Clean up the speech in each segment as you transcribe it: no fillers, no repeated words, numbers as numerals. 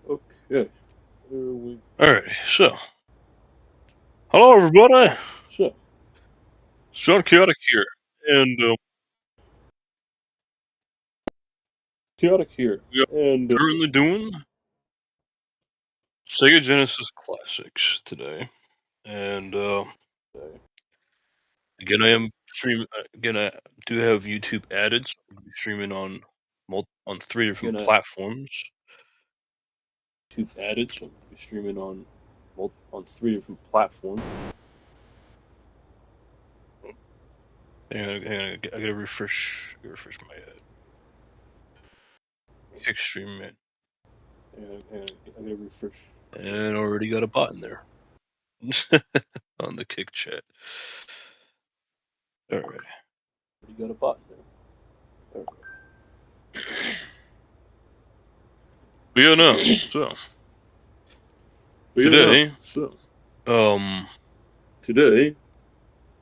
Okay. Alright, so. Hello, everybody! So. It's John Chaotic here, and, Chaotic here, we are and currently doing SEGA Genesis Classics today, and, again, I am streaming, again, I do have YouTube added, so I'm streaming on 3 different platforms. YouTube added, so we're streaming on 3 different platforms. Hang on, I gotta refresh my Kickstream, man. And I gotta refresh. And already got a bot in there. On the Kick chat. Alright. You got a bot in there. But yeah, no, so. Today,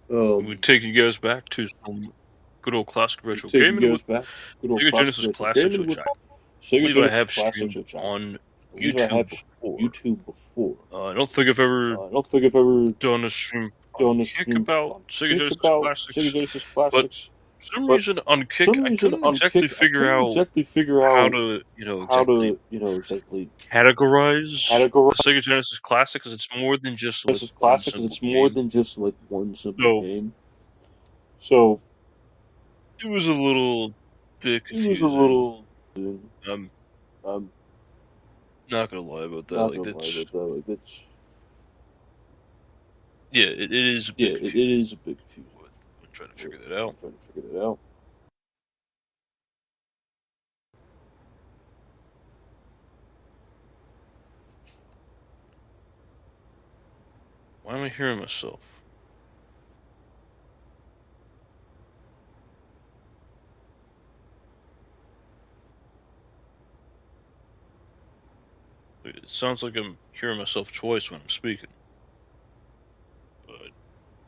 we take you guys back to some good old classic retro gaming with SEGA Genesis Classics, which I believe I have streamed on YouTube before. I don't think I've ever done a stream on Kick about SEGA Genesis Classics, but for some reason on Kick I couldn't exactly figure out how to, exactly categorize the SEGA Genesis Classics, because it's more than just like one simple game. So It was a little bit confusing. I'm not gonna lie about that. Like that's yeah, it is a bit confusing. With trying to figure that out. Why am I hearing myself? It sounds like I'm hearing myself twice when I'm speaking. But I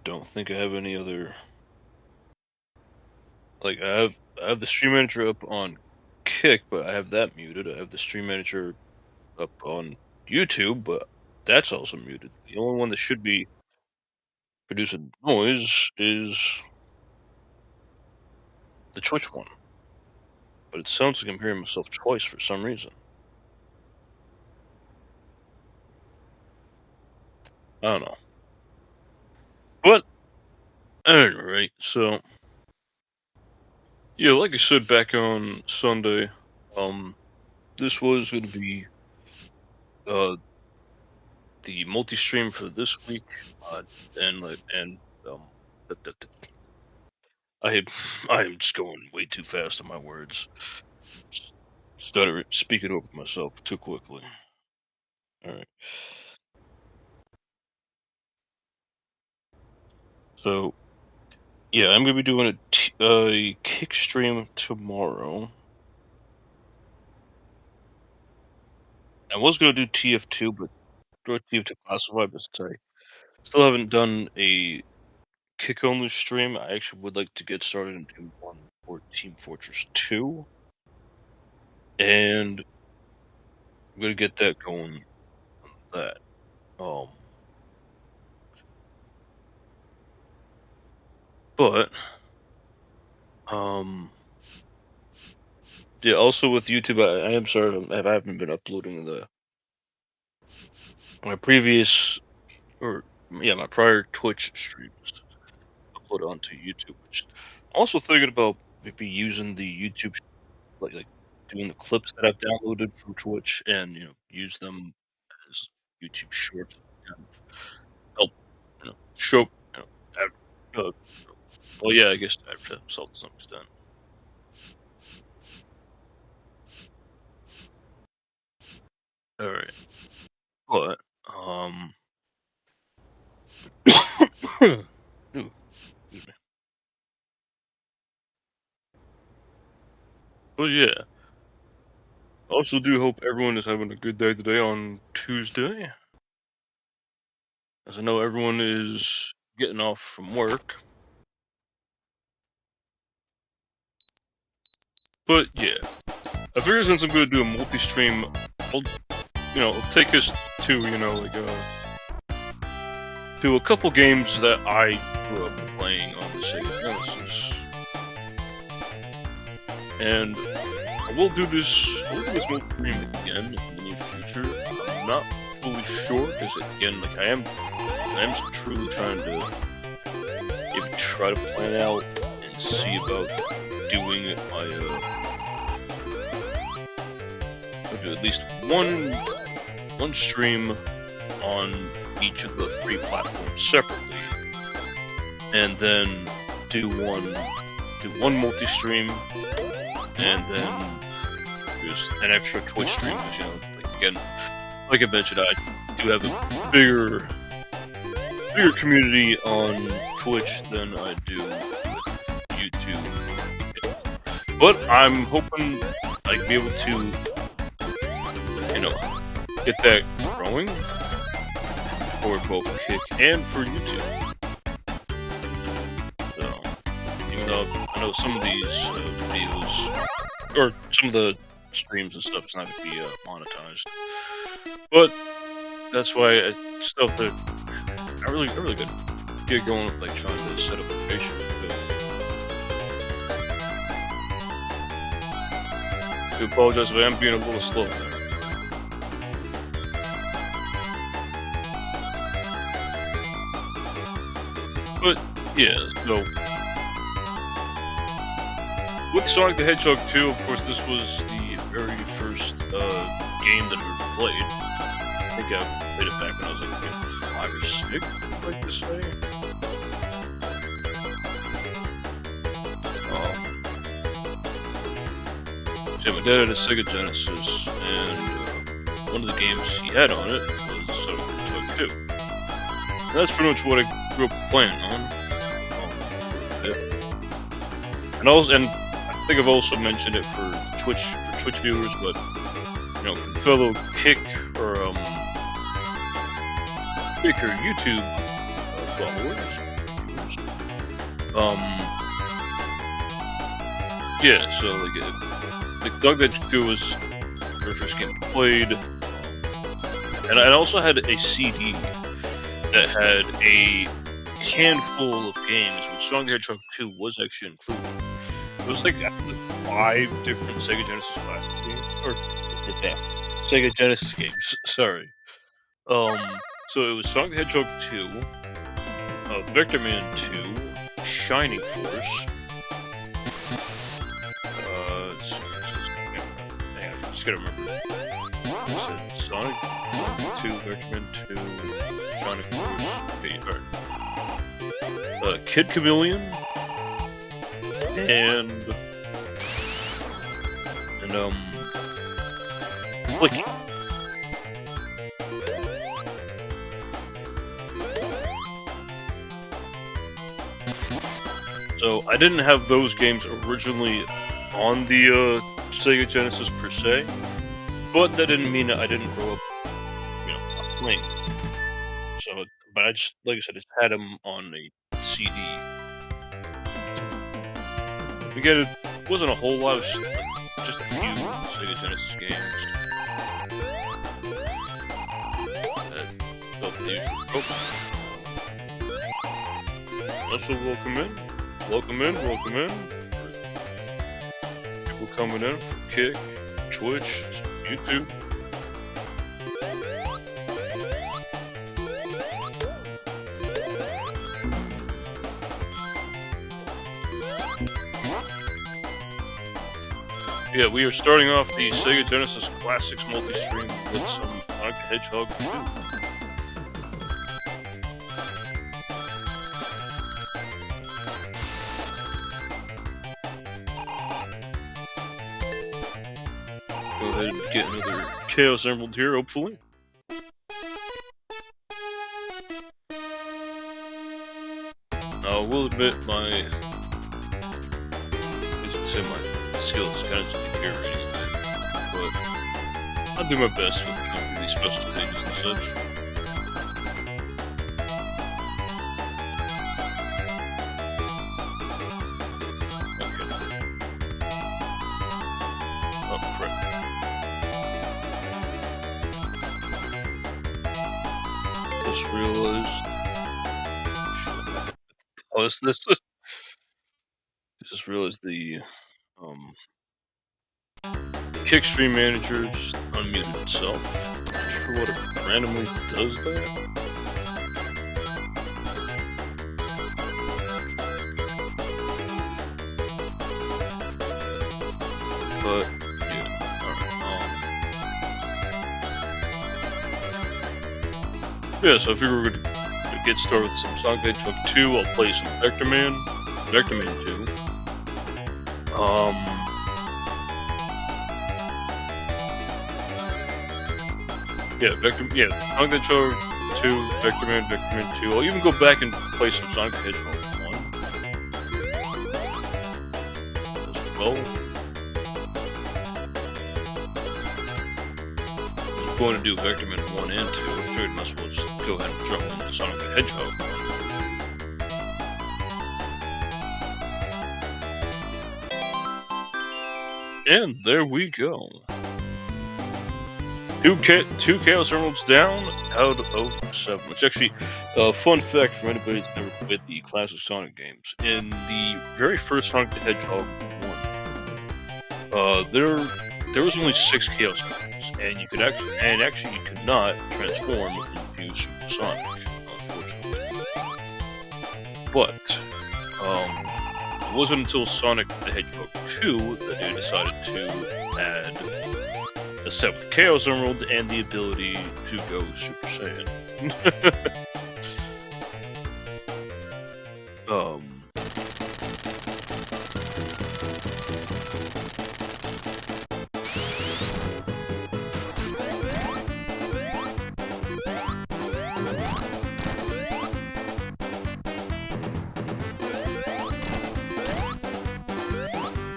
don't think I have any other. Like I have the stream manager up on Kick, but I have that muted. I have the stream manager up on YouTube, but that's also muted. The only one that should be producing noise is the Twitch one. But it sounds like I'm hearing myself twice for some reason. I don't know. But, alright, so. Yeah, like I said back on Sunday, this was going to be, the multi-stream for this week, and, I am just going way too fast on my words. Started speaking over myself too quickly. Alright. So, yeah, I'm going to be doing a kick stream tomorrow. I was going to do TF2, but TF2 classified, but since I still haven't done a kick only stream, I actually would like to get started and do one for Team Fortress 2. And I'm going to get that going on that. But, yeah, also with YouTube, I am sorry I haven't been uploading my previous, my prior Twitch streams uploaded onto YouTube, which I'm also thinking about maybe using the YouTube, like doing the clips that I've downloaded from Twitch and, use them as YouTube shorts, kind of help, show, well, yeah, I guess advertise myself to some extent. All right, but ooh, excuse me. But yeah, I also do hope everyone is having a good day today on Tuesday, as I know everyone is getting off from work. But yeah, I figure since I'm going to do a multi-stream, take us to, to a couple games that I grew up playing on the Sega Genesis. And I will do this Multistream again in the near future. I'm not fully sure, because again, like I am truly trying to maybe try to plan out and see about doing at least one stream on each of the 3 platforms separately, and then do one multi-stream, and then just an extra Twitch stream. Because, like I mentioned, I do have a bigger community on Twitch than I do with YouTube. But I'm hoping I can be able to, get that growing for both Kick and for YouTube. So, even though I know some of these videos, or some of the streams and stuff, is not going to be monetized, but that's why I still have to. I really good get going with trying to set up a page. I do apologize if I am being a little slow there. But yeah, so with Sonic the Hedgehog 2, of course, this was the very first game that I ever played. I think I played it back when I was like 5 or 6, I'd like to say. So my dad had a SEGA Genesis, and one of the games he had on it was Sonic the Hedgehog 2. And that's pretty much what I grew up playing on. And I think I've also mentioned it for Twitch viewers, but for fellow Kick or YouTube followers, yeah. So like Dog Veg 2 was the very first game I played, and I also had a CD that had a handful of games, which Sonic the Hedgehog 2 was actually included. It was like 5 different Sega Genesis Classics games, or Sega Genesis games. Sorry. So it was Sonic the Hedgehog 2, Vector Man 2, Shining Force. I just gotta remember. Sonic 2, Vector Man 2, Shining Force. Okay, alright. Kid Chameleon. And Flicky. So I didn't have those games originally on the Sega Genesis per se, but that didn't mean that I didn't grow up, playing. So, but I just, like I said, just had them on a CD. Again, it wasn't a whole lot of just a few Sega Genesis games. Felt the usual trope. Also, welcome in. People coming in from Kick, Twitch, YouTube. Yeah, we are starting off the SEGA Genesis Classics multi-stream with some Sonic the Hedgehog 2. Go ahead and get another Chaos Emerald here, hopefully. I will admit my skills kind of deteriorating, but I'll do my best with these special stages and such. Okay. Oh, crap. realized. Oh, this just realized the Kickstream manager just unmuted itself. Not sure what it randomly does there. But yeah, yeah. So if we were going to get started with some Sonic the Hedgehog 2, I'll play some Vector Man 2. Yeah, Sonic the Hedgehog 2, Vector Man 2. I'll even go back and play some Sonic the Hedgehog 1 as well. I'm going to do Vector Man 1 and 2. I figured I might as well just go ahead and jump into Sonic the Hedgehog 1. And there we go. Two Chaos Emeralds down out of 7. It's actually a fun fact for anybody who's never played the classic Sonic games. In the very first Sonic the Hedgehog 1, there was only 6 Chaos Emeralds, and you could actually you could not transform into Super Sonic, unfortunately. But it wasn't until Sonic the Hedgehog 2 that they decided to add a 7th Chaos Emerald and the ability to go Super Saiyan.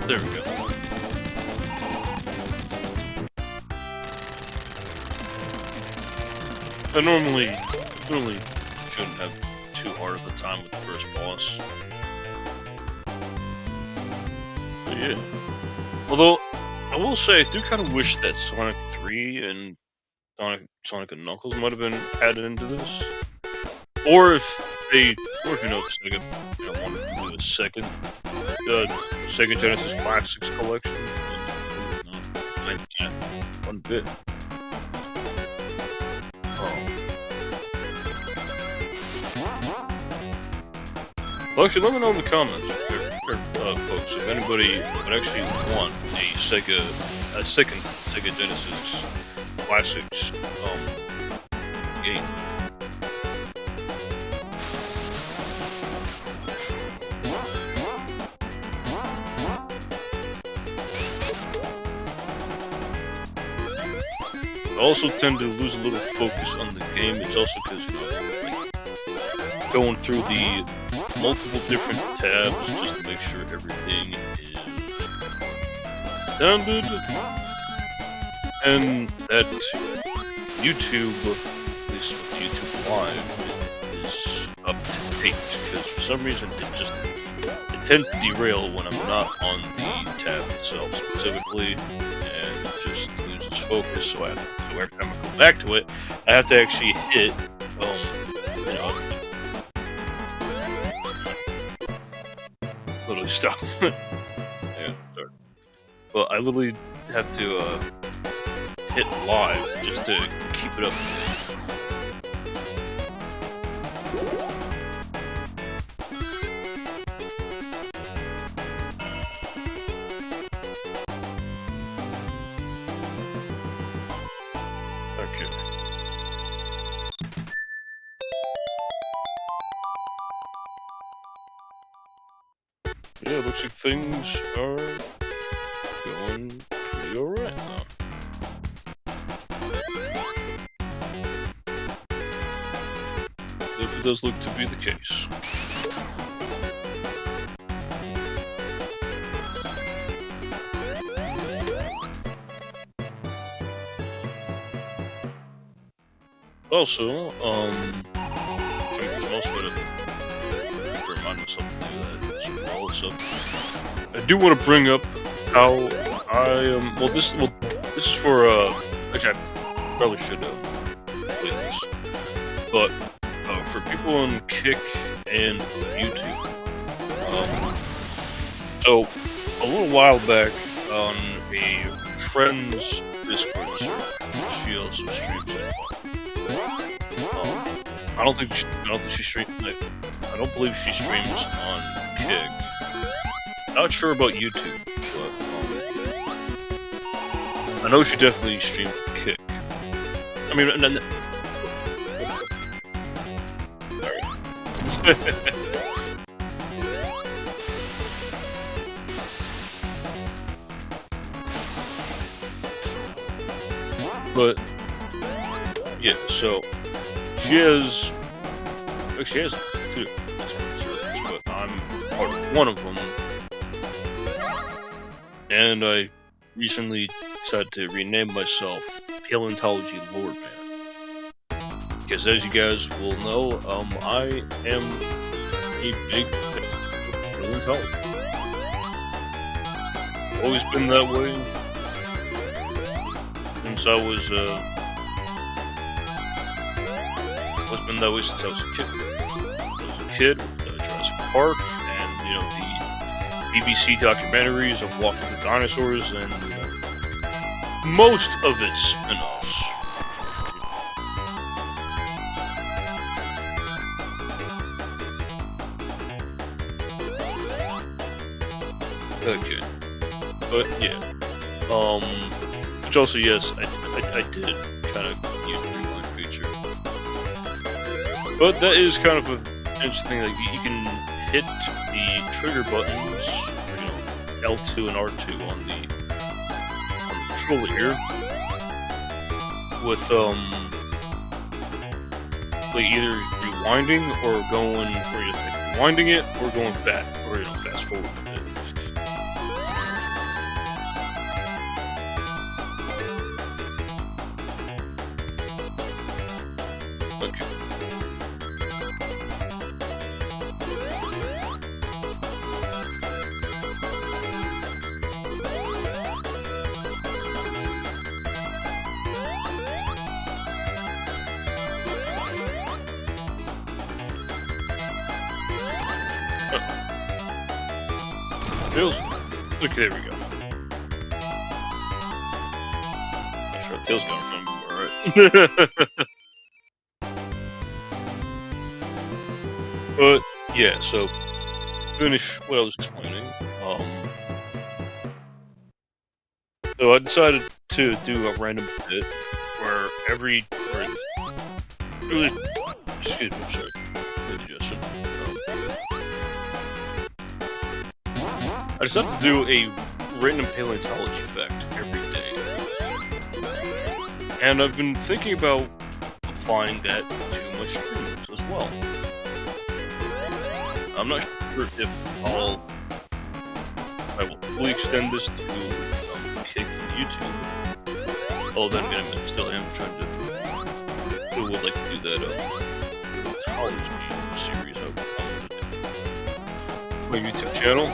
There we go. I normally shouldn't have too hard of a time with the first boss. But yeah. Although, I will say, I do kind of wish that Sonic 3 and Sonic and Knuckles might have been added into this. Or if Sega wanted to do a second SEGA Genesis Classics collection. One bit. Well, actually, let me know in the comments, folks, if anybody would actually want a second SEGA Genesis Classics game. I also tend to lose a little focus on the game. It's also because, like, going through the multiple different tabs just to make sure everything is sounded, and that YouTube, at least with YouTube Live, is up to date, because for some reason it tends to derail when I'm not on the tab itself specifically, and it just loses focus. So every time I go back to it, I have to actually hit literally stop. Yeah, sorry. But I literally have to hit live just to keep it up. Okay. Yeah, looks like things are going pretty alright now. If it does look to be the case. Also, I'm also gonna remind myself to do that as well. So, I do want to bring up how I am. Well, this is for actually, I probably should have played this, but for people on Kick and YouTube. So a little while back on a friend's Discord server, she also streams it. I don't think she streams. I don't believe she streams on Kick. Not sure about YouTube, but I know she definitely streams Kick. I mean, but yeah, so she has two Discord servers, but I'm part of one of them, and I recently decided to rename myself Paleontology Lord Man. Because as you guys will know, I am a big fan of paleontology. Always been that way since I was always been that way since I was a kid. With Jurassic Park, and the BBC documentaries of Walking the Dinosaurs, and most of its spin-offs. Okay, but yeah, which also, yes, I did kind of use the rewind feature, but that is kind of an interesting thing. Like, you can hit the trigger buttons, L2 and R2 on the controller here, with like either rewinding or going, or just like rewinding it or going back, or fast forward with it. Okay, there we go. Not sure how Tails got from before, right? But yeah, so finish what I was explaining. So I decided to do a random bit where excuse me, I'm sorry, indigestion. I decided to do a random paleontology fact every day. And I've been thinking about applying that to my streams as well. I'm not sure if I will fully extend this to Kick and YouTube. Although then again, I still am trying to would like to do that paleontology series I want to do. My YouTube channel.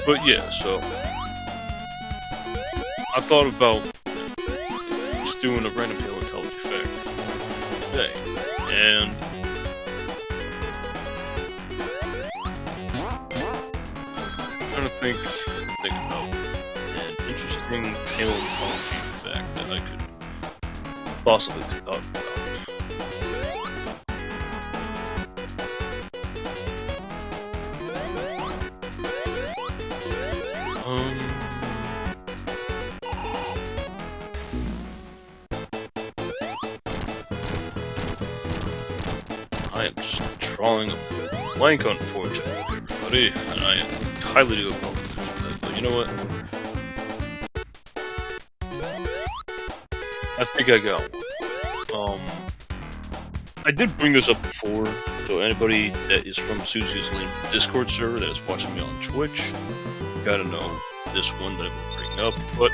But, yeah, so I thought about just doing a random paleontology fact today, and I'm trying to think about an interesting paleontology fact that I could possibly talk about. I am just drawing a blank, unfortunately, everybody, and I highly do apologize for that, but you know what? I think I got one. I did bring this up before, so anybody that is from Susie's Lane Discord server that is watching me on Twitch, gotta know this one that I'm gonna bring up. But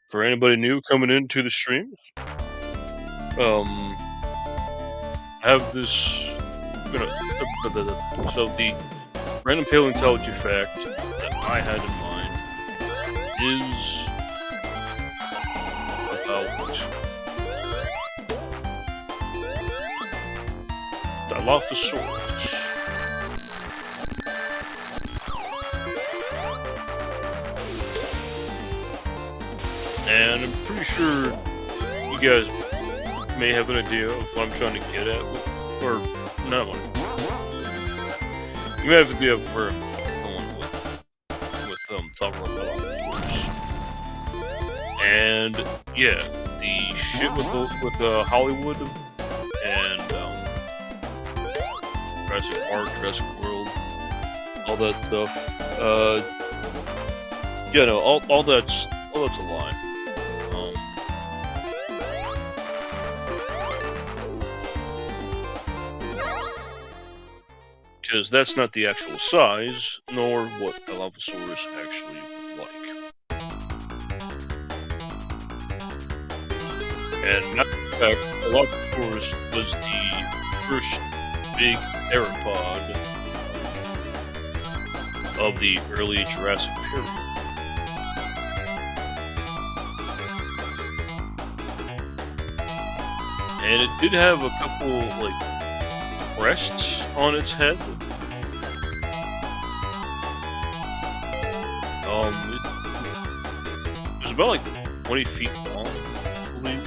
for anybody new coming into the streams, I have this. So the random paleontology fact that I had in mind is about Dilophosaurus. And I'm pretty sure you guys may have an idea of what I'm trying to get at, or not one. You may have to be up for going with talking about Dilophosaurus. And yeah, the shit with Hollywood and Jurassic Park, Jurassic World, all that stuff. Yeah, no, all that's a lie. Because that's not the actual size, nor what Dilophosaurus actually looked like. And matter of fact, Dilophosaurus was the first big theropod of the early Jurassic period. And it did have a couple, like, crests on its head. It was about like 20 feet long, I believe.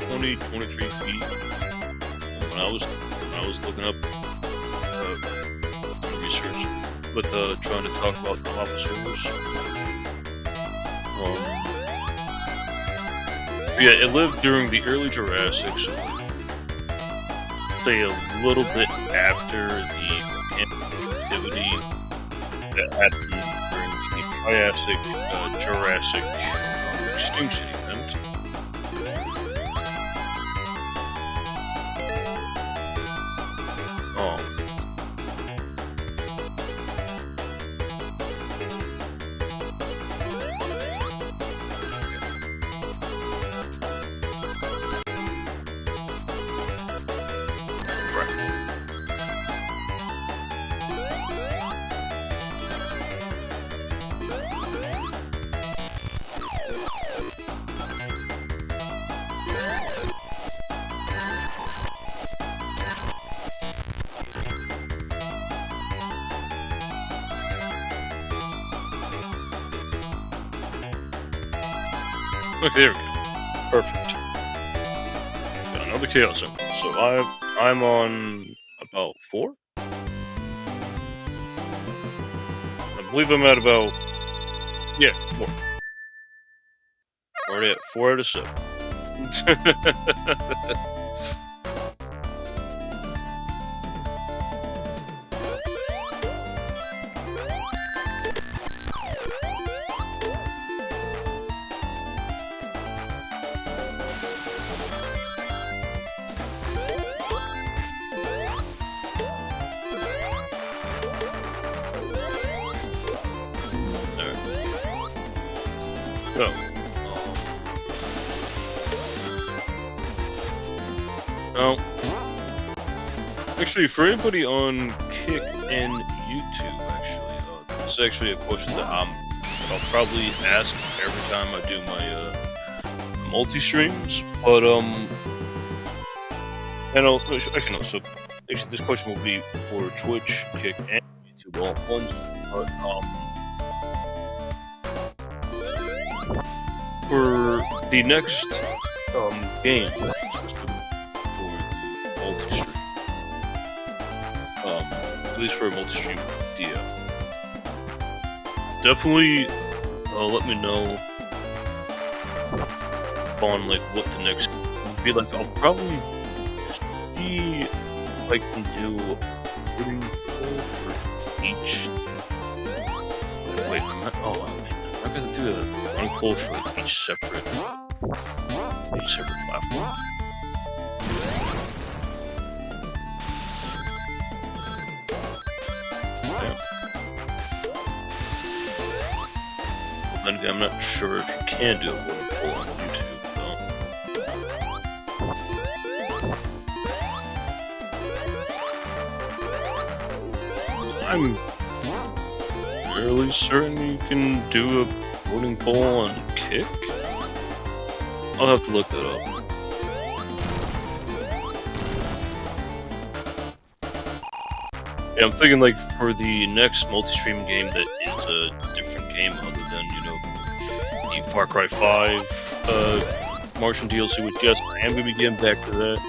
20, 23 feet. When I was looking up research with trying to talk about Dilophosaurus. Yeah, it lived during the early Jurassic, so say a little bit after the activity that happened during the Triassic, Jurassic extinction event. Okay, there we go. Perfect. Got another chaos symbol. So I'm on about 4. I believe I'm at about 4. Already at 4 out of 7. Actually, for anybody on Kick and YouTube, this is actually a question that I'll probably ask every time I do my multi-streams. But actually no. So actually, this question will be for Twitch, Kick, and YouTube all at once. But for the next game system for the multi-stream. At least for a multi-stream idea. Definitely let me know on like what the next would be like. I'll probably see if I can do a recording for each. Wait, I'm not. Oh man, I'm gonna do one poll for like each separate platform. Then again, I'm not sure if you can do a voting poll on YouTube, though. I'm fairly certain you can do a voting poll on Kick. I'll have to look that up. Yeah, I'm thinking like for the next multi-stream game that is a different game other than, you know, the Far Cry 5 Martian DLC, which yes, I am going to be getting back to that.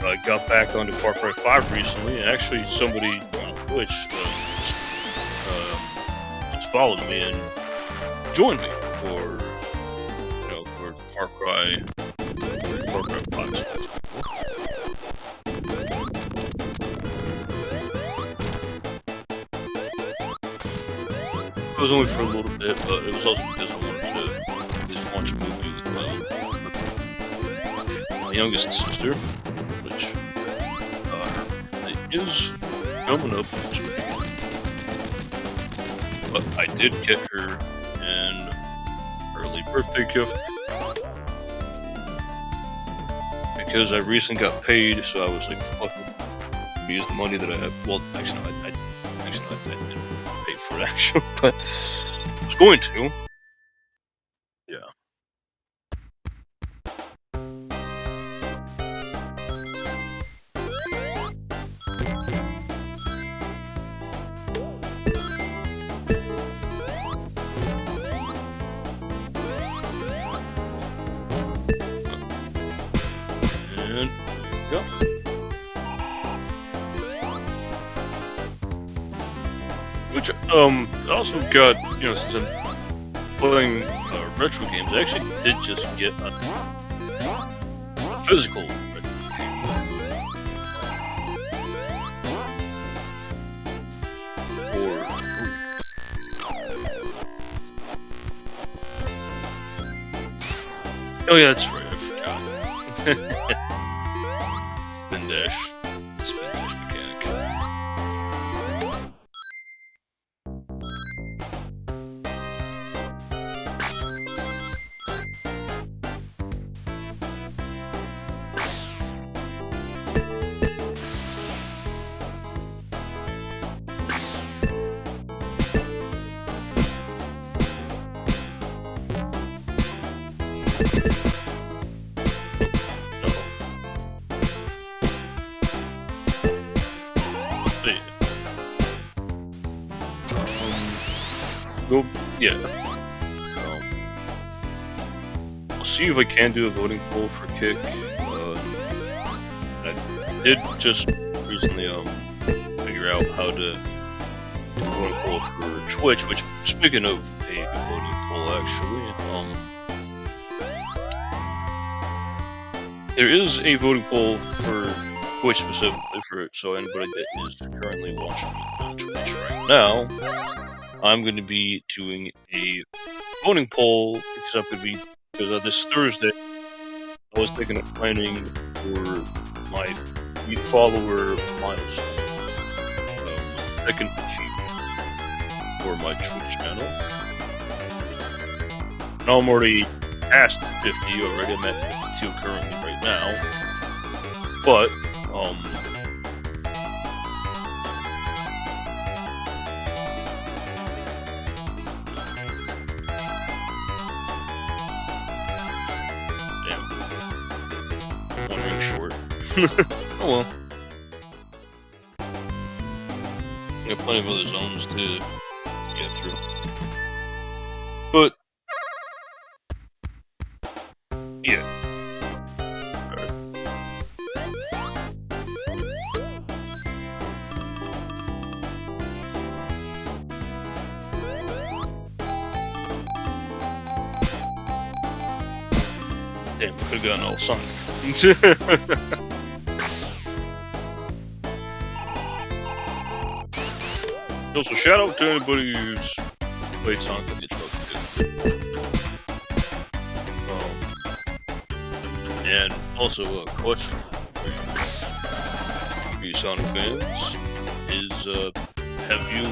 I got back onto Far Cry 5 recently, and actually somebody on Twitch just followed me and joined me for, you know, for Far Cry 5. It was only for a little bit, but it was also because I wanted to just watch a movie with my youngest sister, which it is coming up next week. But I did get her an early birthday gift because I recently got paid, so I was like, fuck it. Use the money that I have. Well, actually, no, I didn't pay for it, actually, but I was going to. Yeah. And go. Which I also got, you know, since I'm playing retro games, I actually did just get a physical retro game. Oh yeah, that's right, I forgot. Spin dash mechanic. Go, yeah. I'll see if I can do a voting poll for Kick. I did just recently figure out how to do a voting poll for Twitch. Which, speaking of a voting poll, actually, there is a voting poll for Twitch specifically for it. So anybody that is currently watching on Twitch right now, I'm going to be doing a voting poll, except it be because this Thursday I was thinking of planning for my follower milestone, second achievement for my Twitch channel. Now I'm already past 50 already. I'm at 52 currently right now, but oh well. Got plenty of other zones to get through. But yeah. Alright. Damn, could've gotten all Sonic. Also, shout out to anybody who's played Sonic the Hedgehog 2. And also, a question for you Sonic fans is, have you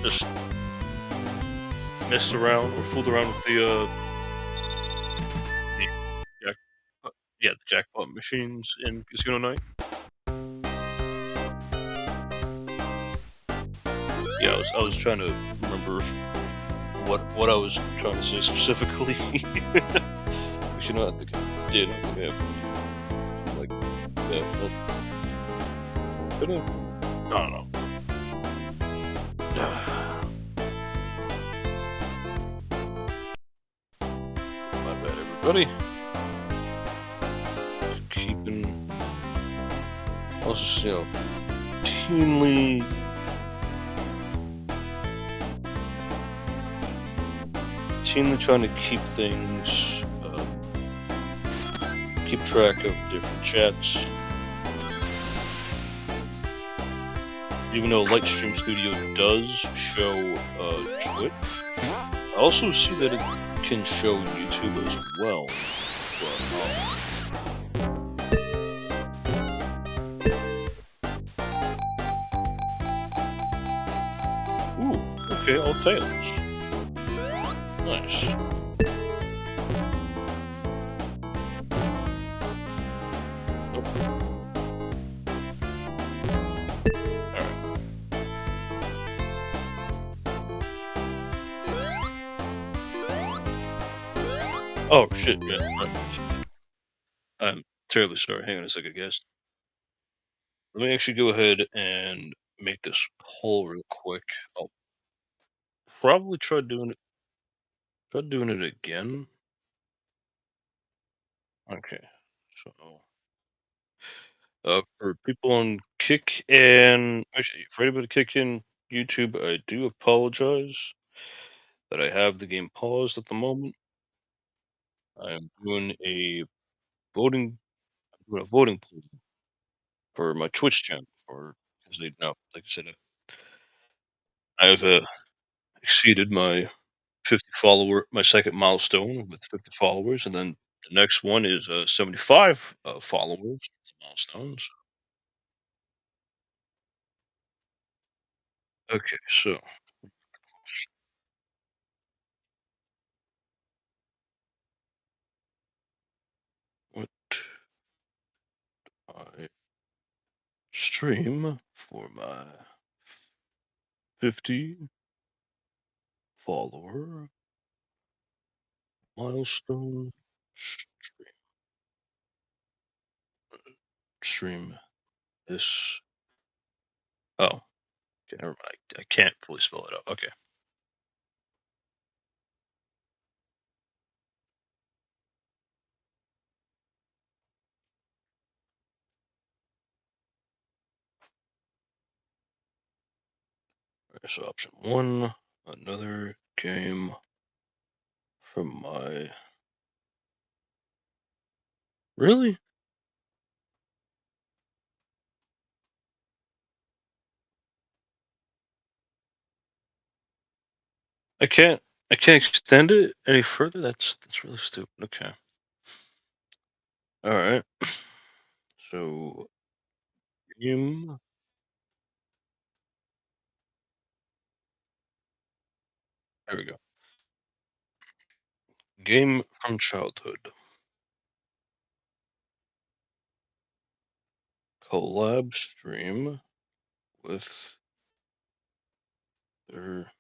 just messed around or fooled around with the jackpot machines in Casino Night? Yeah, I was trying to remember what I was trying to say specifically. You know, I think I did. I think I have like that. Well, I don't know. My bad, everybody. Keeping also, keenly trying to keep things, keep track of different chats. Even though Lightstream Studio does show Twitch, I also see that it can show YouTube as well. But, ooh, okay, all tails. Nice. Oh shit, yeah. I'm terribly sorry. Hang on a second, guys. Let me actually go ahead and make this poll real quick. I'll probably try doing it again. Okay. So for people on Kick and actually for anybody kicking YouTube, I do apologize that I have the game paused at the moment. I'm doing a voting poll for my Twitch channel. For as they know, like I said, I've exceeded my my second milestone with 50 followers, and then the next one is 75 followers milestones. Okay, so what I stream for my 50 follower milestone stream this. Oh, okay, never mind. I can't fully spell it out. Okay. So option one, another game from my. Really? I can't. I can't extend it any further. That's really stupid. Okay. All right. So game. There we go. Game from childhood. Collab stream with their.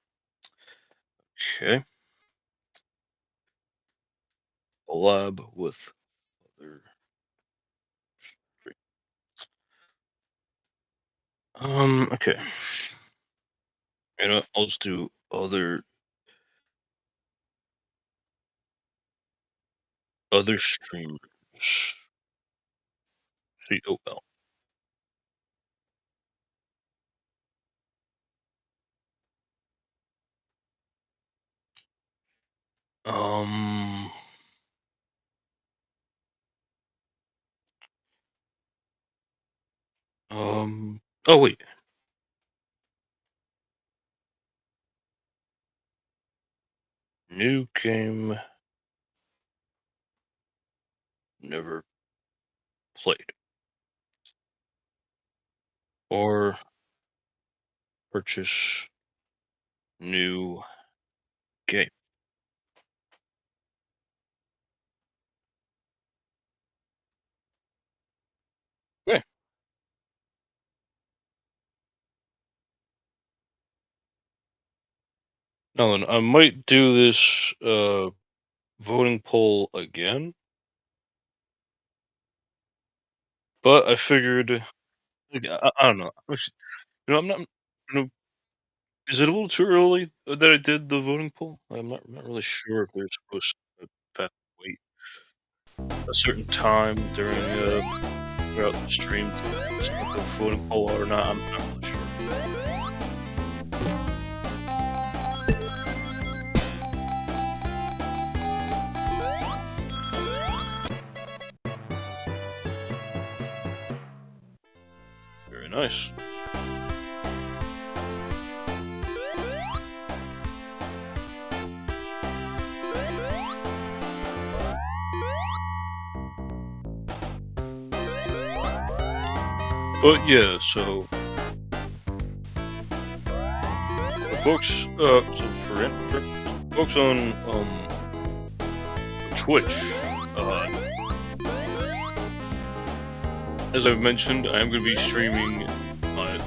Okay. Collab with other. Stream. Okay. You know, I'll just do other streamers. COL. Um. Oh wait. New game never played or purchase new game. Okay. Now then, I might do this voting poll again, but I figured, I don't know. I'm not. Is it a little too early that I did the voting poll? I'm not really sure if they're supposed to have to wait a certain time during throughout the stream to start the voting poll or not. I'm not really sure. Very nice. But yeah, so folks, so for folks on Twitch, as I've mentioned, I am going to be streaming my.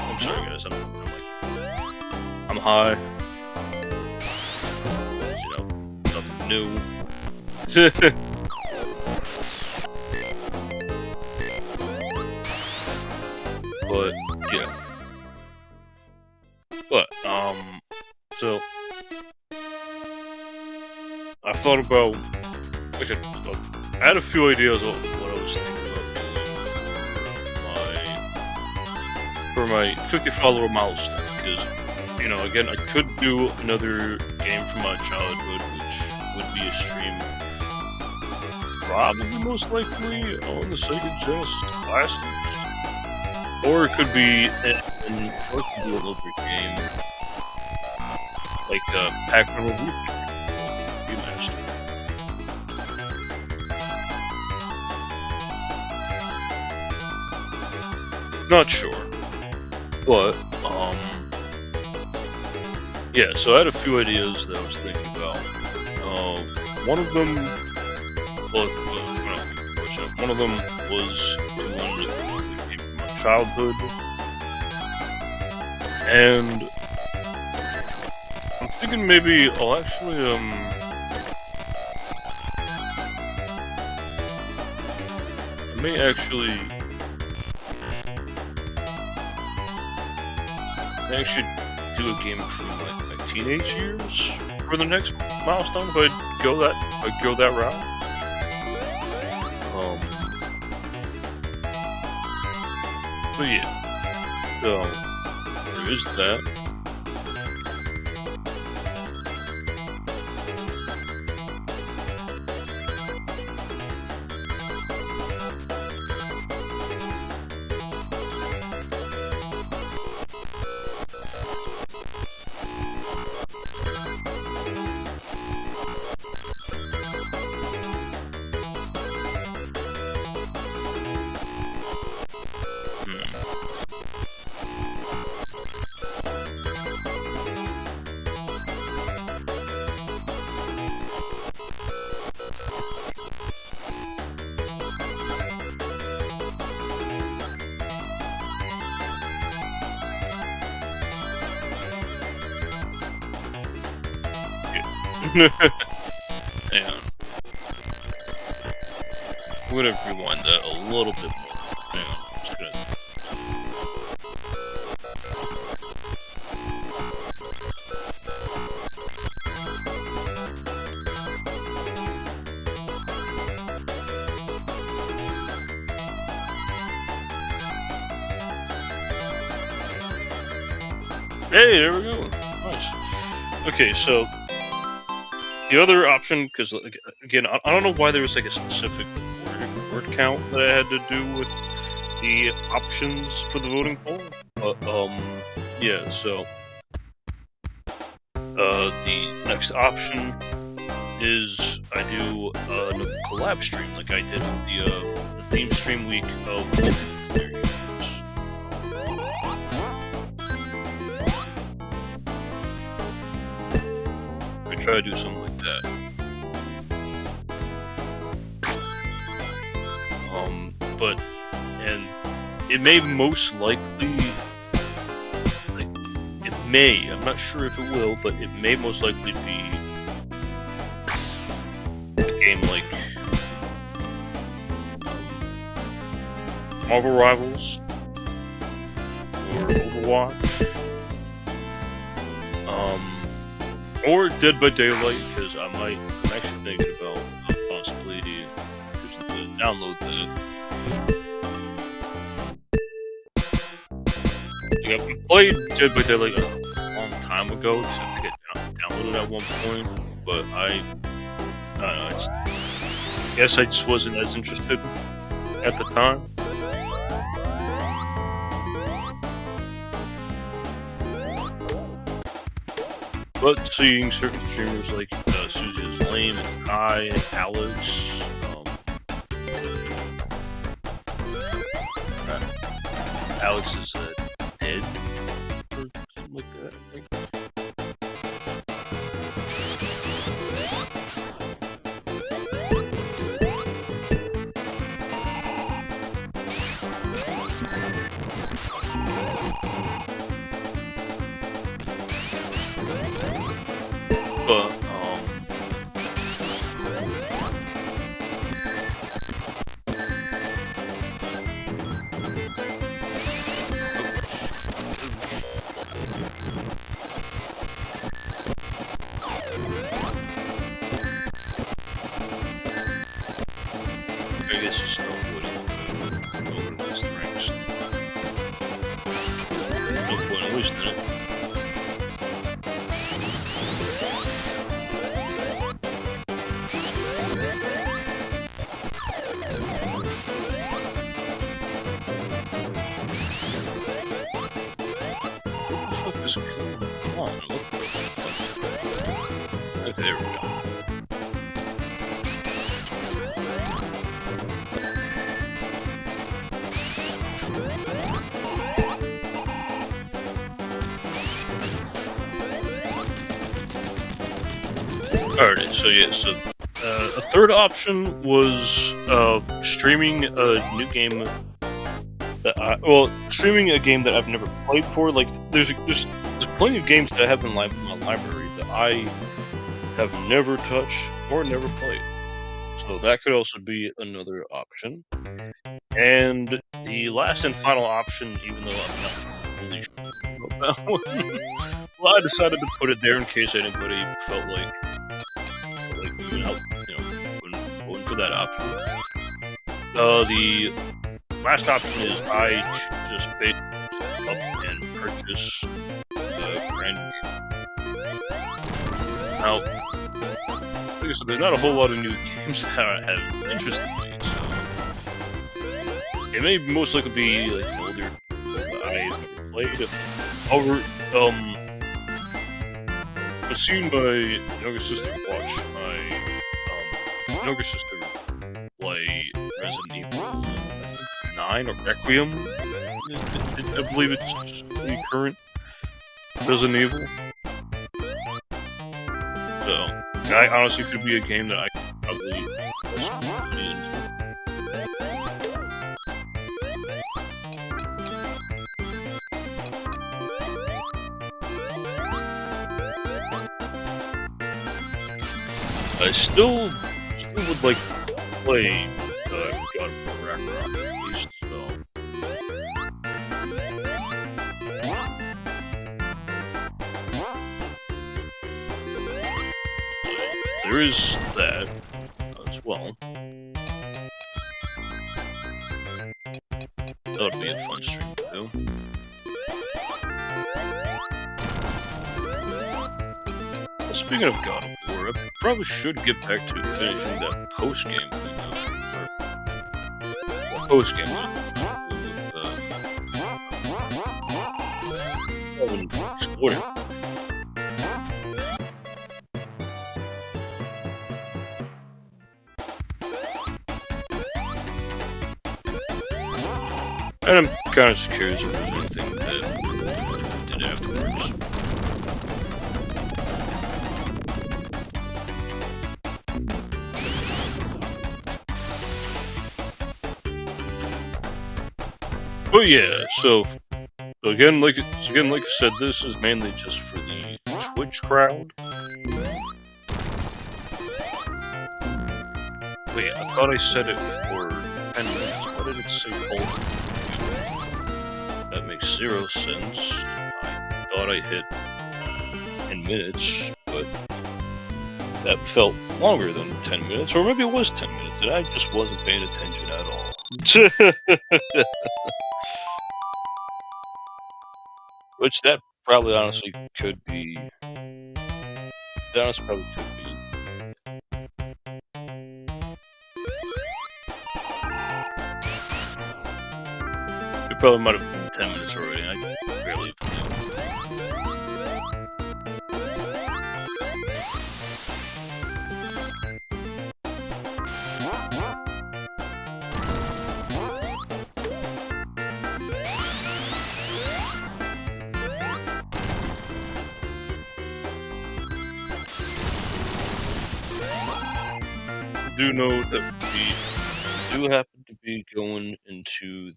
I'm sorry, guys. I'm high. You know, nothing new. But yeah. But so I thought about. I had a few ideas of what I was thinking about doing for my 50 follower milestone. Because, you know, again, I could do another game from my childhood, which would be a stream, probably most likely on the SEGA Genesis Classics, or it could be another game like Pac-Man Remastered. Not sure, but yeah. So I had a few ideas that I was thinking about. One of them, one of them was doing a game from my childhood, and I'm thinking maybe I'll actually I may actually do a game from like my teenage years for the next milestone if I go that route. But yeah, so there is that. And I'm gonna rewind that a little bit more. Hang on, I'm just gonna... Hey, there we go. Nice. Okay, so the other option, because again, I don't know why there was like a specific word count that I had to do with the options for the voting poll, but yeah. So the next option is I do a collab stream like I did with the theme stream week of Multistream. I try to do something like that. And it may most likely, like, it may, I'm not sure if it will, but it may most likely be a game like Marvel Rivals or Overwatch, or Dead by Daylight, because I'm actually thinking about possibly just to download that. Like, I played Dead by Daylight a long time ago, because I think I downloaded at one point, but I don't know, I guess I just wasn't as interested at the time. But seeing certain streamers like Susie is Lame and Kai and Alex, Alex is dead or something like that, I think. But I guess just know what it is the ranks. No point in wasting it. Okay, there we go. Alright, so yeah, so a third option was streaming a new game that streaming a game that I've never played before. Like, there's plenty of games that I have in my library that I have never touched or never played. So that could also be another option. And the last and final option, even though I'm not really sure about that one, well, I decided to put it there in case anybody felt like going for that option. The last option is I just pick up and purchase the brand new game. Now, like I said, there's not a whole lot of new games that have interested me, so it may most likely be like older that I've never played. However, I've seen my younger sister watch my younger sister play Resident Evil 9 or Requiem. I believe it's the current Resident Evil. So, I honestly could be a game that I could probably be into. I still would like to play God of War Ragnarok at least, so. There is that as well. That would be a fun stream to do. Speaking of God of War, I probably should get back to finishing that post-game thing now. Well, post-game exploring. And I'm kind of just curious if there's anything that did afterwards. But yeah, so So again, like I said, this is mainly just for the Twitch crowd. Wait, I thought I said it for 10 minutes. Why did it say hold? That makes 0 sense. I thought I hit 10 minutes, but that felt longer than 10 minutes, or maybe it was 10 minutes, and I just wasn't paying attention at all. Which that probably honestly could be. That honestly probably could be. It probably might have been 10 minutes already. I barely. Do know that we do happen to be going into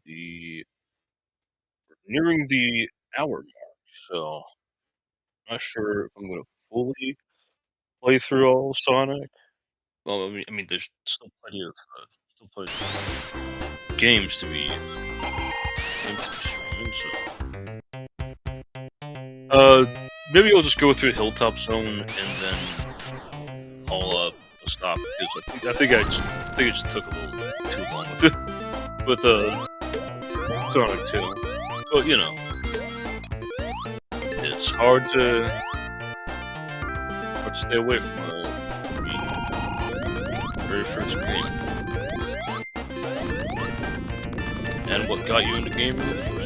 nearing the hour mark, so I'm not sure if I'm going to fully play through all of Sonic. Well, I mean, there's still plenty of games to be into streaming, so maybe I'll just go through Hilltop Zone and then I'll stop because I think it just took a little too long with Sonic 2. But you know, it's hard to stay away from the very first game and what got you into gaming in the first place.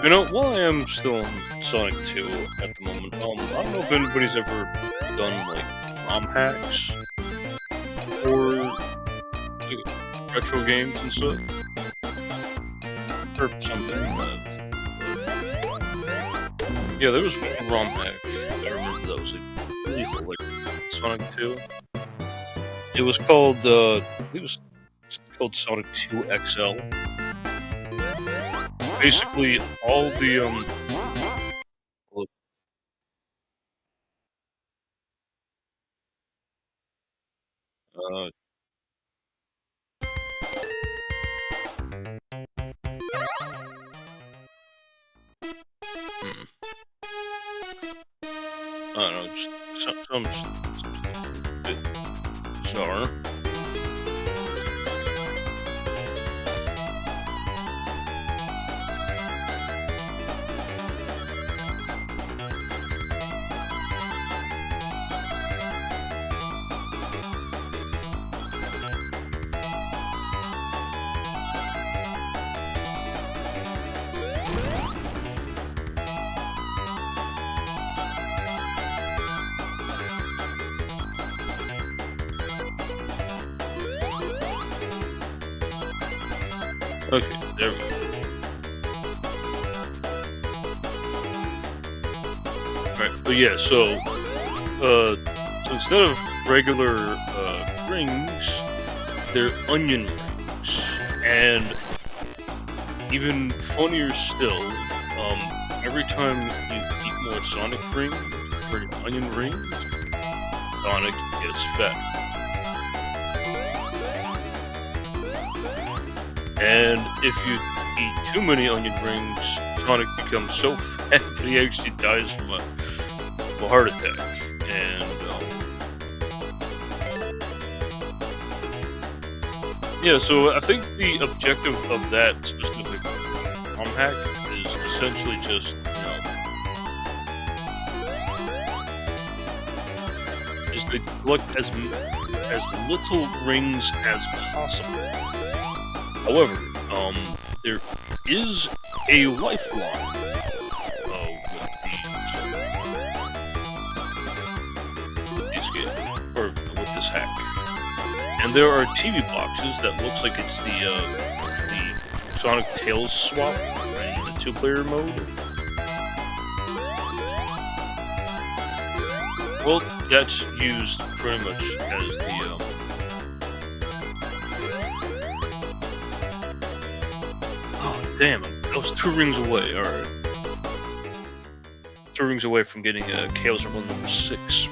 You know, while I am still on Sonic 2 at the moment, I don't know if anybody's ever done, like, ROM hacks for retro games and stuff. Or something. Yeah, there was one ROM hack I remember that was, like, really like Sonic 2. It was called, I think it was called Sonic 2 XL. Basically, all the, I don't know, just some bizarre. Okay, there we go. Right, but yeah, so instead of regular rings, they're onion rings, and even funnier still, every time you eat more Sonic rings or onion rings, Sonic gets fat. And if you eat too many onion rings, Sonic becomes so fat that he actually dies from a heart attack. And yeah, so I think the objective of that specific ROM hack is essentially just, is to collect as little rings as possible. However, there is a lifeline with this hack. And there are TV boxes that looks like it's the Sonic Tails swap in the 2-player mode. Well, that's used pretty much as the oh damn! I was 2 rings away. All right, 2 rings away from getting a Chaos Emerald number 6.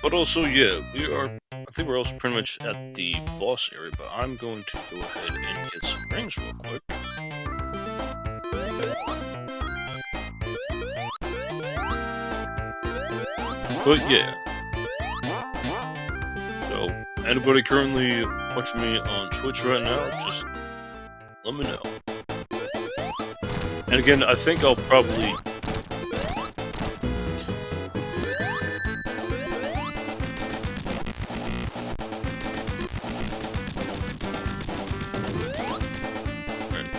But also, yeah, I think we're also pretty much at the boss area, but I'm going to go ahead and get some rings real quick. But yeah. So, anybody currently watching me on Twitch right now, just let me know. And again, I think I'll probably...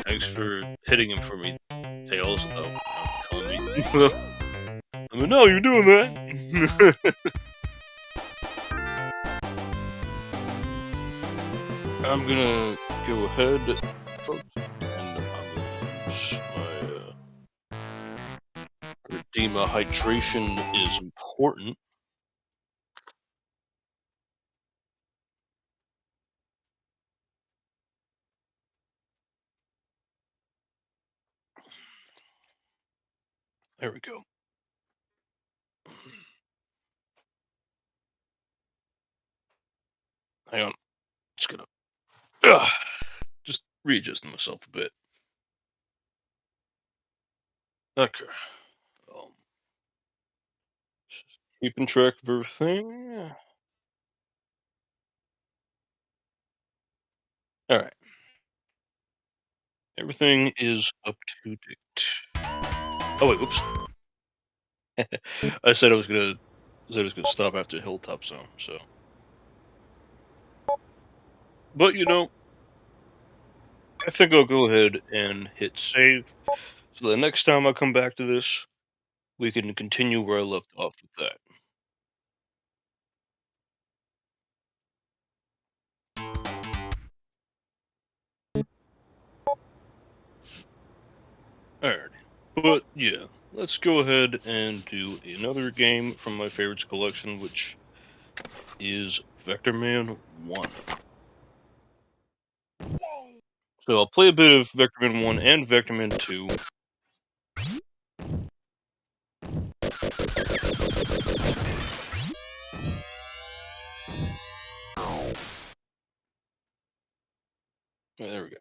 Thanks for hitting him for me, Tails, though. Telling me. I mean, no, you're doing that. I'm gonna go ahead, folks, and I'm gonna use my Redeema hydration is important. There we go. Hang on. Just gonna just readjusting myself a bit. Okay. Just keeping track of everything. All right. Everything is up to date. Oh wait, whoops. I said I was gonna stop after Hilltop Zone, so. But you know, I think I'll go ahead and hit save. So the next time I come back to this, we can continue where I left off with that. Alright. But yeah, let's go ahead and do another game from my favorites collection, which is Vector Man 1. So I'll play a bit of Vector Man 1 and Vector Man 2. Yeah, there we go.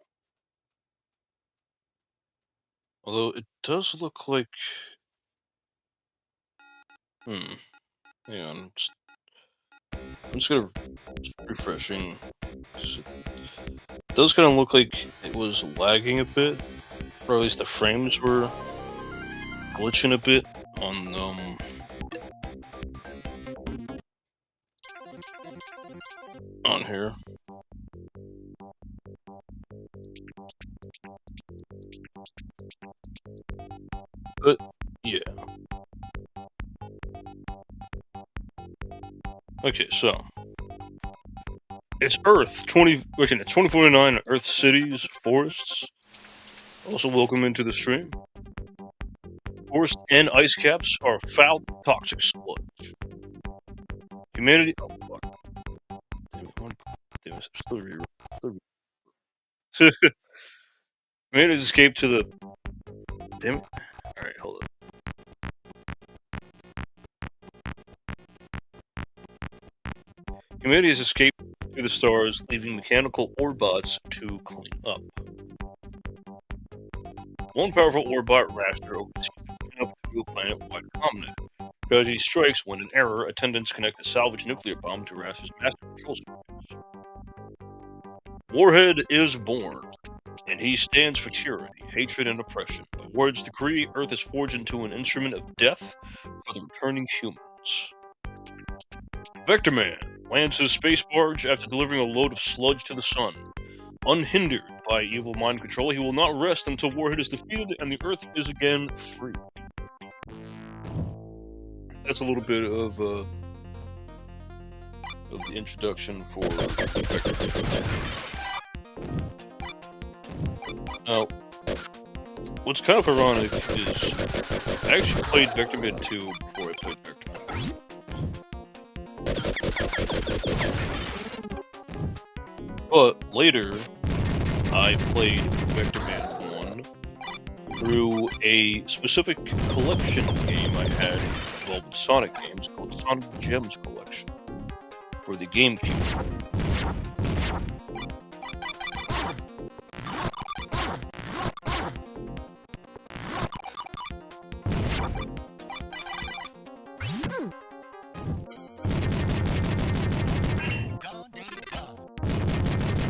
Although it does look like... Hang on. I'm just gonna... refreshing. It does kind of look like it was lagging a bit. Or at least the frames were glitching a bit on here. But yeah. Okay, so it's Earth 2049 Earth cities, forests. Also welcome into the stream. Forest and ice caps are foul, toxic sludge. Humanity. Oh fuck. Damn it, I'm still Humanity's escaped to the. Damn it. Alright, hold up. Humanity has escaped through the stars, leaving mechanical Orbots to clean up. One powerful Orbot raster oversees cleaning up through a planet-wide promenade. Tragedy strikes when, in error, attendants connect a salvaged nuclear bomb to Raster's master control circuits. Warhead is born, and he stands for tyranny, hatred, and oppression. By Ward's decree, Earth is forged into an instrument of death for the returning humans. Vector Man lands his space barge after delivering a load of sludge to the sun. Unhindered by evil mind control, he will not rest until Warhead is defeated and the Earth is again free. That's a little bit of the introduction for Vector Man. Now, what's kind of ironic is I actually played Vector Man 2 before I played Vector Man 1. But later, I played Vector Man 1 through a specific collection game I had involved with Sonic games called Sonic Gems Collection for the GameCube.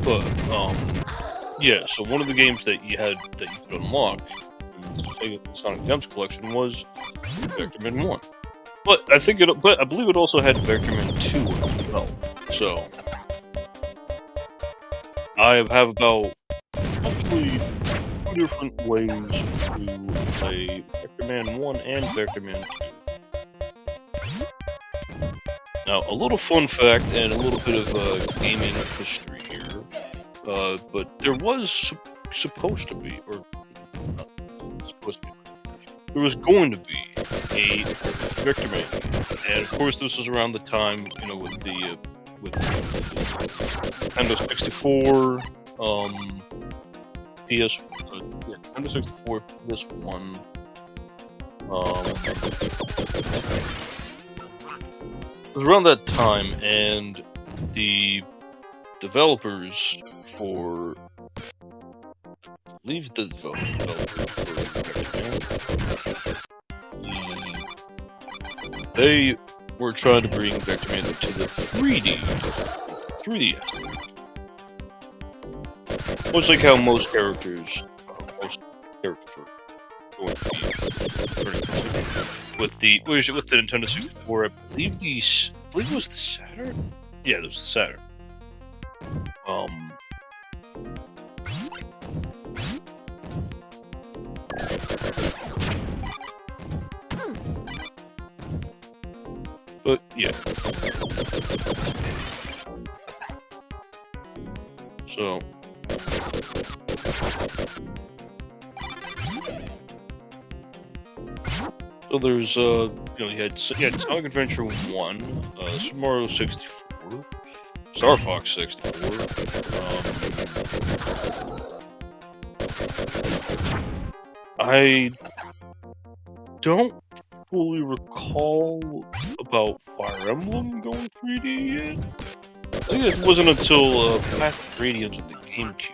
But, yeah, so one of the games that you could unlock in the Sonic Gems collection was Vector Man 1. But I believe it also had Vector Man 2 as well. So I have about actually 2 different ways to play Vector Man 1 and Vector Man 2. Now, a little fun fact and a little bit of gaming history here. But there was supposed to be, or not supposed to be, there was going to be a Vector Man game. And of course, this was around the time, you know, with Nintendo 64, Nintendo 64, PS1. It was around that time, and the developers for, I believe the developers for Vector Man, they were trying to bring Vector Man to the 3D aspect. Much like how most characters were going to be with the Nintendo 64. I believe it was the Saturn. Yeah, it was the Saturn. But yeah. So there's you know, you had Sonic Adventure 1, Super Mario 64, Star Fox 64. I don't fully recall about Fire Emblem going 3D yet. I think it wasn't until Path Radiance of the GameCube.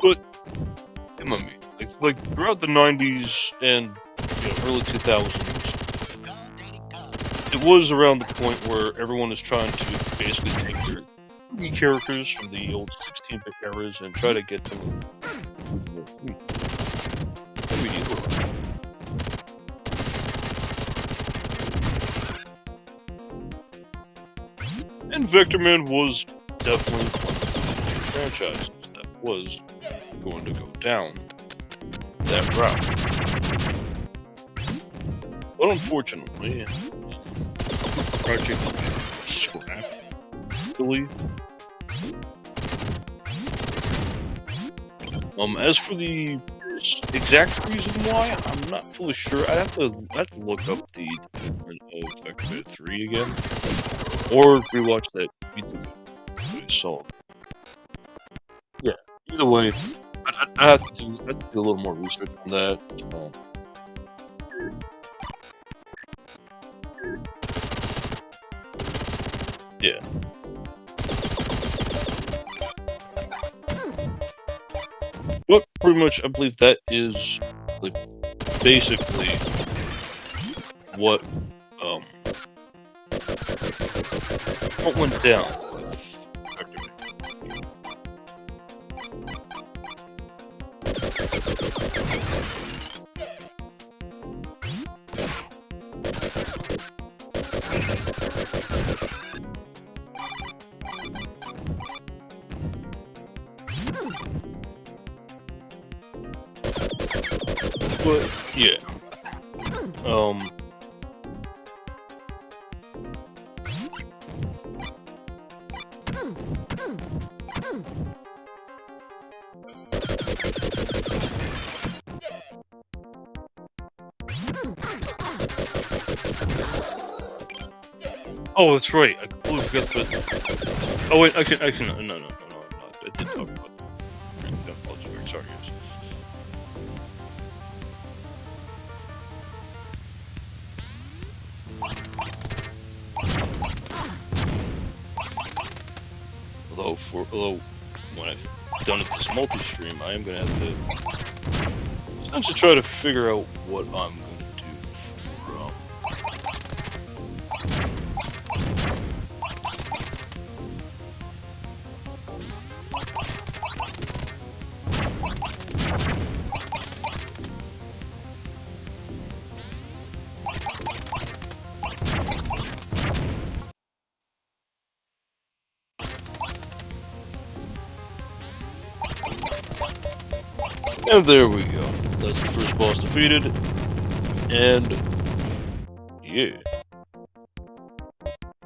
But I mean, like throughout the 90s and early 2000s, it was around the point where everyone is trying to basically take their 3D characters from the old 16-bit eras and try to get them 3D world. And Vector Man was definitely one of the franchises that was going to go down that route. But unfortunately, the project was scrapped, really. As for the exact reason why, I'm not fully sure. I have to look up the development of Vector Man 3 again, or rewatch that video that I saw. Yeah, either way, I have to do a little more research on that. Yeah. But pretty much, I believe that is basically what went down with Vector But yeah, oh, that's right. I completely forgot the. Oh wait, actually, no. I did talk about that. Sorry, guys. Although when I've done this multi-stream, I am gonna have to essentially try to figure out what I'm gonna do for And there we go. That's the first boss defeated. And yeah.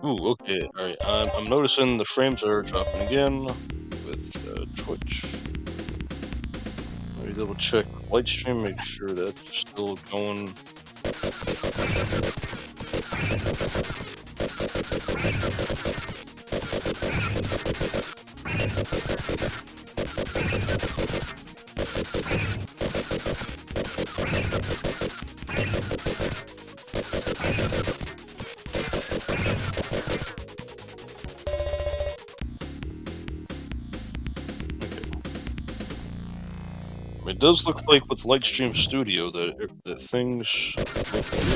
Ooh, okay. Alright, I'm noticing the frames are dropping again with Twitch. Let me double check Lightstream, make sure that's still going. It does look like with Lightstream Studio that things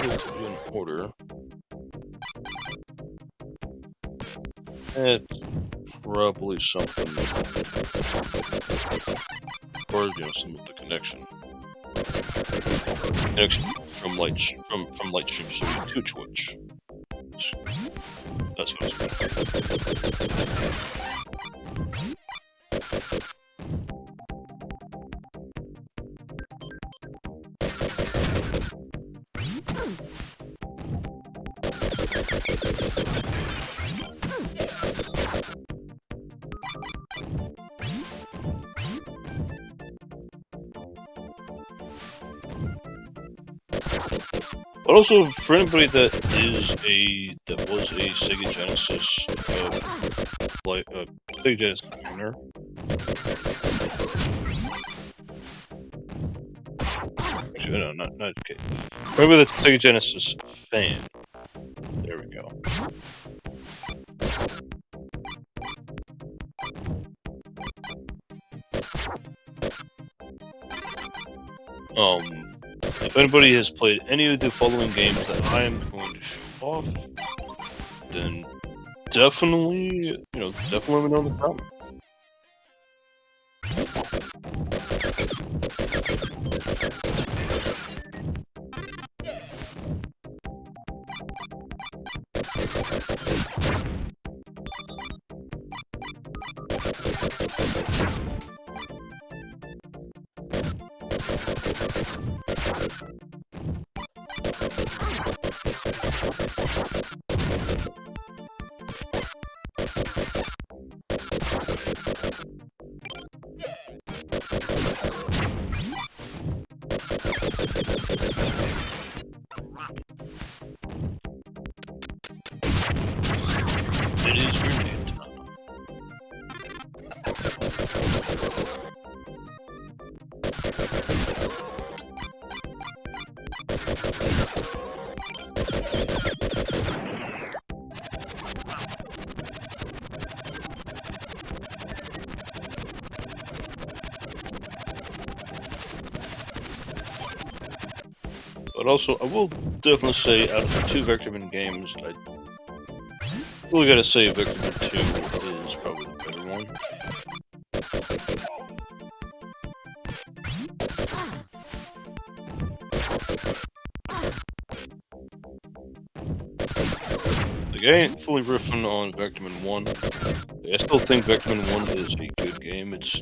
look in order. It's probably something, or some of the connection from Lightstream Studio to Twitch. That's what it's. But also, for anybody that was a SEGA Genesis, SEGA Genesis owner, actually, no, not okay. Remember that's SEGA Genesis fan. There we go. If anybody has played any of the following games that I am going to show off, then definitely let me know in the comments. It is grenade time. But also, I will definitely say, out of the two Vectorman games, I really gotta say Vectorman 2 is probably the better one. I ain't fully riffing on Vectorman 1. I still think Vectorman 1 is a good game. It's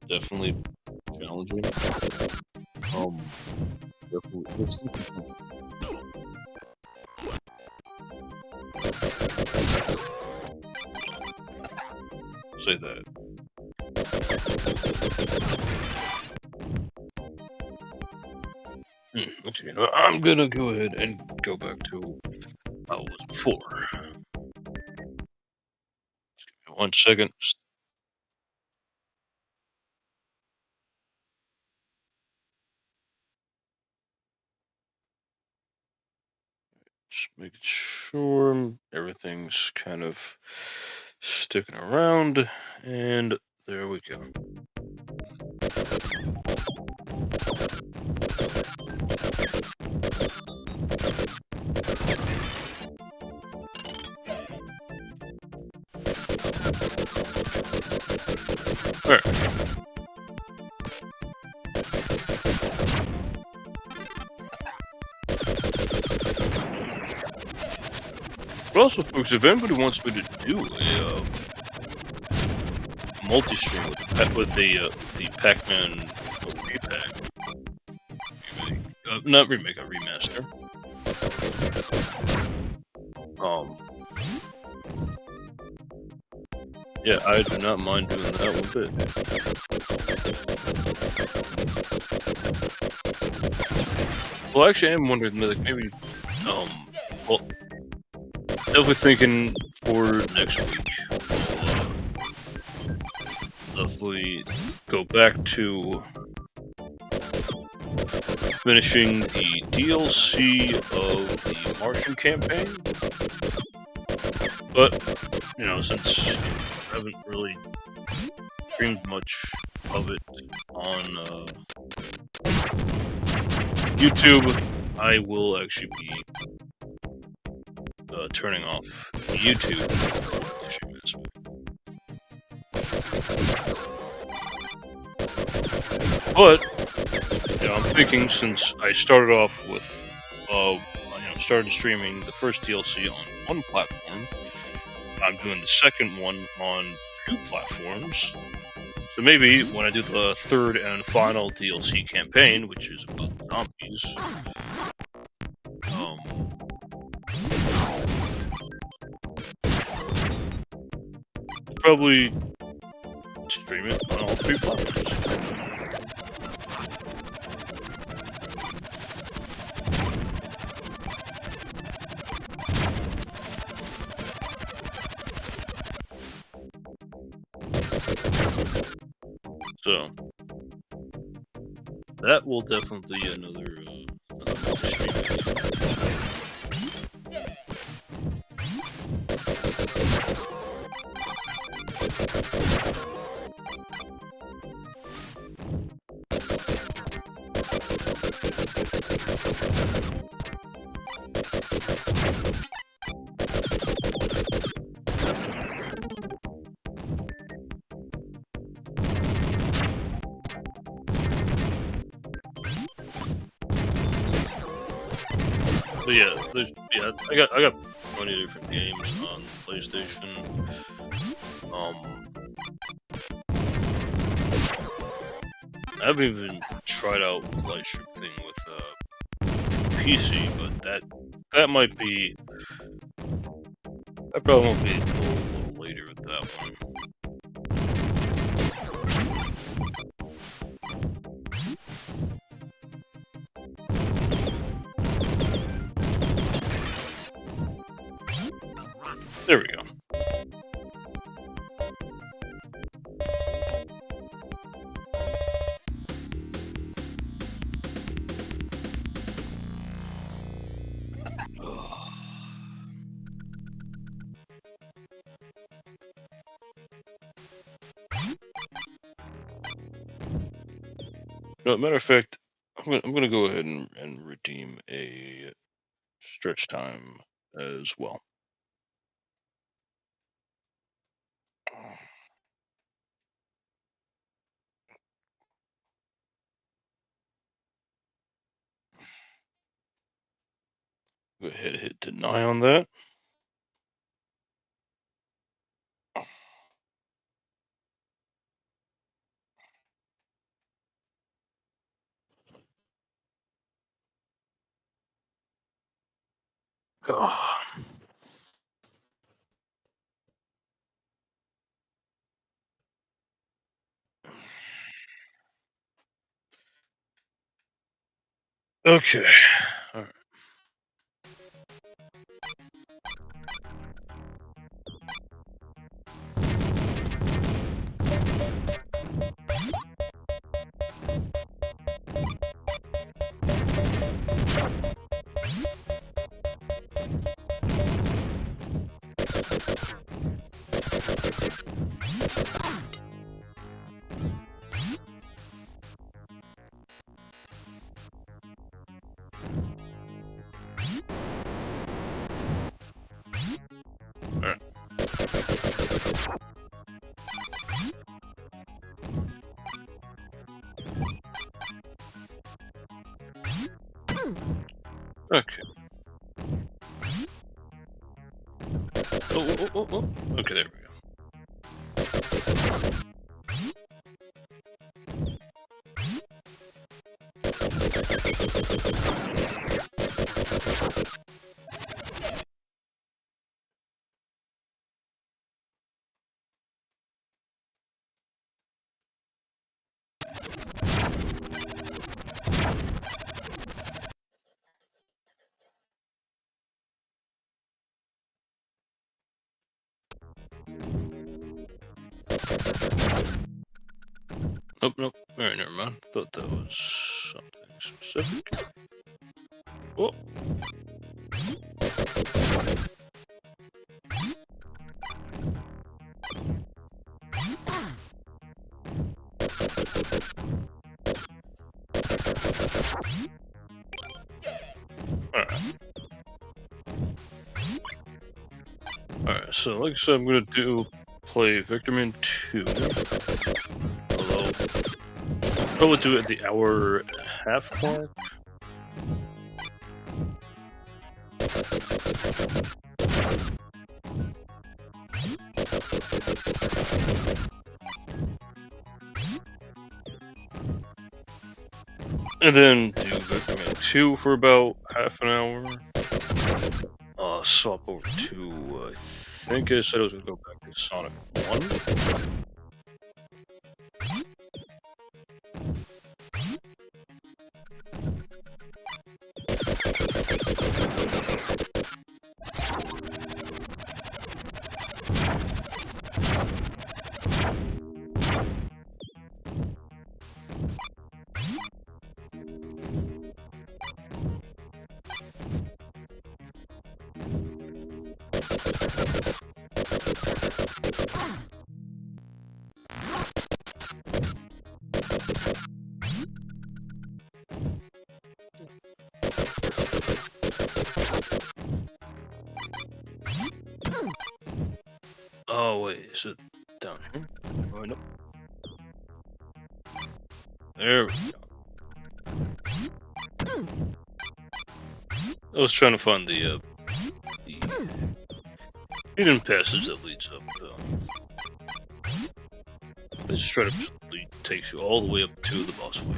definitely challenging. Say that. Okay, I'm gonna go ahead and go back to how it was before. Just give me 1 second. Just making sure everything's kind of sticking around, and there we go. Alright. But also, folks, if anybody wants me to do a multi-stream with the Pac-Man repack, not remake, a remaster. Yeah, I do not mind doing that one bit. Well, actually, I am wondering, like, maybe, well, definitely thinking for next week, if we go back to finishing the DLC of the Martian campaign, but, you know, since I haven't really streamed much of it on YouTube, I will actually be turning off YouTube stream this week. But, you know, I'm thinking, since I started off with, started streaming the first DLC on one platform, I'm doing the second one on 2 platforms. So maybe when I do the third and final DLC campaign, which is about zombies, probably stream it on all 3 platforms. So that will definitely be another stream. But yeah, I got plenty of different games on PlayStation. I haven't even tried out the Lightstream thing with PC, but that might be. I probably won't be a little later with that one. There we go. No, matter of fact, I'm gonna go ahead and redeem a stretch time as well. Go ahead and hit deny on that. Oh. Okay. All right. Okay. Oh. Okay, there we go. Nope. Alright, never mind. Thought that was something specific. Oh. Alright, so like I said, I'm gonna play Victorman 2. Although, probably do it at the hour and a half mark. And then do Victorman 2 for about half an hour. Swap over to, I think I said I was gonna go back to Sonic 1. Oh wait, is it down here? Oh no. There we go. I was trying to find the hidden passage that leads up. It straight up takes you all the way up to the boss fight.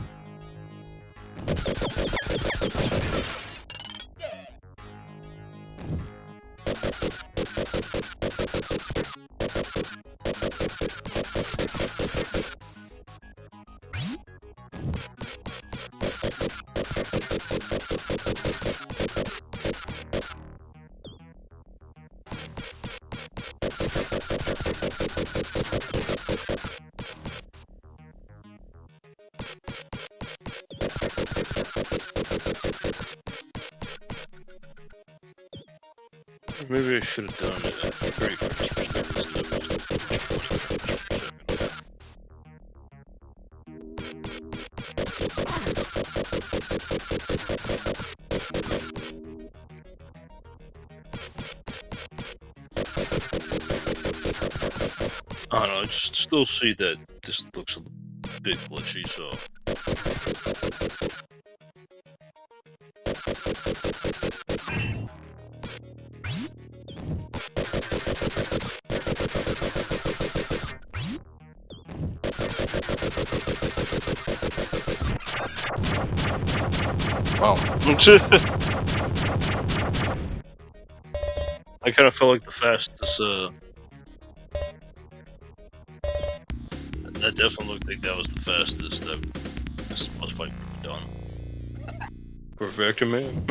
Maybe I should have done it at 30%. I don't know, I still see that this looks a bit glitchy, so... Wow. I kind of felt like the fastest. That definitely looked like that was the fastest this boss fight we've done. Perfector, man.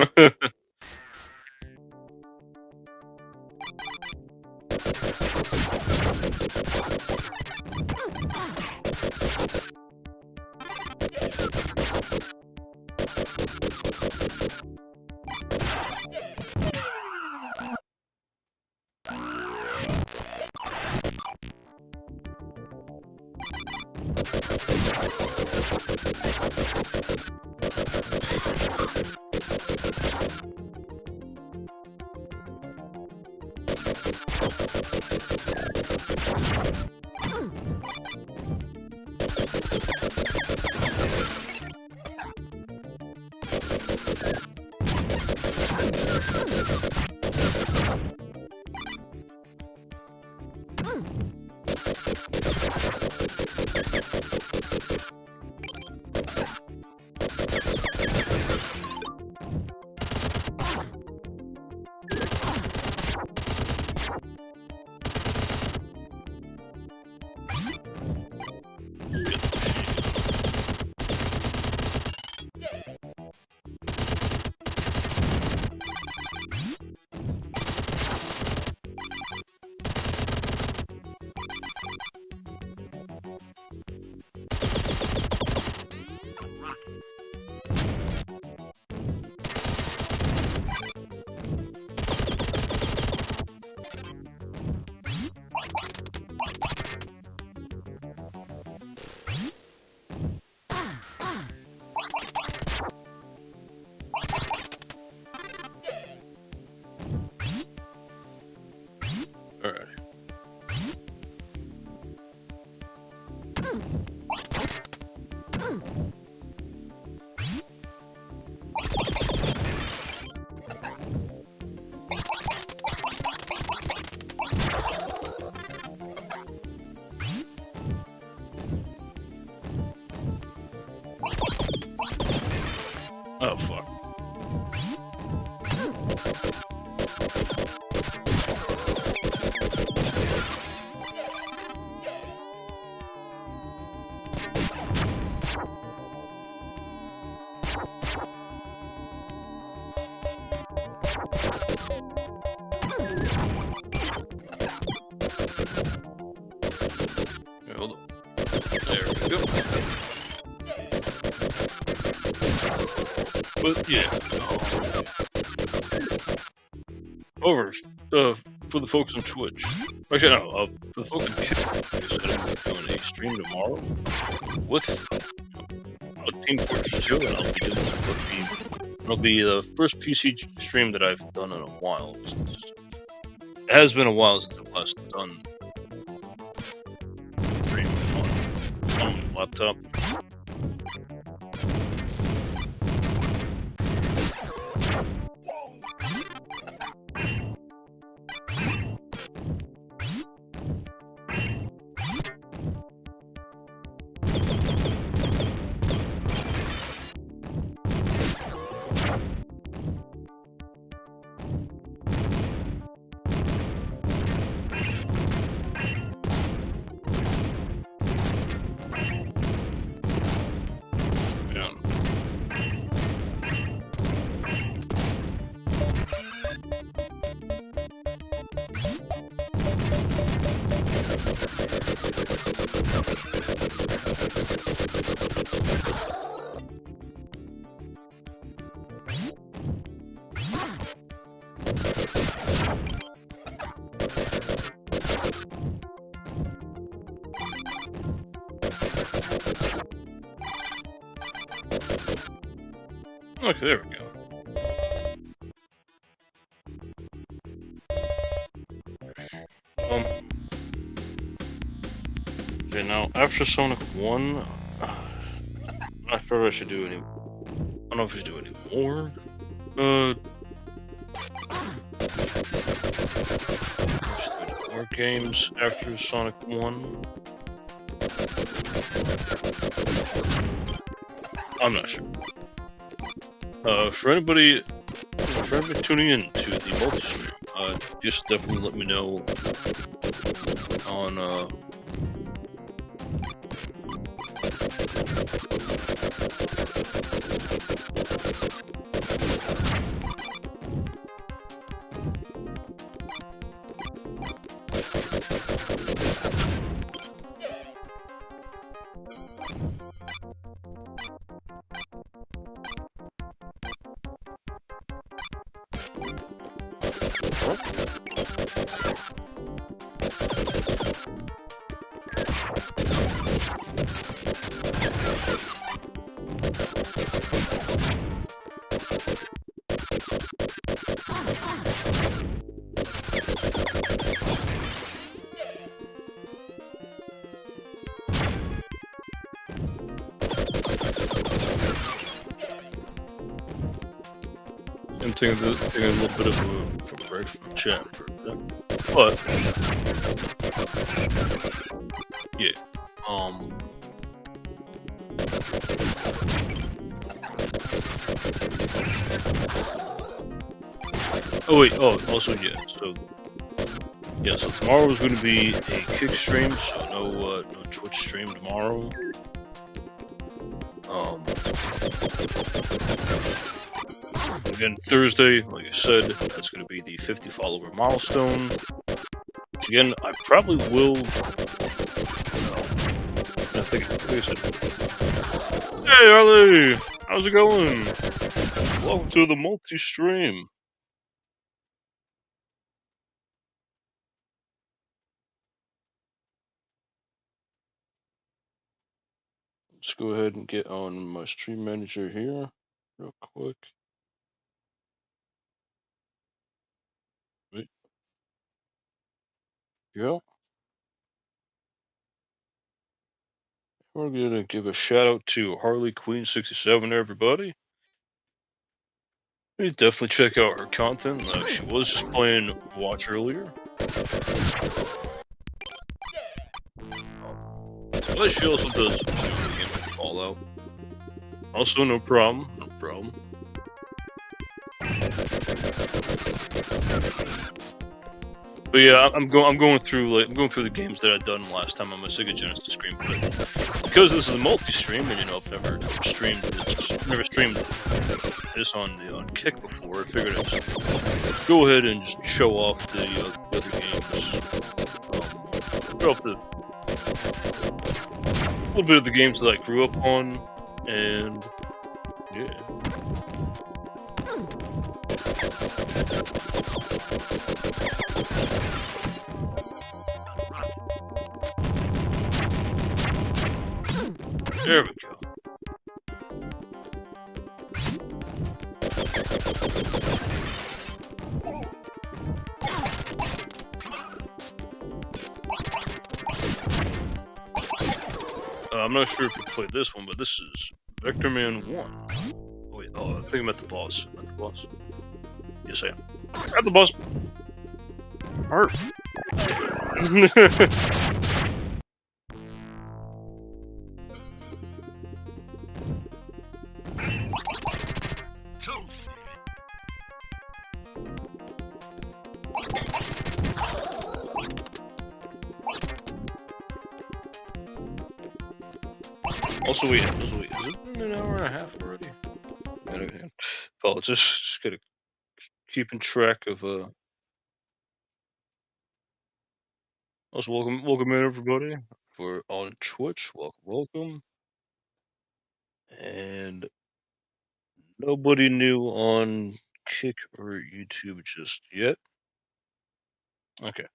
Oh, fuck. Okay, hold on. There we go. But yeah, over for the folks on Twitch. Actually, no, for the folks on Twitch, I'm doing a stream tomorrow with Team Fortress 2, and I'll be doing it'll be the first PC stream that I've done in a while. It has been a while since I've last done stream on my laptop. Okay, there we go. Okay, now after Sonic 1, I thought I should do any. I don't know if I should do any more. More games after Sonic 1. I'm not sure. For anybody tuning in to the Multistream, just definitely let me know on I'm taking a little bit of a break from chat for a bit. But yeah. Oh wait, also so tomorrow is gonna be a kick stream, so no Twitch stream tomorrow. Again, Thursday, like I said, that's going to be the 50 follower milestone. Which again, I probably will. I think hey, Harley! How's it going? Welcome to the Multistream. Let's go ahead and get on my stream manager here, real quick. Wait. Yeah. We're gonna give a shout out to Harley Queen 67, everybody. You definitely check out her content. She was just playing Watch earlier. But she also does games like Fallout. Also, no problem. But yeah, I'm going through the games that I've done last time on my SEGA Genesis stream. But because this is a multi-stream, and you know I've never streamed this on Kick before, I figured I'd just go ahead and just show off the other games. Show off a little bit of the games that I grew up on, and yeah. There we go. I'm not sure if you played this one, but this is Vector Man 1. Oh, wait, I think I'm at the boss. Yes, I am. At the boss. Hurt. Also, wait, is it been an hour and a half already? Apologies, just gotta keeping track of Also, welcome in everybody for on Twitch. Welcome. And nobody new on Kick or YouTube just yet. Okay.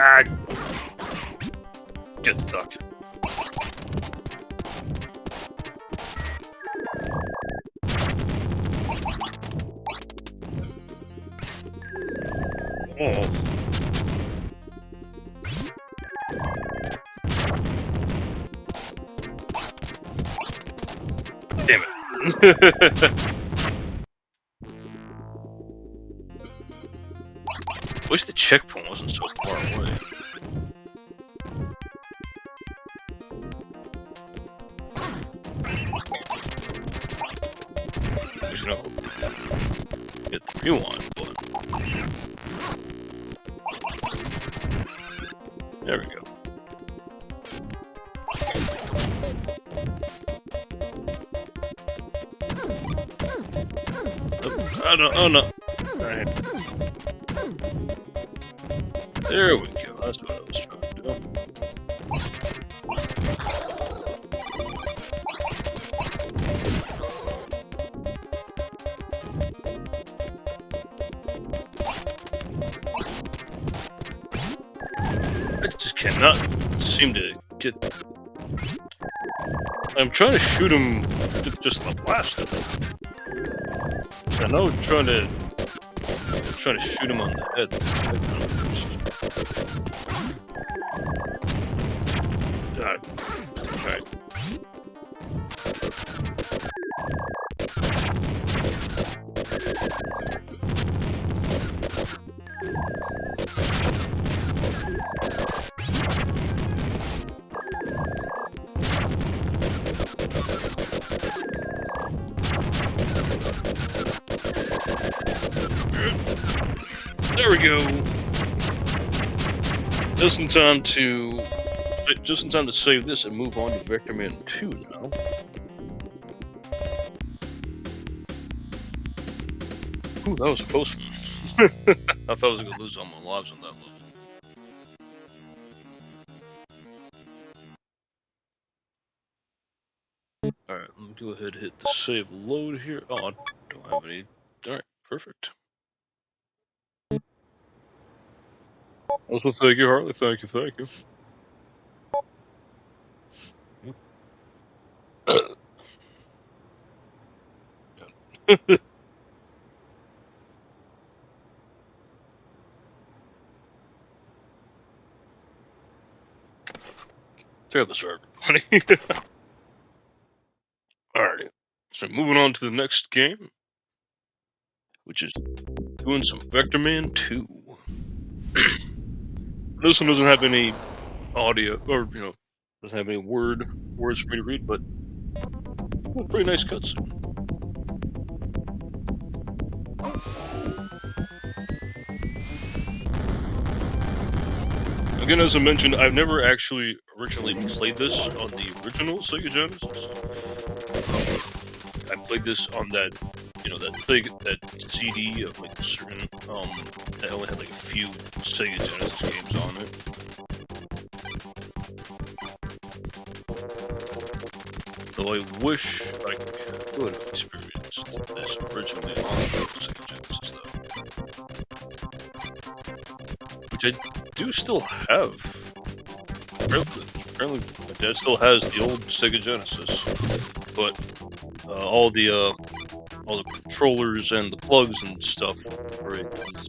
Ah, get stuck. Oh. Damn it. Wish the checkpoint wasn't so far away. You know, get the rewind button. There we go. Oh no, oh no. Alright. There we go, that's what I was trying to do. I just cannot seem to get... I'm trying to shoot him with just a blaster. I know trying to shoot him on the head. Alright. There we go. Just in time to save this and move on to Vector Man 2 now. Ooh, that was a close one. I thought I was gonna lose all my lives on that level. Alright, let me go ahead and hit the save load here. Oh, I don't have any. Alright, perfect. Also, thank you, Harley. Thank you. Check out the server. Alright, so moving on to the next game, which is doing some Vector Man 2. This one doesn't have any audio, or doesn't have any words for me to read, but a pretty nice cutscene. Again, as I mentioned, I've never actually originally played this on the original SEGA Genesis. I played this on that, that CD of like certain, that only had like a few SEGA Genesis games on it. Though I wish I could have experienced this originally on SEGA Genesis, though. Which I do still have. Apparently my dad still has the old SEGA Genesis, but all the controllers and the plugs and stuff for it is,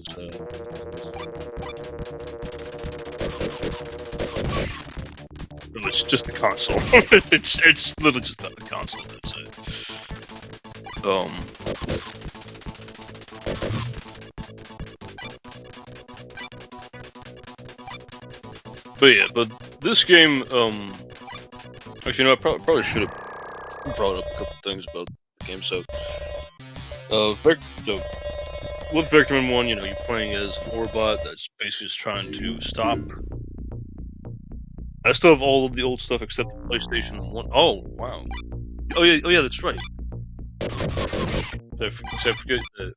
it's just the console. it's literally just the console. That's it. But this game, actually, I probably should have brought up a couple things about the game. So, with Vector Man 1, you're playing as an Orbot that's basically just trying to stop. I still have all of the old stuff except the PlayStation 1. Oh, wow. Oh yeah, that's right. I forget that.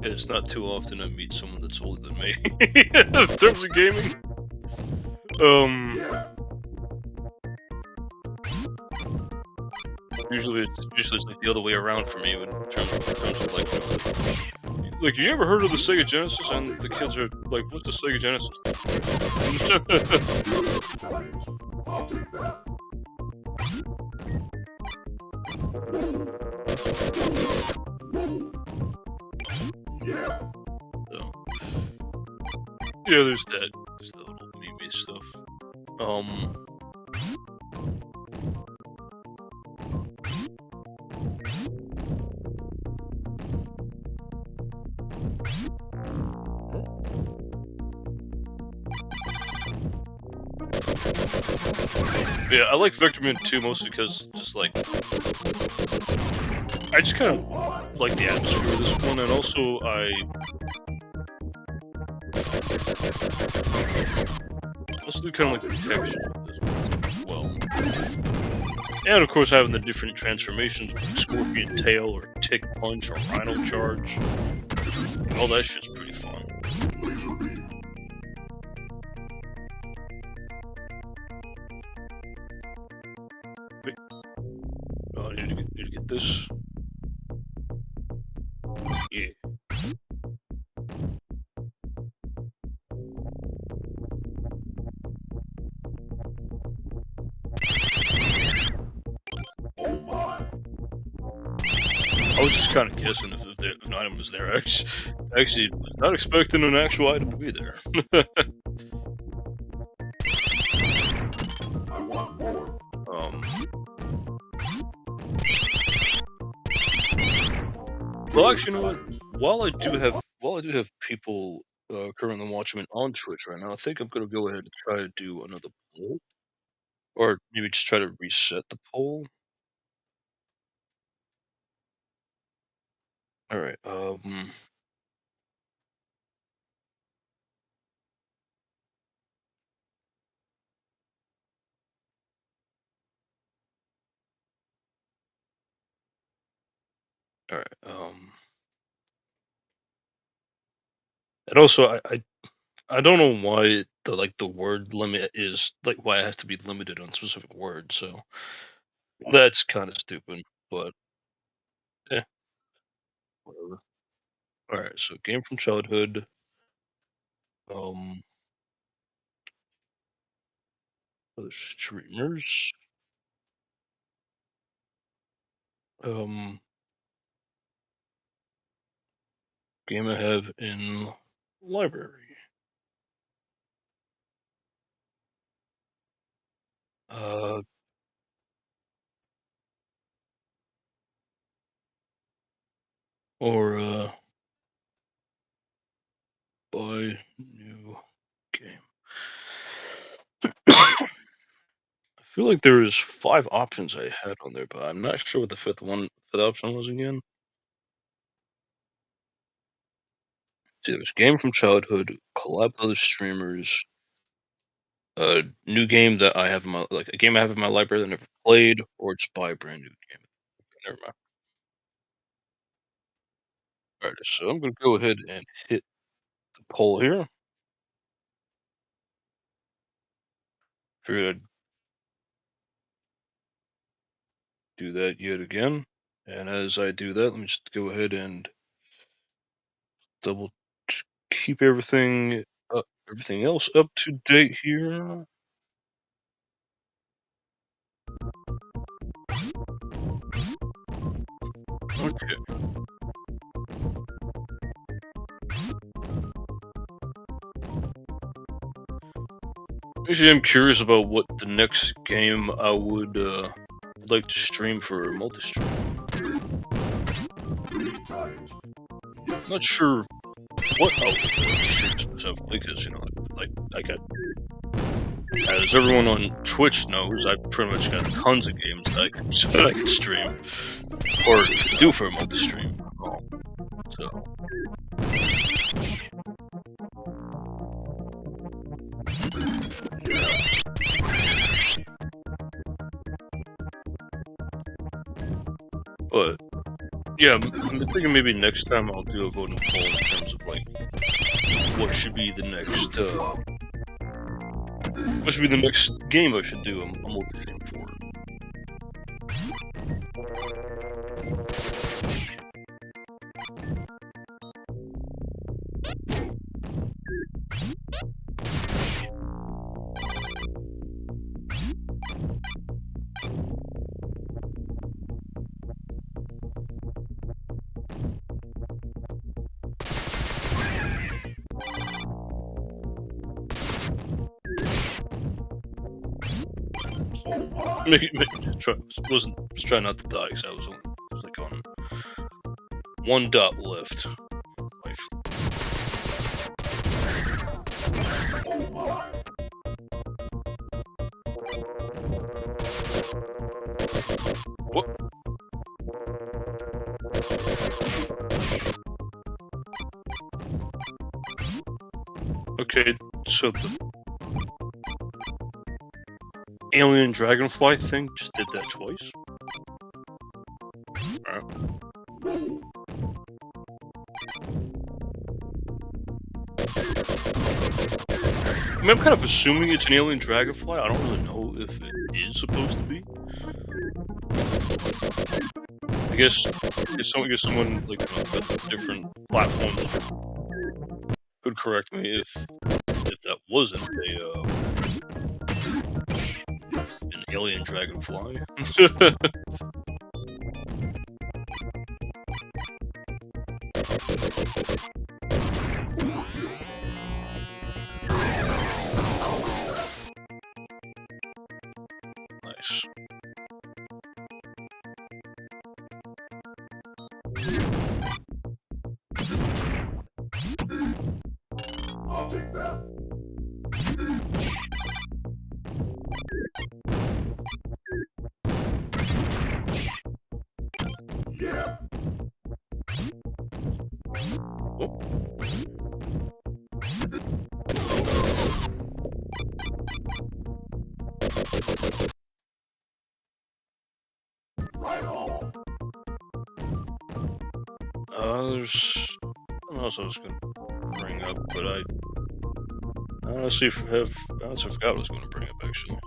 It's not too often I meet someone that's older than me in terms of gaming. Usually it's like the other way around for me in terms of like you ever heard of the SEGA Genesis? And the kids are like, what's the SEGA Genesis? So, yeah, there's that little meme stuff. Yeah, I like Vectorman 2 mostly because just like I just kind of like the atmosphere of this one, and also I also do kind of like the texture of this one as well. And of course having the different transformations like Scorpion Tail or Tick Punch or Rhino Charge. All that shit's pretty fun. Wait. Oh, I need to get this. Yeah. I was just kind of guessing if an item was there. I actually was not expecting an actual item to be there. Well, actually, you know what? While I do have people currently watching me on Twitch right now, I think I'm gonna go ahead and try to do another poll, or maybe just try to reset the poll. All right. All right. And also, I don't know why the word limit is like why it has to be limited on specific words. So that's kind of stupid. But eh, whatever. All right. So game from childhood. Other streamers. Game I have in library. Or buy new game. I feel like there was 5 options I had on there, but I'm not sure what the fifth option was again. See, there's game from childhood, collab with other streamers, a new game that I have in my a game I have in my library that I never played, or just buy a brand new game. Never mind. Alright, so I'm gonna go ahead and hit the poll here. Figured I'd do that yet again. And as I do that, let me just go ahead and double keep everything else up to date here. Okay. Actually, I'm curious about what the next game I would like to stream for Multistream. I'm not sure what I would stream specifically, because as everyone on Twitch knows, I pretty much got tons of games that I could stream or do for a Multistream. So. But yeah, I'm thinking maybe next time I'll do a voting poll in terms of what should be the next game I should do a Multistream for. was trying not to die because I was like on 1 dot left. What? Okay, so the alien dragonfly thing just did that twice. Alright. I mean, I'm kind of assuming it's an alien dragonfly. I don't really know if it is supposed to be. I guess someone like different platforms could correct me if that wasn't an alien dragonfly. Nice. There's something else I was going to bring up, but I honestly forgot what I was going to bring up, actually.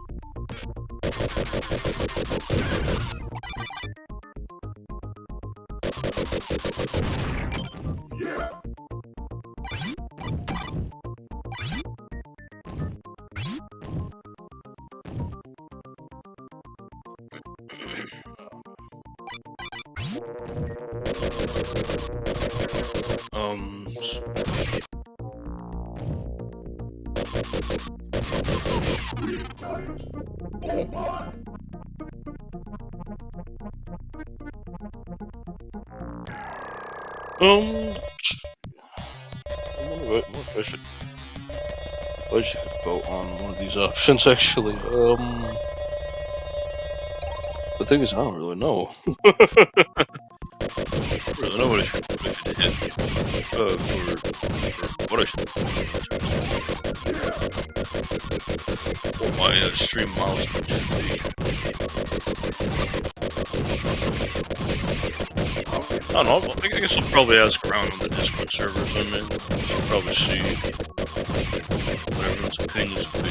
I wonder if I should vote on one of these options, actually. The thing is, I don't really know. I don't really know what I should hit. Or what I should what my stream milestone should be. I don't know, I guess I'll probably ask around on the Discord servers I'm in. I'll probably see what everyone's opinions would be.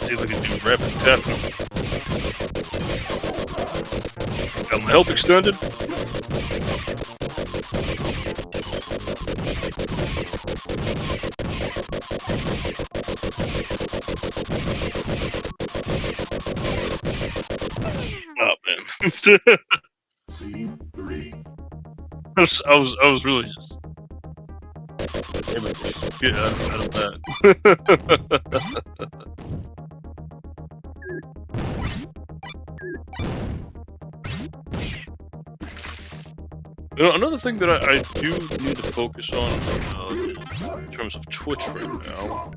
See if I can do rapid tapping. Got my health extended. Oh man. I was really just able to get out of that. You know, another thing that I do need to focus on in terms of Twitch right now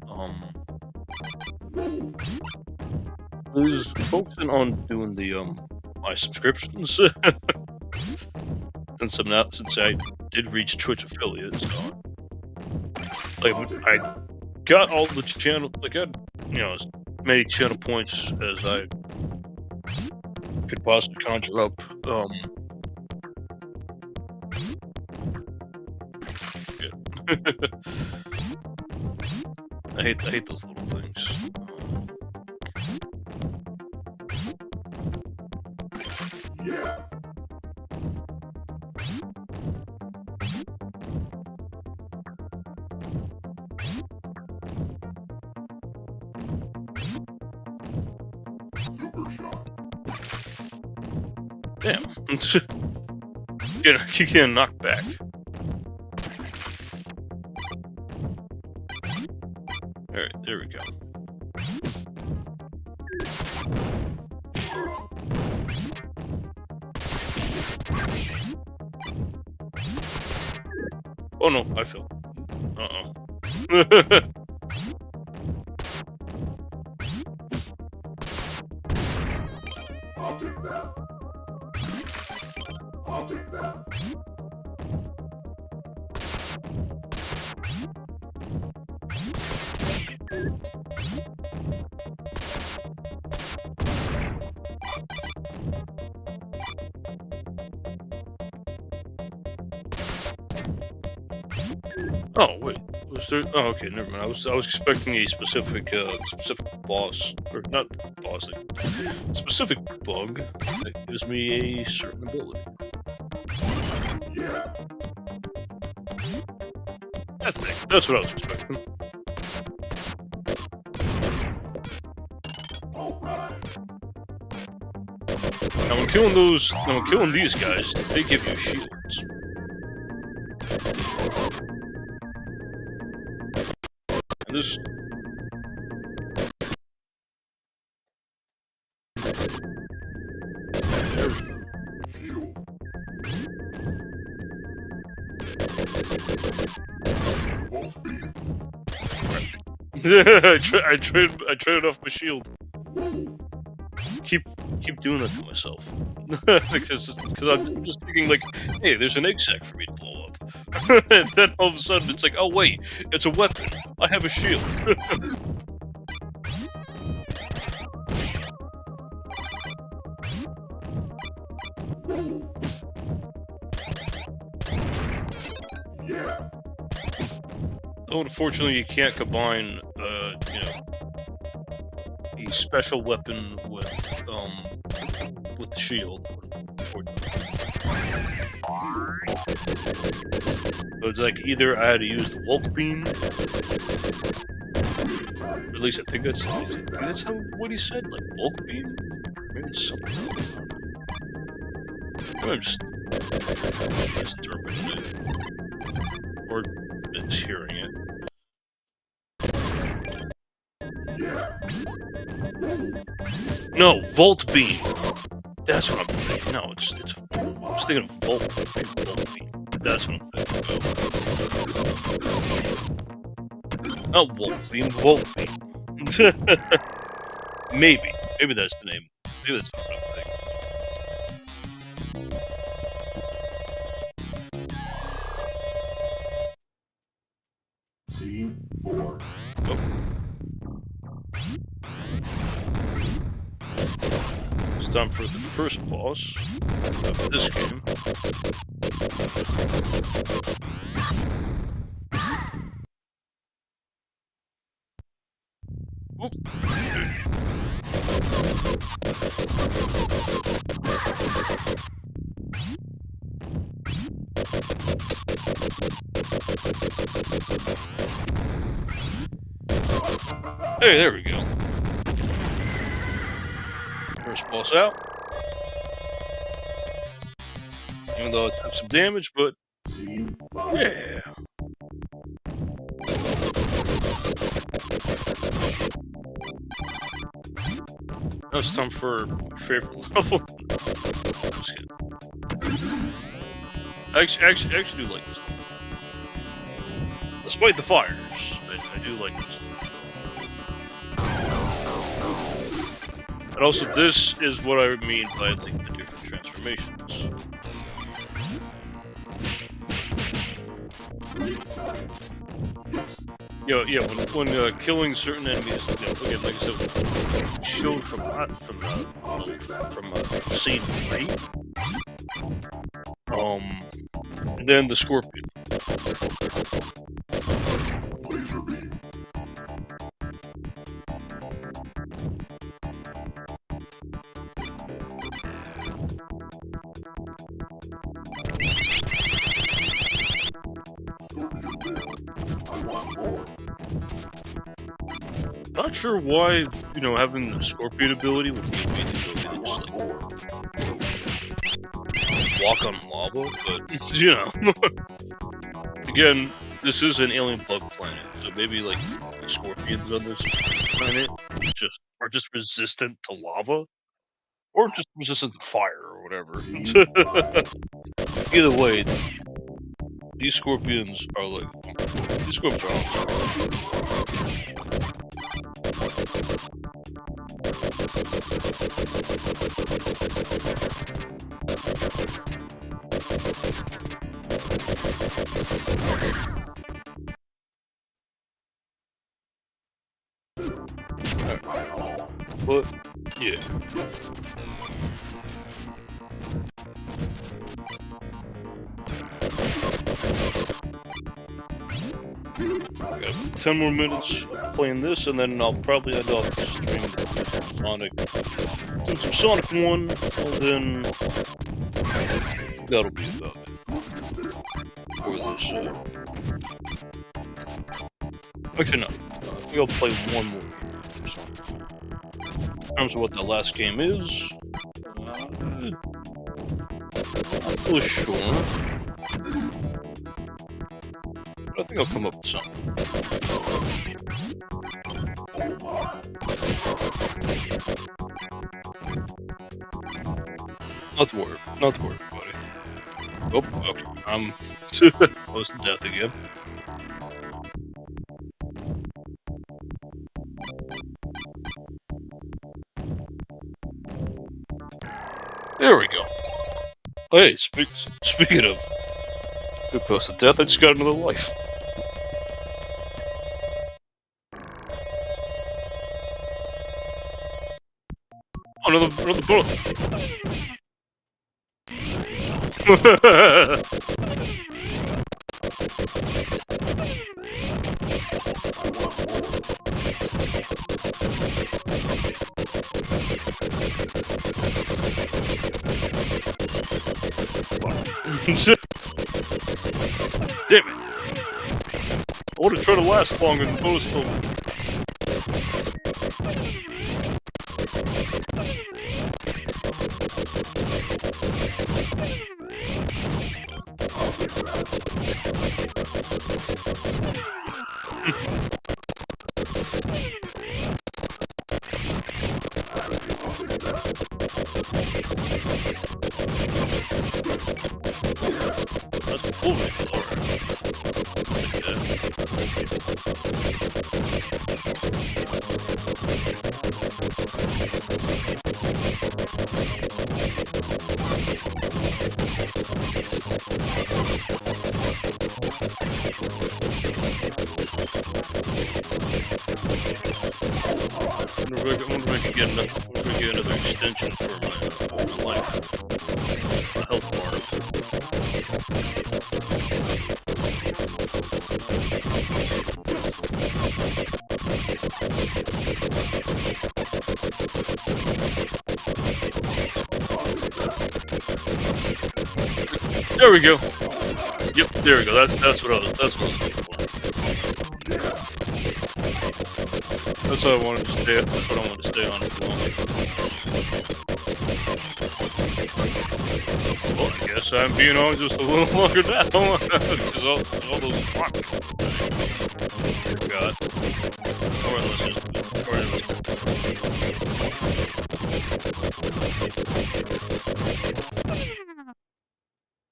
is focusing on doing the my subscriptions. since I did reach Twitch affiliate, so like I got all the channel, I got as many channel points as I could possibly conjure up. I hate those little things. Damn. Keep getting knocked back. Alright, there we go. Oh no, I fell. Uh-oh. Oh wait, was there? Oh, okay, never mind. I was expecting a specific boss, or not boss, like specific bug that gives me a certain ability. That's what I was expecting. Now when killing these guys, they give you shields. This. I traded off my shield. Keep doing that to myself. because I'm just thinking like, hey, there's an egg sack for me to blow up. And then all of a sudden it's like, oh wait, it's a weapon. I have a shield. Oh, unfortunately, you can't combine, the special weapon with the shield. So it's like either I had to use the Wolk Beam, or at least I think that's what he said, like Wolk Beam. Maybe it's something else. I'm just interpreting it, or mishearing it. No, Volt Beam. That's what I'm thinking. No, it's I was thinking of Volt Beam. That's what I'm thinking of. Not Volt Beam, Volt Beam. Maybe that's the name. Maybe that's what I'm thinking. Oh. It's time for the first boss of this game. Oop. Hey, there we go. First boss out. Even though it took some damage, but yeah. Now it's time for my favorite level. I actually do like this one. Despite the fires, I do like this one. And also, this is what I mean by like the different transformations. Yeah, when killing certain enemies, again, like I said, shield from scene 3. And then the scorpion. Not sure why, having the scorpion ability would give me the ability to just, like, walk on lava, but you know. Again, this is an alien bug planet, so maybe like scorpions on this planet are just resistant to lava, or just resistant to fire or whatever. Either way, these scorpions are awesome. But yeah. Got 10 more minutes playing this, and then I'll probably end off streaming Sonic. Some Sonic 1, and then that'll be about it for this. Actually, no. I think I'll play one more game. In terms of what the last game is, I'm not really sure. But I think I'll come up with something. Not to worry, buddy. Oh, okay. I'm close to death again. There we go. Hey, speaking of who close to death, I just got another life. Oh, another bullet. Damn it! I want to try to last long in most of them. That's cool, I wonder if I could get another extension for my life. A health bar. There we go. Yep, there we go. That's what I was looking for. That's what I wanted to stay. That's what I wanted to stay on for long. Well, I guess I'm being on just a little longer now because all those fucking. Dear God. Or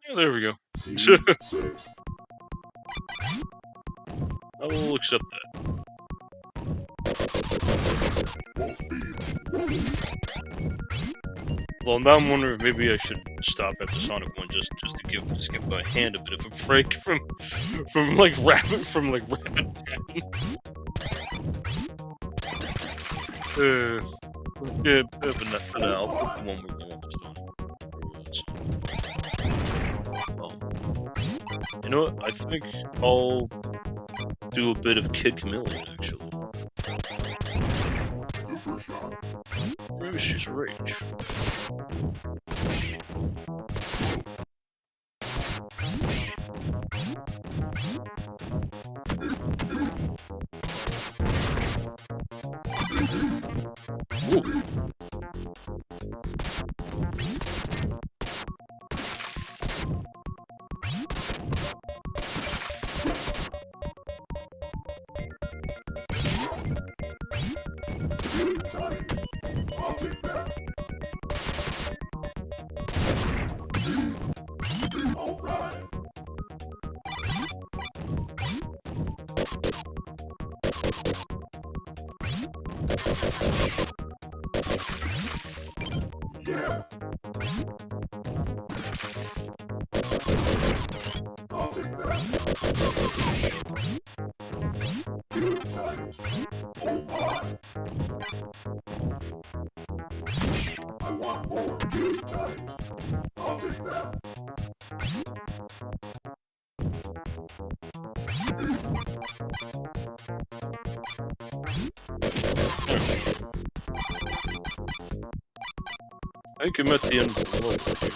yeah, there we go. I will accept that. Well, now I'm wondering if maybe I should stop after Sonic 1 just to give my hand a bit of a break from rapid tapping. Yeah, but not for now. I'll put the one we're going to Sonic. You know what? I think I'll do a bit of Kid Chameleon, actually. Maybe she's rage. Ooh. I think I'm at the end of the level here.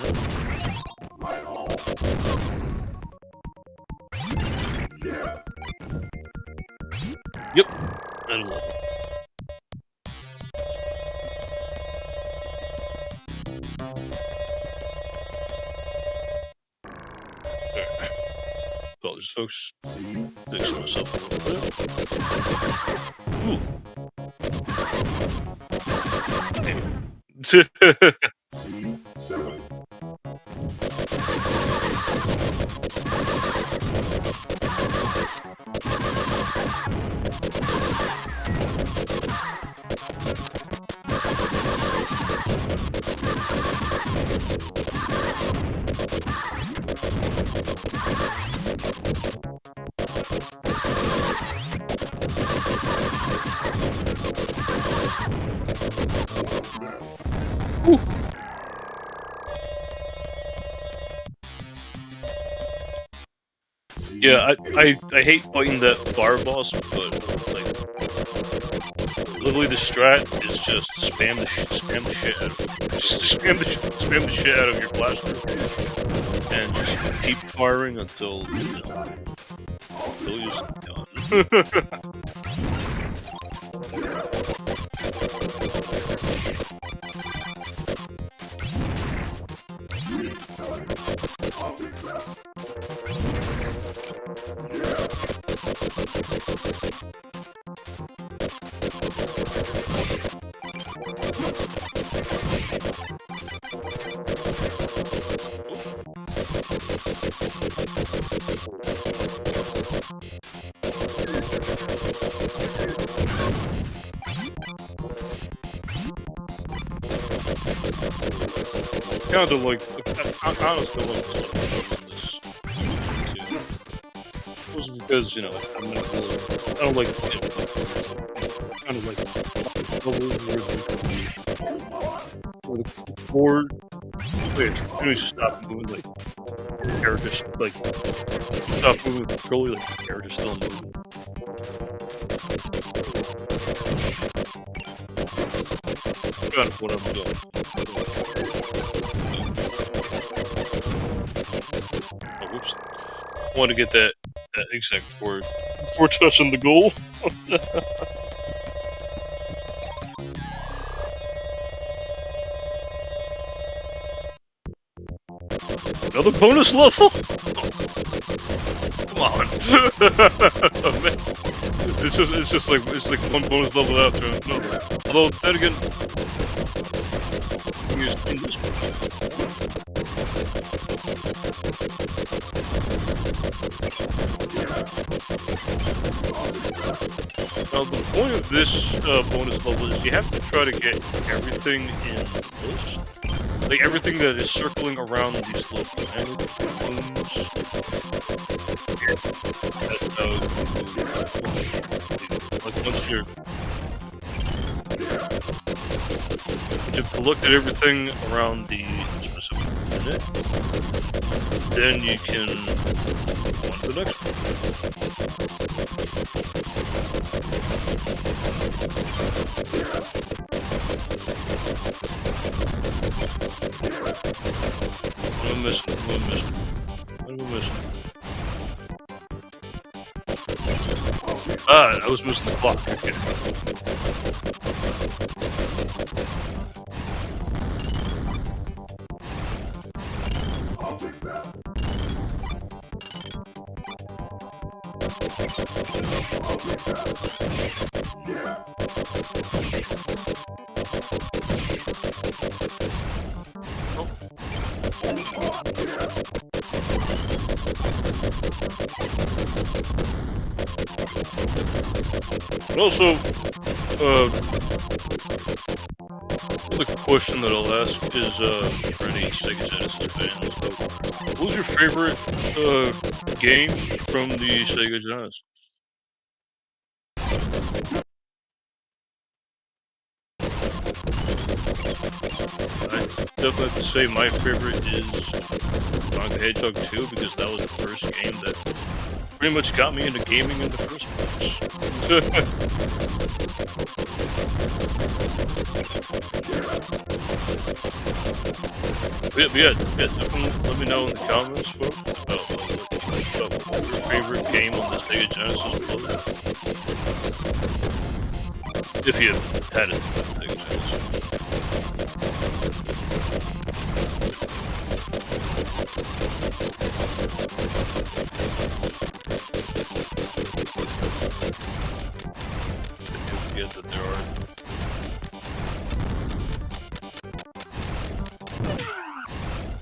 Yep, at 11. Apologies, folks. Fix myself a little bit. Ooh. Yeah, I hate fighting that fire boss, but like literally the strat is just spam the shit out of spam the shit out of your blaster and just keep firing until you're done. Kind of like, I honestly like this too. Mostly because, you know, I'm not really, I don't like, you know, kind of like levels where the board, wait, it's really stop moving, like, character, like, stop moving with the controller, like, the character's still moving. Kind of what I'm doing. Oh, whoops. I want to get that exact before touching the goal. Another bonus level? Come on. It's just like one bonus level after another. Although then again, you use this one. Now the point of this bonus level is you have to try to get everything in this. Like everything that is circling around these little planets, moons. Like once you've collected everything around the specific planet, then you can go on to the next one. What am I missing? What am I missing? Ah, I was missing the clock. Okay. But also, really quick, question that I'll ask is for any Sega Genesis fans. What was your favorite game from the Sega Genesis? I definitely have to say my favorite is Sonic the Hedgehog 2 because that was the first game that pretty much got me into gaming in the first place. yeah, definitely let me know in the comments, folks, about what your favorite game on the Sega Genesis was. If you had it on the Sega Genesis. Forget that there are.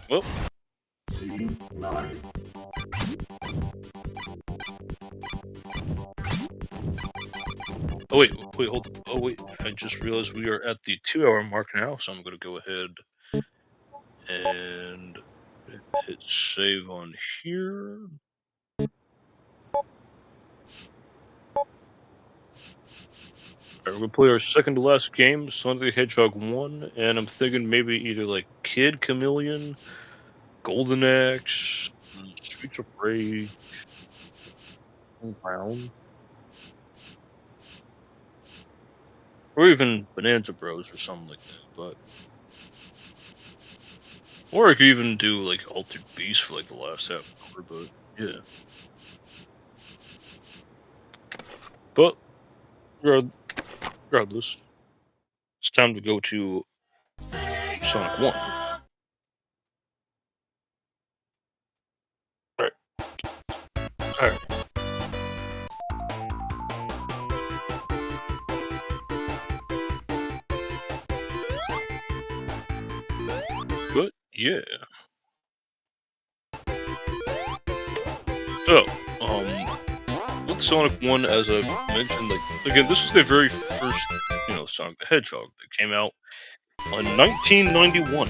Well. Oh wait, hold on. Oh wait, I just realized we are at the 2-hour mark now, so I'm gonna go ahead and hit save on here. Alright, we're gonna play our second to last game, Sonic the Hedgehog 1, and I'm thinking maybe either like Kid Chameleon, Golden Axe, Streets of Rage, Brown, or even Bonanza Bros or something like that. But or I could even do like Altered Beast for like the last half hour. But yeah. But regardless, it's time to go to Sonic 1. Alright. Alright. But yeah. So, with Sonic 1, as I mentioned, like again, this is the very first, Sonic the Hedgehog that came out in 1991.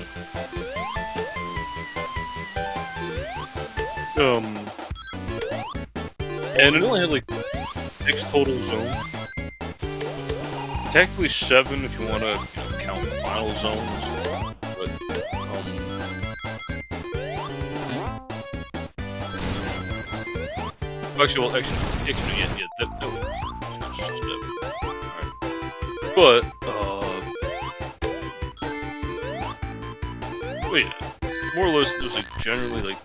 And it only had like 6 total zones. Technically 7 if you want to count the final zones. But actually, yeah, that was 7. Alright. But yeah, more or less, there's like generally like.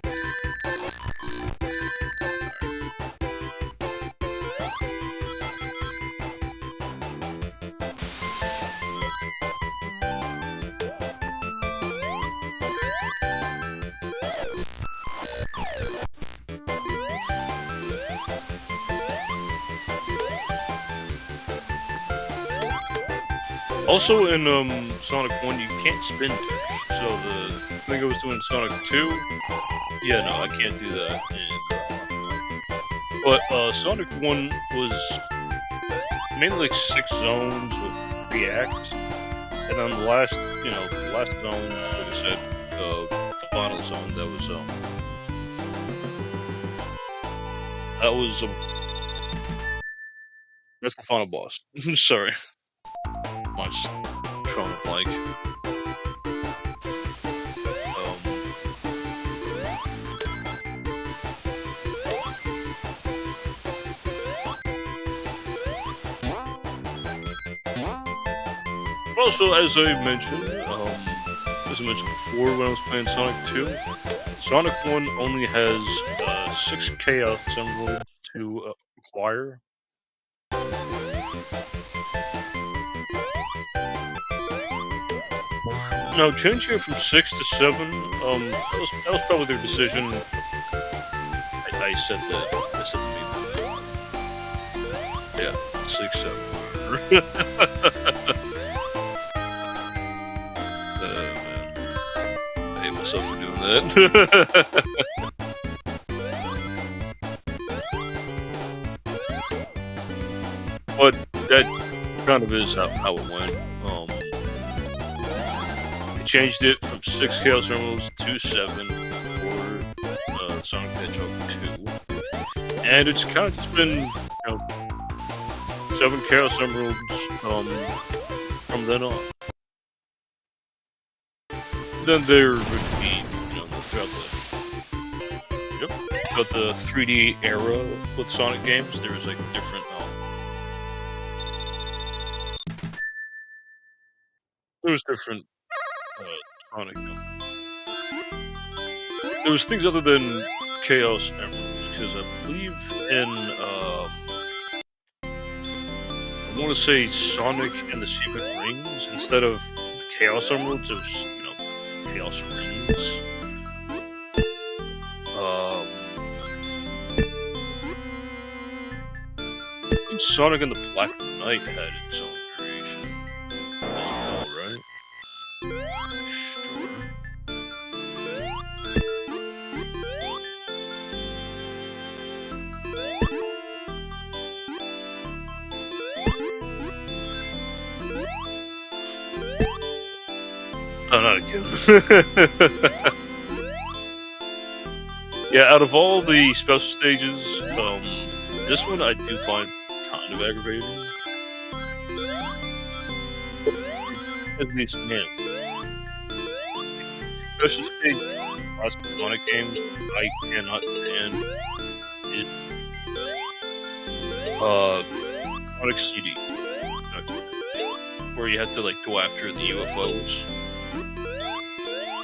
Also in Sonic 1 you can't spin dash, so the thing I was doing in Sonic 2, yeah, no, I can't do that. But Sonic 1 was mainly like 6 zones with react, and then the last zone, like I said, the final zone, that's the final boss. Sorry. Much trying to blank. Also, as I mentioned before when I was playing Sonic 2, Sonic 1 only has 6 Chaos Emeralds to acquire. No, changing it from 6 to 7, that was probably their decision. I said that. Yeah, 6, 7. Man. I hate myself for doing that. But that kind of is how it went. changed it from 6 Chaos Emeralds to 7 for Sonic the Hedgehog 2. And it's kind of just been, 7 Chaos Emeralds from then on. Then there would be, throughout the 3D era with Sonic games, there was like different, Sonic. There was things other than Chaos Emeralds, because I believe in, I want to say Sonic and the Secret Rings, instead of Chaos Emeralds, it was, Chaos Rings. I think Sonic and the Black Knight had its own variation as well, right? Oh, not again. Yeah, out of all the special stages, this one I do find kind of aggravating. At least, man. Special stage classic Sonic games I cannot stand is Sonic CD, where you have to like go after the UFOs.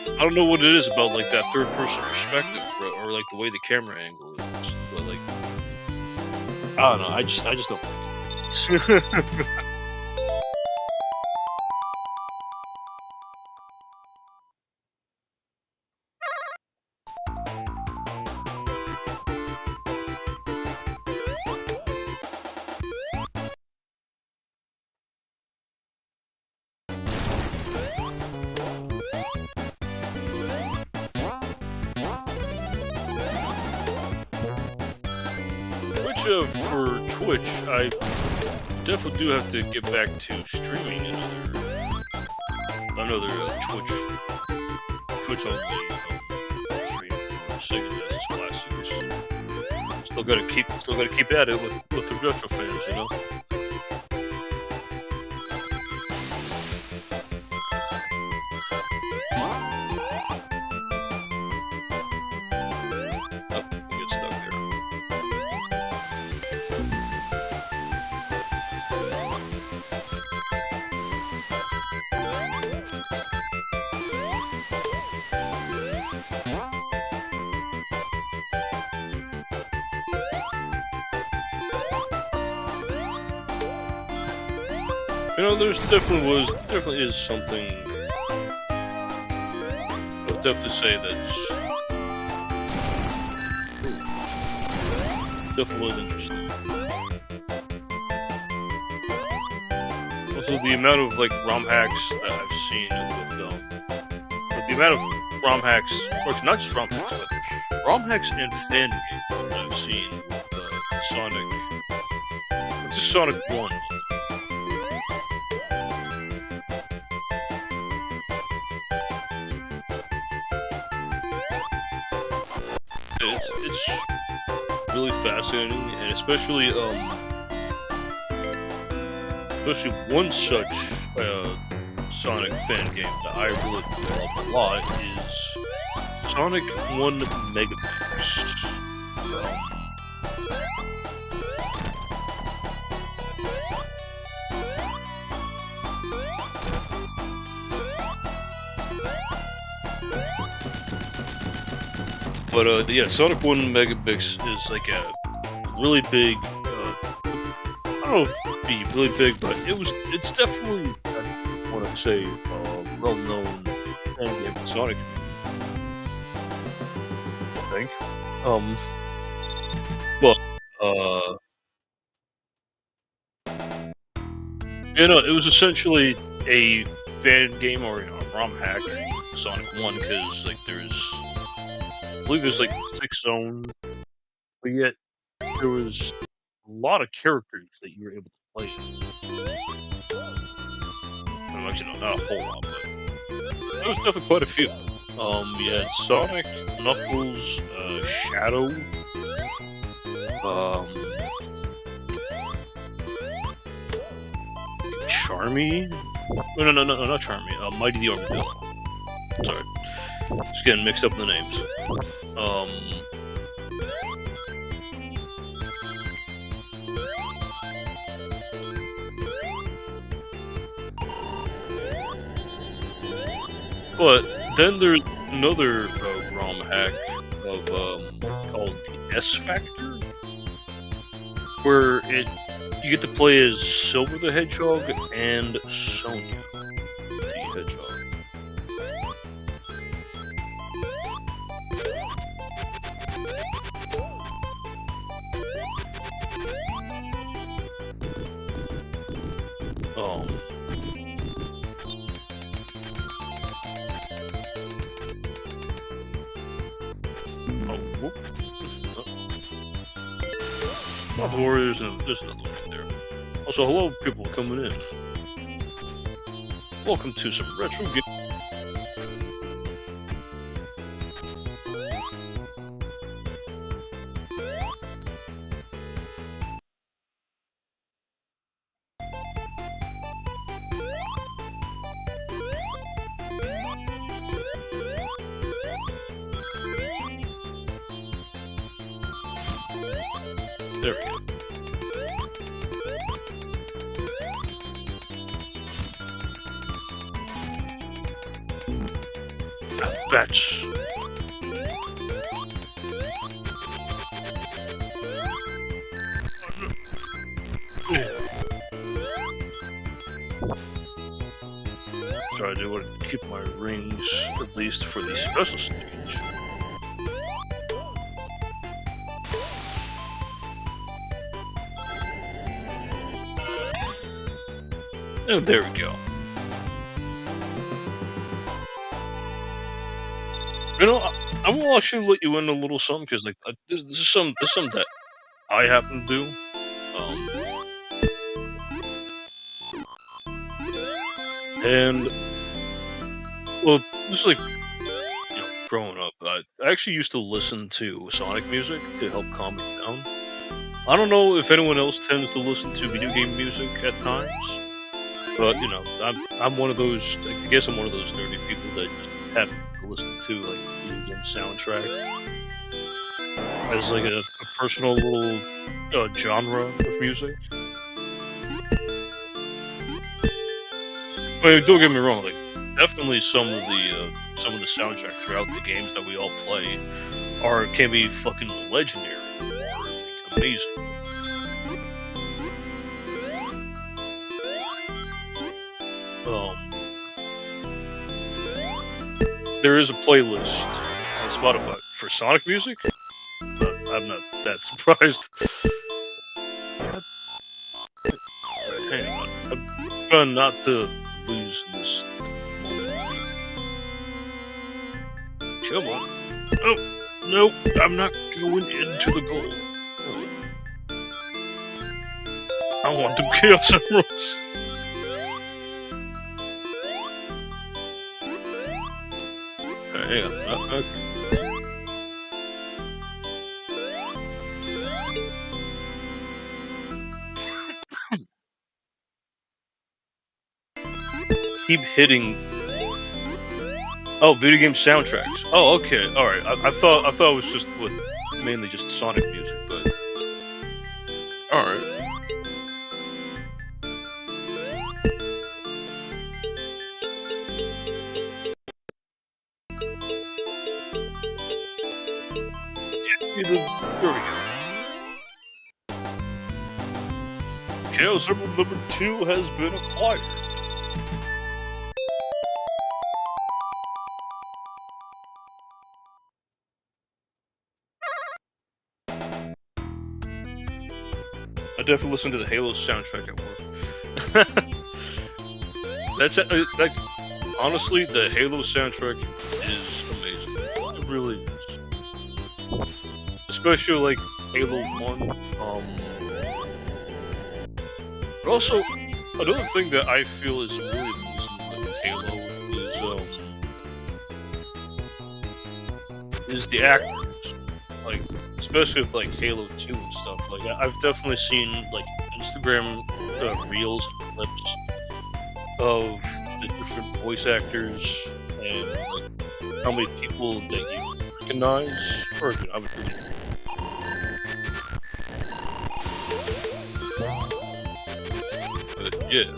I don't know what it is about like that third-person perspective, or like the way the camera angle is, but like I don't know. I just don't like it. For Twitch, I definitely do have to get back to streaming another Twitch only stream for SEGA Genesis Classics. Still gotta keep at it with the retro fans, you know. There's definitely is something. I would definitely say that's definitely was interesting. Also, the amount of like ROM hacks that I've seen with the amount of ROM hacks, or not just ROM hacks, but ROM hacks and fan games that I've seen with Sonic. It's just Sonic 1. It's really fascinating, and especially one such Sonic fan game that I really love a lot is Sonic 1 Megabits. But yeah, Sonic 1 Megabits is like a really big, I don't know if it'd be really big, but it's definitely, I want to say, well-known fan game for Sonic, I think. It was essentially a fan game or a ROM hack, Sonic 1, because like I believe there's like 6 zones, but yet there was a lot of characters that you were able to play. Well, actually, no, not a whole lot, but there was definitely quite a few. We had Sonic, Knuckles, Shadow, Charmy. No, not Charmy. Mighty the Armadillo. Sorry, just getting mixed up in the names. But then there's another ROM hack of called the S Factor, where you get to play as Silver the Hedgehog and Sonya the Hedgehog. Not Warriors, and there's another one right there. Also, hello, people coming in. Welcome to some retro games. There we go. That's... Sorry, I do want to keep my rings, at least for the special stage. And there we go. You know, I will actually let you in a little something, because like this is something that I happen to do. And well, just like growing up, I actually used to listen to Sonic music to help calm me down. I don't know if anyone else tends to listen to video game music at times, but I'm one of those. I guess I'm one of those nerdy people that just happen to listen to like video game soundtrack as like a personal little genre of music. I mean, don't get me wrong, like definitely some of the soundtrack throughout the games that we all play can be fucking legendary or like, amazing. There is a playlist on Spotify for Sonic music, but I'm not that surprised. Hang on, I'm trying not to lose this moment. Come on. Oh, no, I'm not going into the goal. I want them Chaos Emeralds. Hang on. Keep hitting. Oh, video game soundtracks. Oh, okay, all right. I thought it was just mainly just Sonic music, but all right. There we go. Chaos Emerald number 2 has been acquired. I definitely listen to the Halo soundtrack at work. That's like honestly, the Halo soundtrack is amazing. It really is. Especially like Halo 1. But also, another thing that I feel is really amazing with Halo is is the actors, like especially with like Halo 2 and stuff. Like I've definitely seen like Instagram reels and clips of the different voice actors and like how many people that you recognize. Or I would really. But yeah.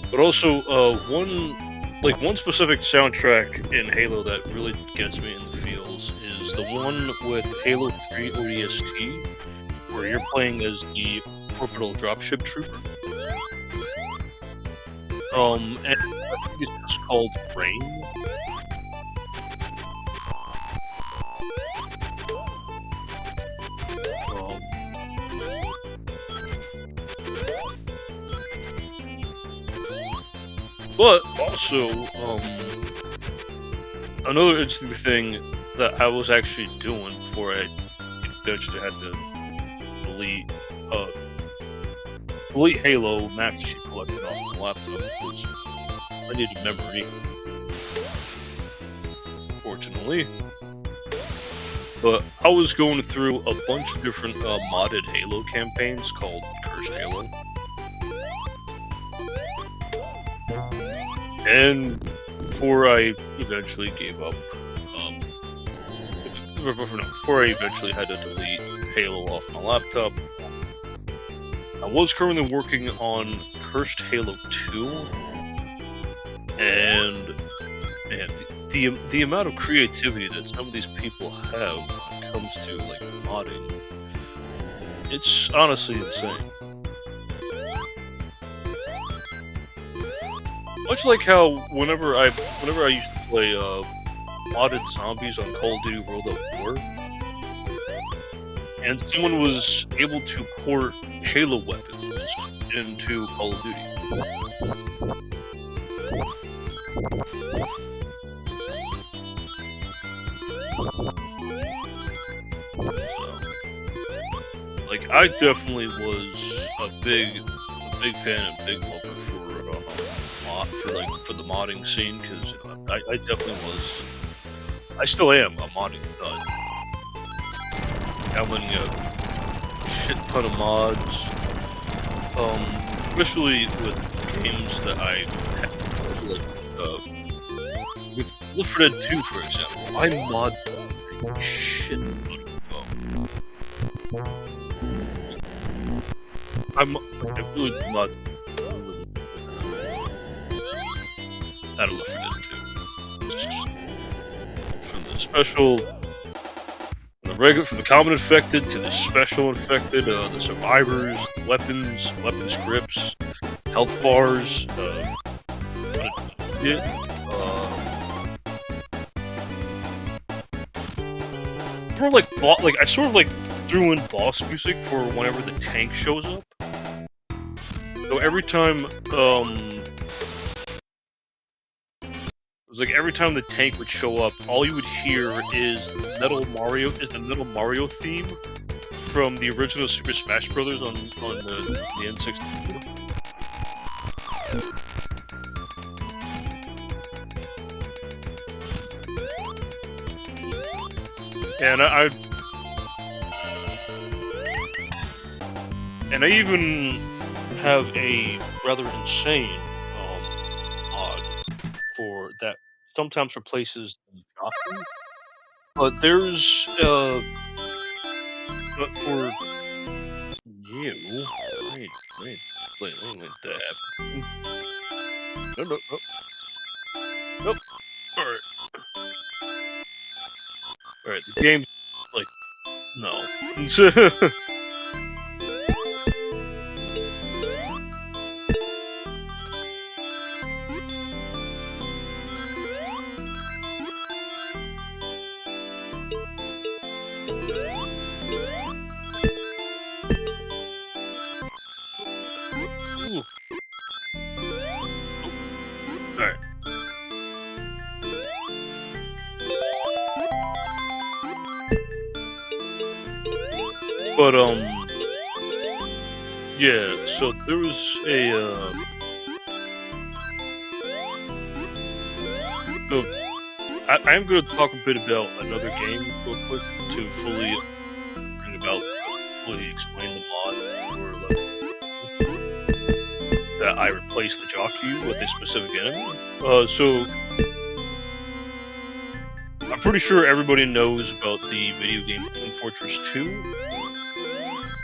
But also, one specific soundtrack in Halo that really gets me in the feels is the one with Halo 3 ODST, where you're playing as the orbital dropship trooper. And I think it's just called Rain. But also, another interesting thing that I was actually doing before I eventually had to delete Halo Master Chief Collection off my laptop because I needed memory, fortunately. But I was going through a bunch of different modded Halo campaigns called Cursed Halo. And before I eventually gave up, before I eventually had to delete Halo off my laptop, I was currently working on Cursed Halo 2, and man, the amount of creativity that some of these people have when it comes to like modding, it's honestly insane. Much like how whenever I used to play modded zombies on Call of Duty World at War, and someone was able to port Halo weapons into Call of Duty. Like, I definitely was a big fan and big lover for the modding scene, because I definitely was. I still am a modding nut. Downloading a shit ton of mods, especially with games that I have, like with Left 4 Dead 2, for example. I mod a shit ton of I really mod out of Left 4 Dead 2. From the special, from the common infected to the special infected, the survivors, weapons grips, health bars, I sort of like threw in boss music for whenever the tank shows up. So every time, every time the tank would show up, all you would hear is the Metal Mario theme from the original Super Smash Bros. on the N64. And I even have a rather insane mod for that sometimes replaces the shotgun. But there's but for you, wait, that. No. Nope. Alright, the game's like, no. Alright. But, yeah, so there was a, So, I am going to talk a bit about another game real quick to fully fully explain the mod or that I replaced the jockey with a specific enemy. So I'm pretty sure everybody knows about the video game Team Fortress 2,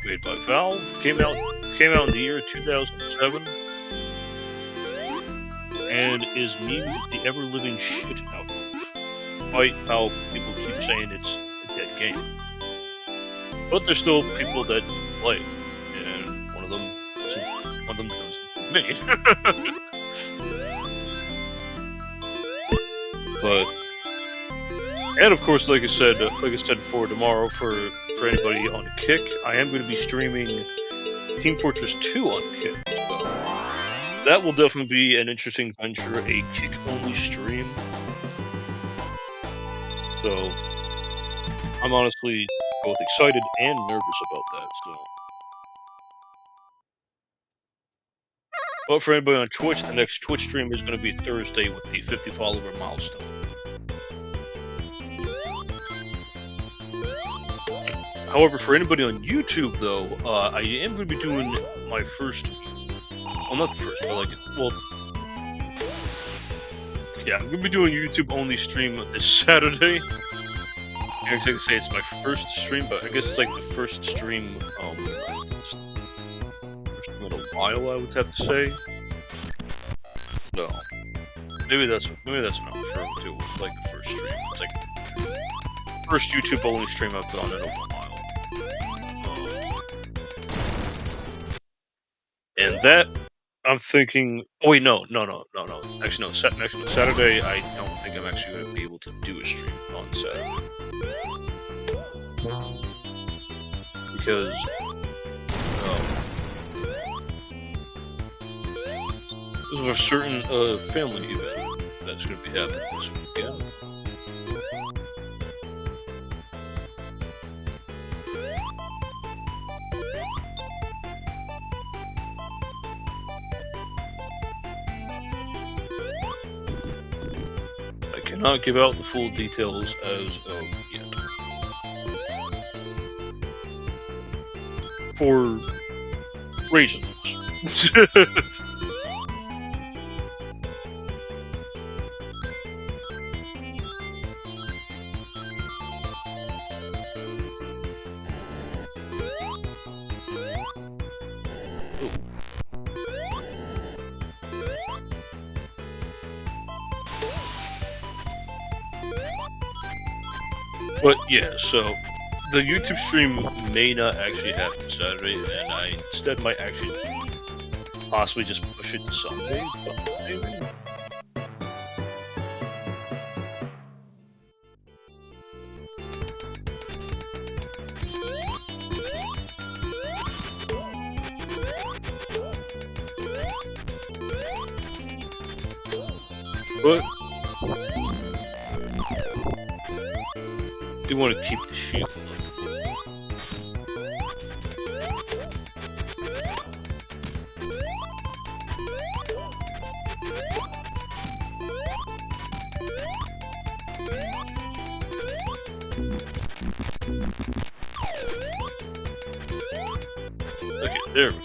made by Valve. Came out in the year 2007, and is memed the ever-living shit out of, despite how people keep saying it's a dead game. But there's still people that play it, and one of them knows me. But, and of course, like I said for tomorrow, for anybody on Kick, I am going to be streaming Team Fortress 2 on Kick. So that will definitely be an interesting venture, a Kick-only stream. So I'm honestly both excited and nervous about that. So, but for anybody on Twitch, the next Twitch stream is going to be Thursday with the 50 follower milestone. However, for anybody on YouTube, though, I am going to be doing my first, well, not the first, but yeah, I'm going to be doing a YouTube-only stream this Saturday. I guess I could say it's my first stream, but I guess it's like the first stream, in a while, I would have to say. No. Maybe that's what I'm referring to with, like, the first stream. It's like the first YouTube-only stream I've done in a while. And that, I'm thinking, oh wait, no. Actually, no, Saturday, I don't think I'm actually going to be able to do a stream on Saturday. Because, there's a certain, family event that's going to be happening this weekend. Not give out the full details as of yet. For reasons. But yeah, so the YouTube stream may not actually happen Saturday, and I instead might actually possibly just push it to Sunday, maybe. But we want to keep the shield. Okay, there we go.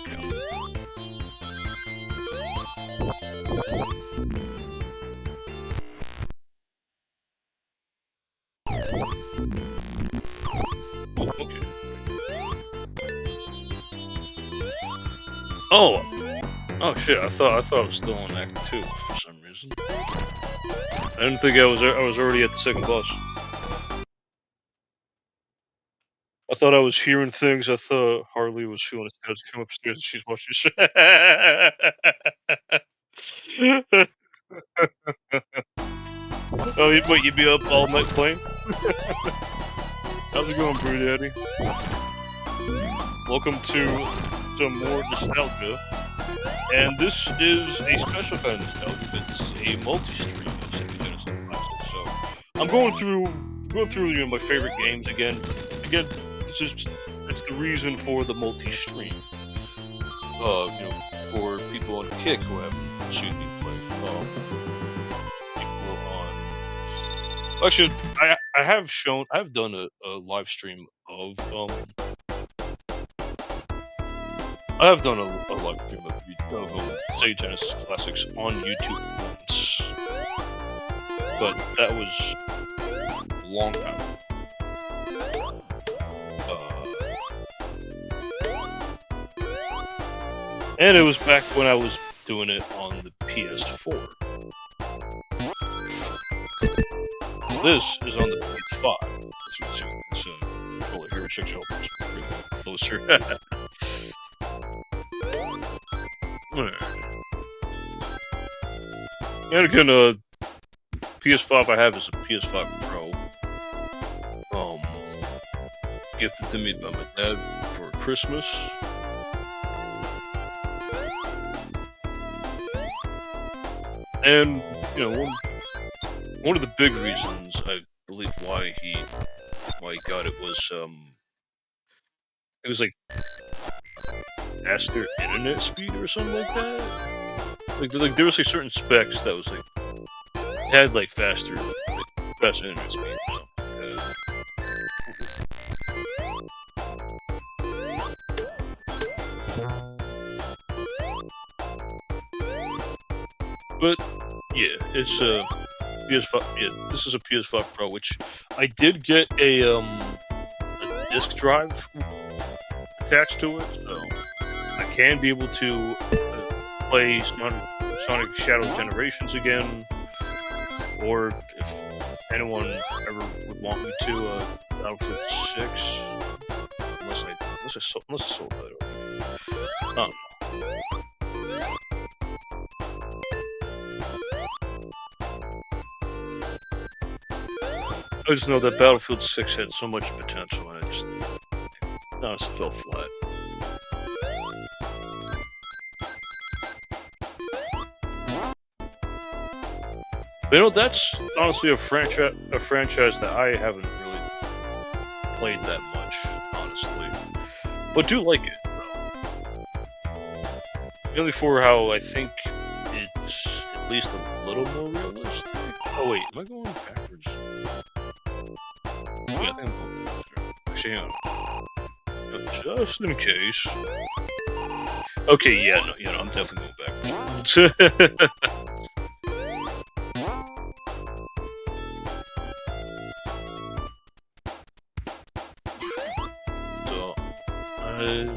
Oh shit! I thought I was still on Act 2 for some reason. I didn't think I was already at the second boss. I thought I was hearing things. I thought Harley was feeling sad to come upstairs and she's watching shit. Oh, wait, you be up all night playing? How's it going, Brew Daddy? Welcome to some more nostalgia. And this is a special kind of nostalgia. It's a multi-stream of SEGA Genesis Classics. So I'm going through my favorite games again. It's the reason for the multi-stream. For people on Kick who haven't seen me play. People on Actually, I have done a live stream of I have done a live stream of SEGA Genesis Classics on YouTube once, but that was a long time ago. And it was back when I was doing it on the PS4. This is on the PS5. As you can see, this controller here, which actually helps bring it closer. And again, PS5 I have is a PS5 Pro. Gifted to me by my dad for Christmas. And you know, one of the big reasons I believe why he got it was like faster internet speed or something like that. Like there was like certain specs that was like had like faster internet speed or something like that. But yeah, it's a PS5. Yeah, this is a PS5 Pro, which I did get a disk drive attached to it, so I can be able to play Sonic Shadow Generations again, or if anyone ever would want me to, Battlefield 6, unless I sold that already. I just know that Battlefield 6 had so much potential, and I just honestly fell flat. But, you know, that's honestly a franchise that I haven't really played that much, honestly. But do like it, though. Mainly for how I think it's at least a little more realistic. Oh wait, am I going backwards? Yeah, I think I'm going backwards. Actually, hang on. Just in case. Okay, yeah, no, I'm definitely going backwards. So, I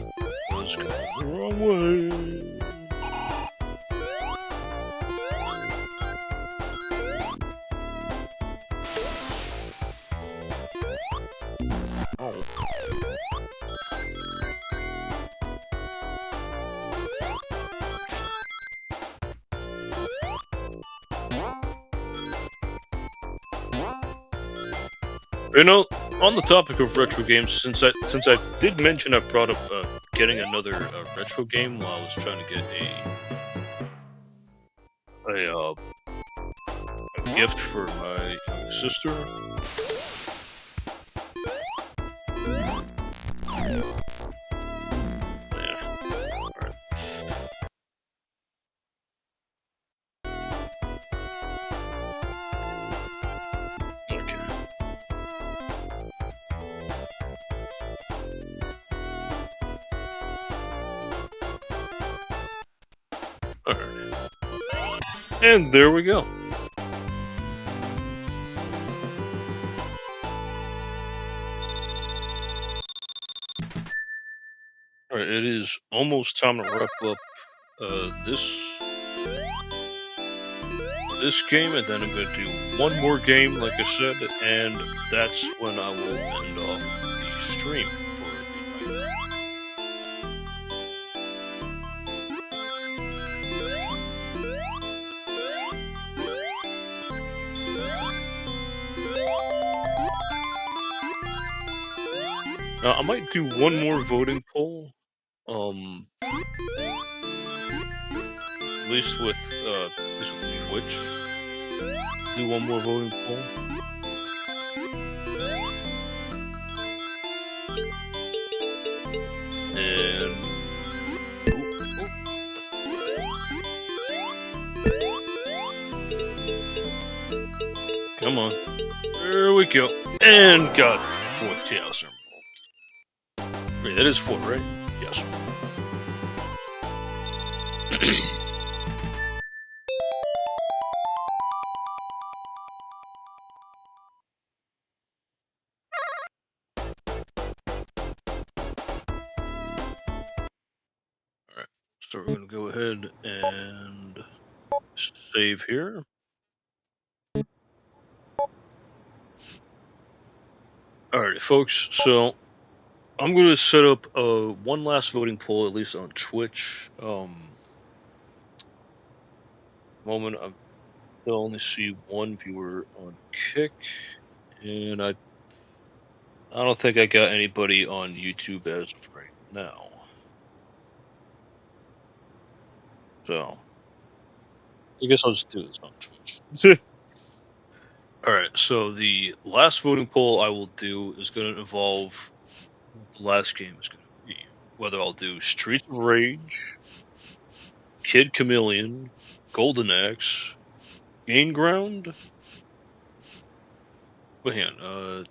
was going the wrong way. You know, on the topic of retro games, since I did mention I brought up getting another retro game while I was trying to get a gift for my young sister. And there we go. Alright, it is almost time to wrap up this game, and then I'm going to do one more game, like I said, and that's when I will end off the stream for the night. Now, I might do one more voting poll, at least with Twitch. Do one more voting poll. And come on. There we go. And got 4th Chaos Emerald. Wait, that is 4, right? Yes. Alright, so we're going to go ahead and save here. Alright, folks, so I'm going to set up one last voting poll, at least on Twitch. Moment, I still only see one viewer on Kick, and I don't think I got anybody on YouTube as of right now. So, I guess I'll just do this on Twitch. Alright, so the last voting poll I will do is going to involve what the last game is going to be. Whether I'll do Streets of Rage, Kid Chameleon, Golden Axe, Gain Ground. But hang on,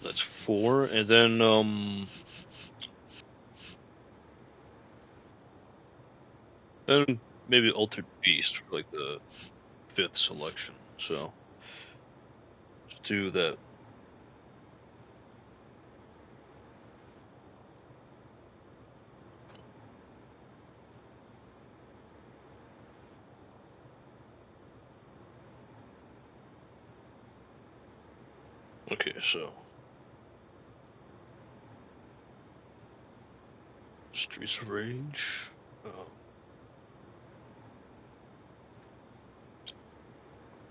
that's 4, and then maybe Altered Beast for like the 5th selection. So let's do that. Okay, so Streets of Rage.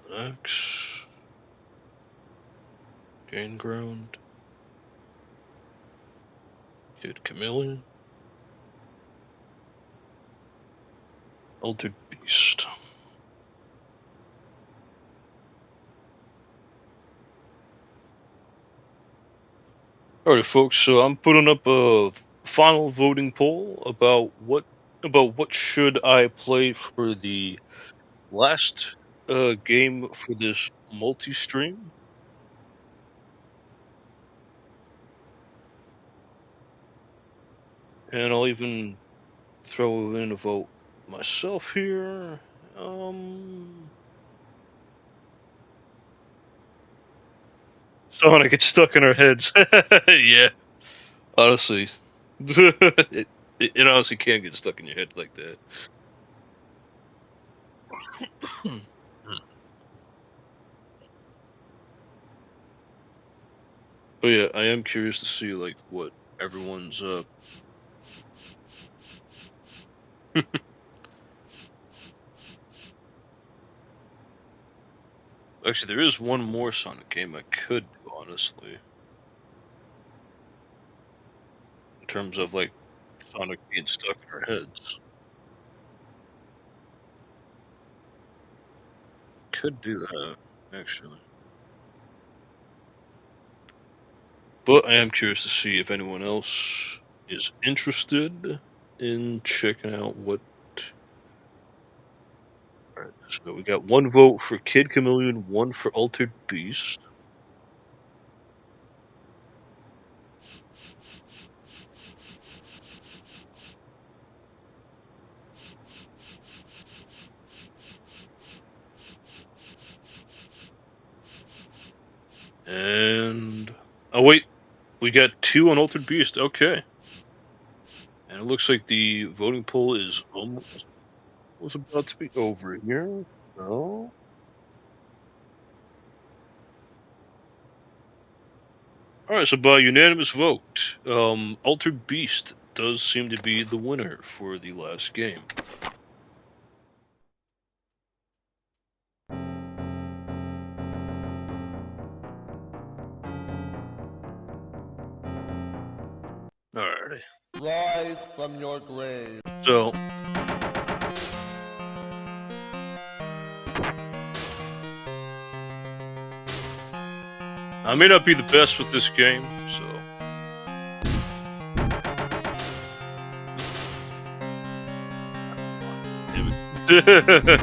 X. Gain Ground. Kid Chameleon. Altered Beast. Alright, folks, so I'm putting up a final voting poll about what should I play for the last game for this multi-stream. And I'll even throw in a vote myself here. Sonic gets stuck in our heads. Yeah, honestly. It honestly can get stuck in your head like that. But yeah, I am curious to see like what everyone's Actually, there is one more Sonic game I could do, honestly. In terms of like Sonic being stuck in our heads. Could do that, actually. But I am curious to see if anyone else is interested in checking out what. Alright, so we got 1 vote for Kid Chameleon, 1 for Altered Beast. And oh wait, we got 2 on Altered Beast. Okay, and it looks like the voting poll is almost about to be over here. So, all right. So by unanimous vote, Altered Beast does seem to be the winner for the last game. Alrighty. Rise from your grave. So, I may not be the best with this game, so. damn it.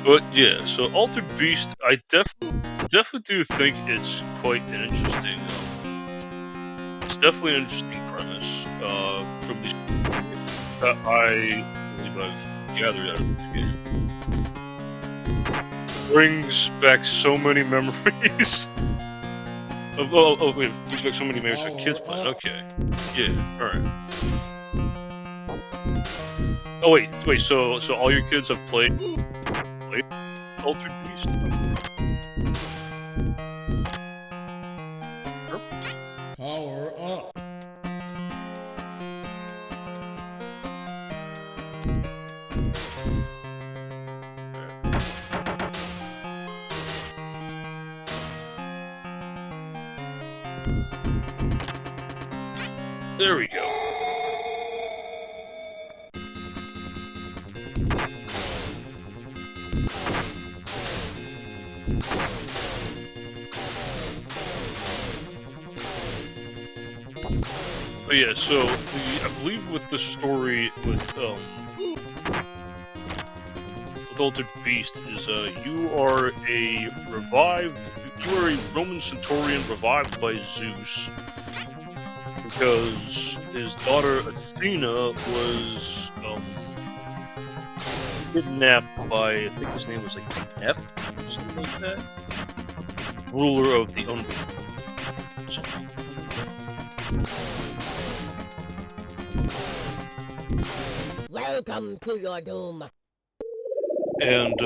But yeah, so Altered Beast, I definitely do think it's quite an interesting. It's definitely an interesting premise from these that I believe I've gathered out of this game. Brings back so many memories. Wait, brings back so many memories for kids playing. Okay, yeah, all right. Oh wait, so all your kids have played Altered Beast? Power up. There we go. But yeah, so I believe with the story with Altered Beast is you are a Roman centurion revived by Zeus because his daughter Athena was kidnapped by, I think his name was like F or something like that, ruler of the something. Welcome to your doom. And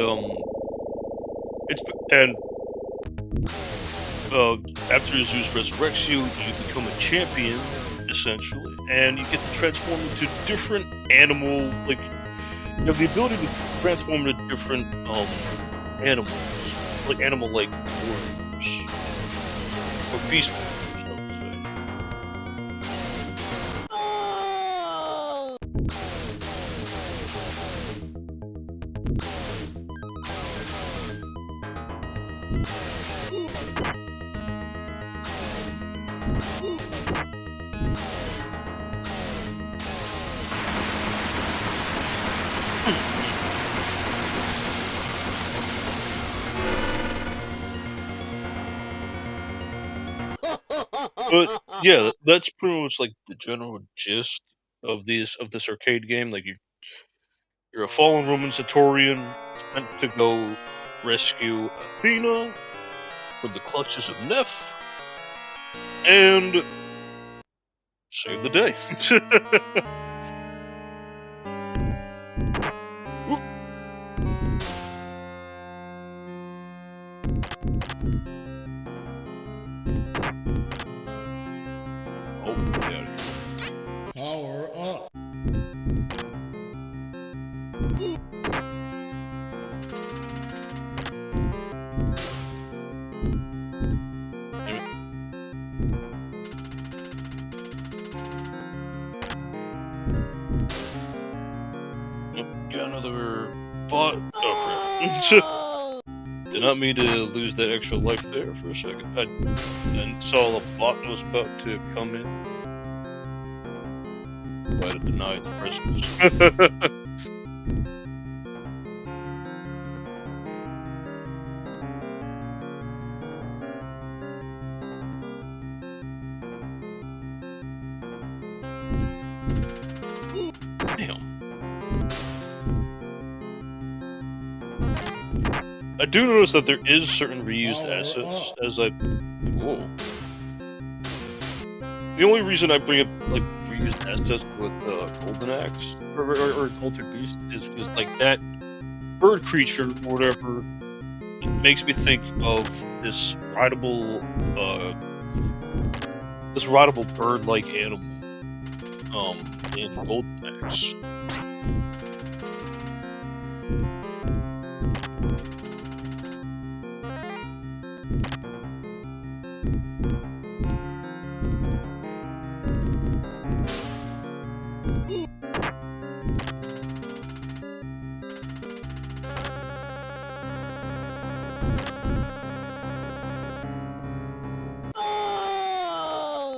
after Zeus resurrects you, you become a champion essentially, and you get to transform into different animal. Like you have the ability to transform into different animals, like animal-like warriors or beast warriors, I would say. But yeah, that's pretty much like the general gist of this arcade game. Like you're a fallen Roman centurion sent to go rescue Athena from the clutches of Neph and save the day. Power up. Got another bot. Oh crap. Did not mean to lose that extra life there for a second. I saw a bot that was about to come in. Try to deny its presence. Damn. I do notice that there is certain reused assets as I... Whoa. The only reason I bring up, like, reused assets with Golden Axe, or Altered Beast, is because, like, that bird creature, or whatever, it makes me think of this rideable bird-like animal, in Golden Axe.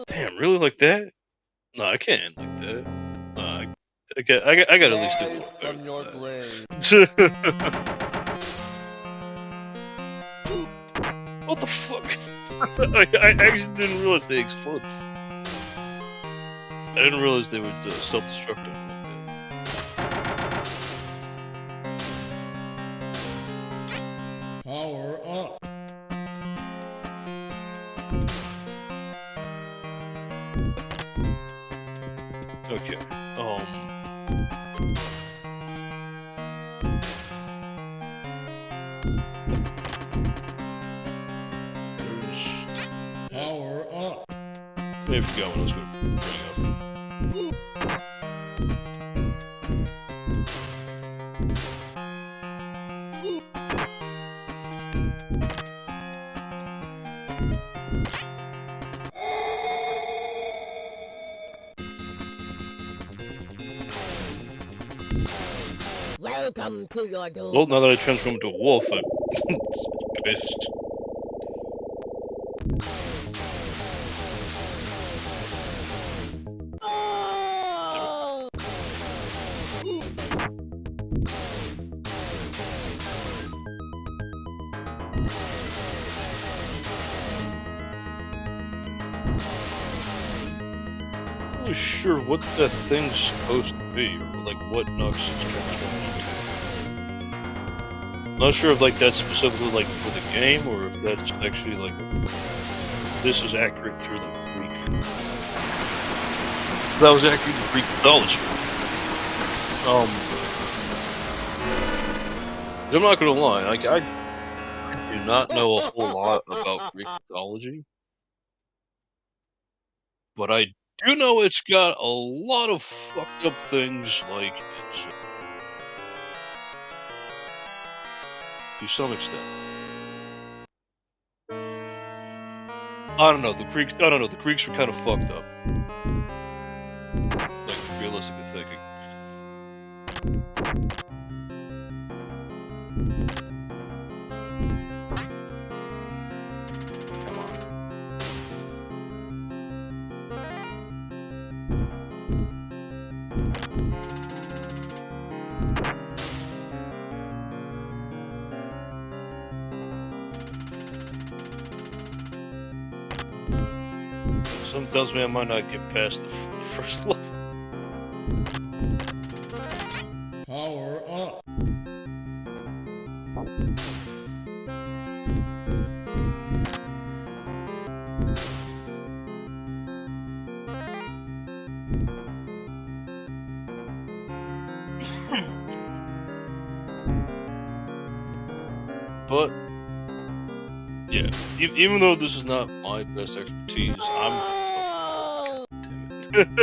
Damn, really like that? No, I can't like that. I got at least do from your grave. What the fuck? I actually didn't realize they exploded. I didn't realize they would self-destruct them like that. Power up. Okay. Power up. I forgot what I was going to bring up. Welcome to your doom. Well, now that I transform into a wolf, I based. I'm not sure what that thing's supposed to be, or like what Nux is transforming. Not sure if like that's specifically like for the game, or if that's actually like this is accurate through the Greek. That was accurate to Greek mythology. I'm not gonna lie, like I do not know a whole lot about Greek mythology, but I do know it's got a lot of fucked up things, like it's to some extent. I don't know. The Greeks were kind of fucked up. Like realistically thinking. Something tells me I might not get past the first level. Power up. But yeah, even though this is not my best expertise, I'm Even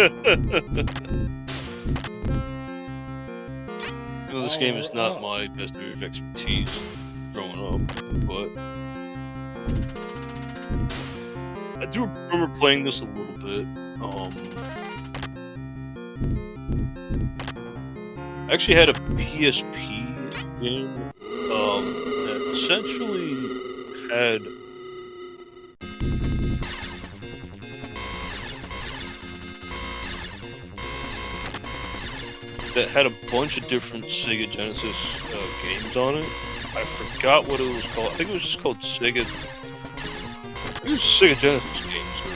though this game is not my best area of expertise growing up, but I do remember playing this a little bit. I actually had a PSP game that essentially had a bunch of different SEGA Genesis games on it. I forgot what it was called. I think it was just called SEGA. It was SEGA Genesis games or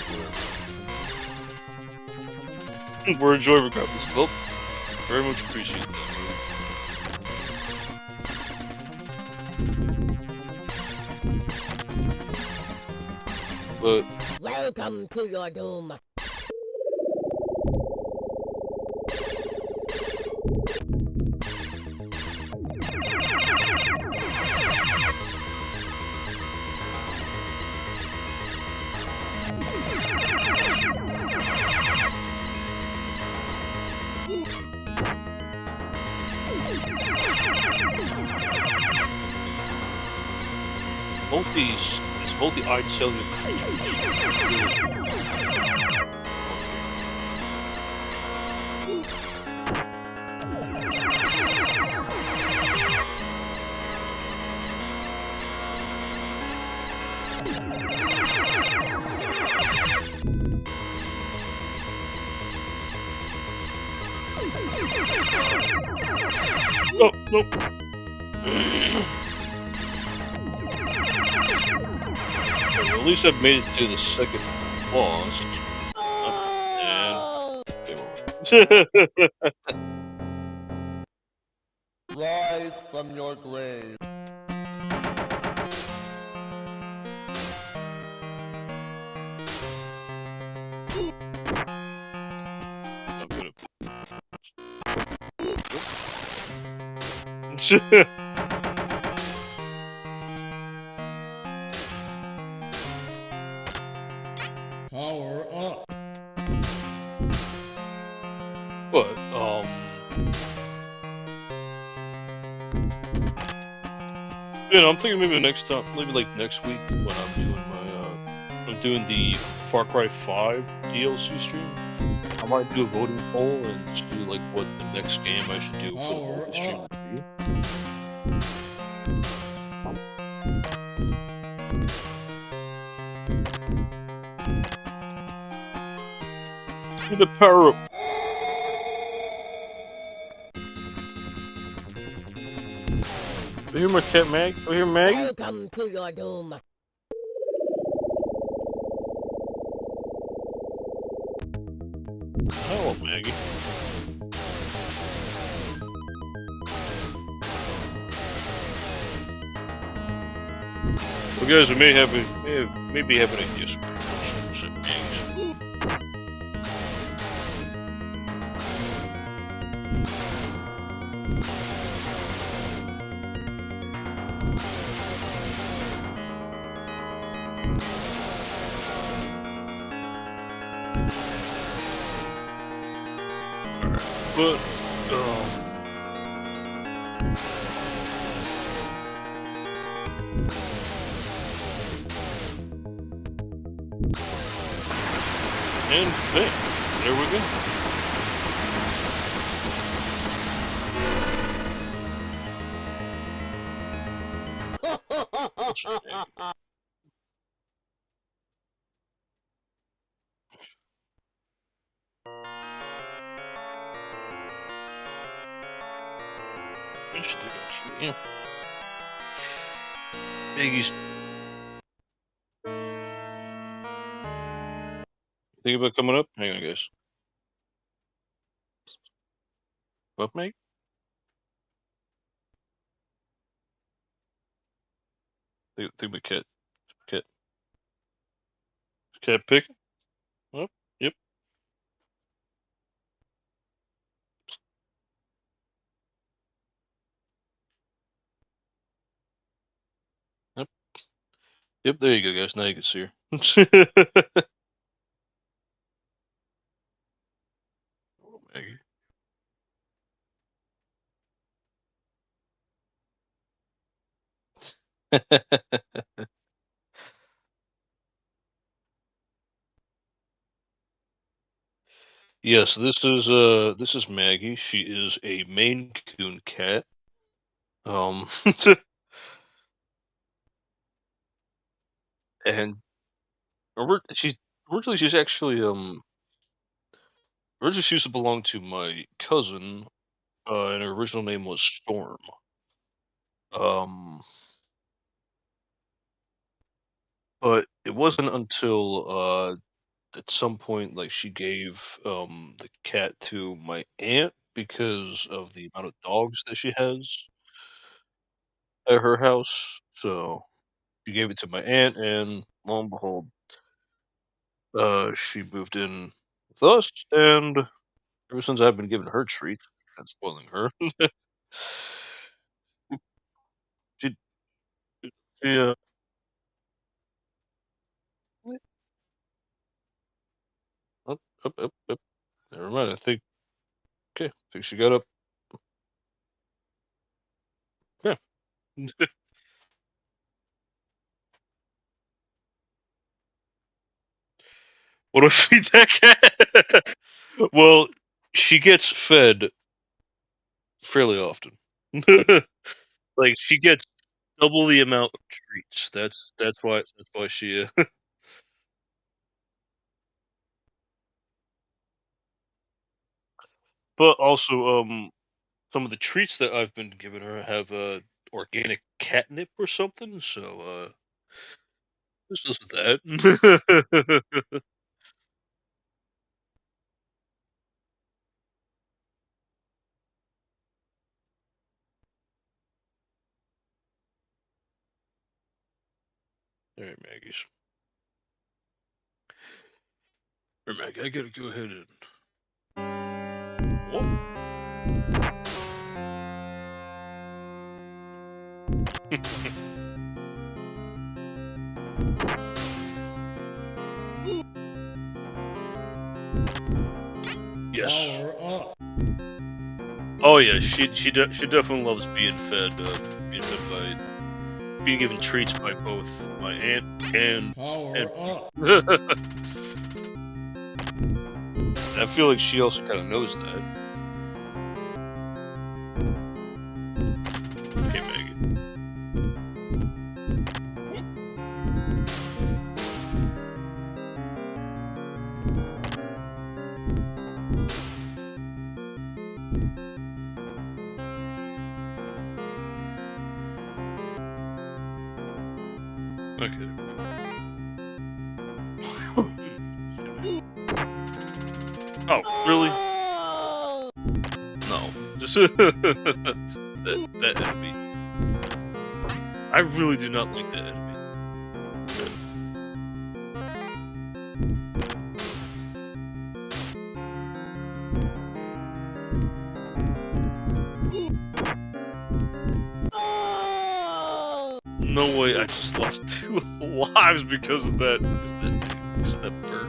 whatever. We're enjoying graphics. Well, very much appreciate that. But welcome to your doom. multi-eyed cellular creatures. Oh, nope. At least I've made it to the second boss. Rise from your grave. Power up. But, you know, I'm thinking maybe next time, maybe like next week when I'm doing my, I'm doing the Far Cry 5 DLC stream. I might do a voting poll and just do like what the next game I should do for the Multistream review. The power up. You hear my cat Mag? You hear Maggie? Welcome to your doom. Hello, Maggie. Well, guys, we may be having a guest. But, and bam, there we go. Yeah. Maggie's. Think about coming up? Hang on, guys. What, Meg? Think about cat. Cat pick? Oh, yep. Yep. Yep, there you go, guys. Now you can see her. Oh, Maggie. Yes, this is Maggie. She is a Maine Coon cat. And she's actually originally she used to belong to my cousin. And her original name was Storm. But it wasn't until at some point like she gave the cat to my aunt because of the amount of dogs that she has at her house. So she gave it to my aunt, and lo and behold, she moved in with us, and ever since I've been giving her treats and spoiling her. she, she up. Never mind. I think she got up. Yeah. What do I feed that cat? Well, she gets fed fairly often. Like she gets double the amount of treats. That's why she. But also, some of the treats that I've been giving her have organic catnip or something. So this was with that. All right, Maggie's. All right, Maggie, I gotta go ahead and. Oh. Yes. Oh yeah, she definitely loves being fed being given treats by both my aunt and I feel like she also kind of knows that. Okay, Maggie. Okay. Oh, really? No. Just that enemy. I really do not like that enemy. No way! I just lost 2 lives because of that. Because of that bird.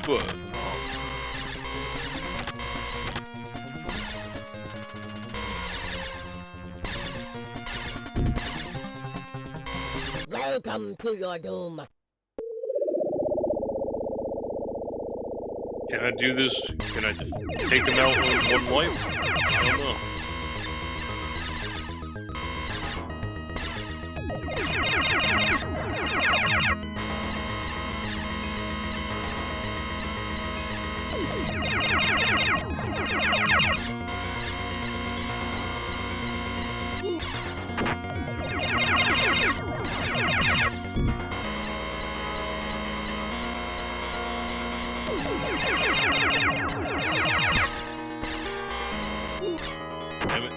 But Welcome to your doom. can I do this? Can I take him out with 1 life? I don't know. Damn it.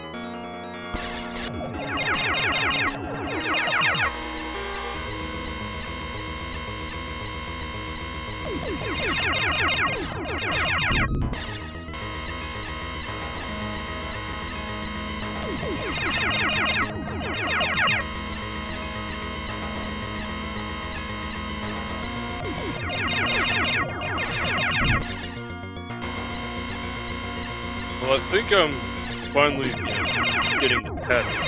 Well, I think I'm finally, getting the pattern.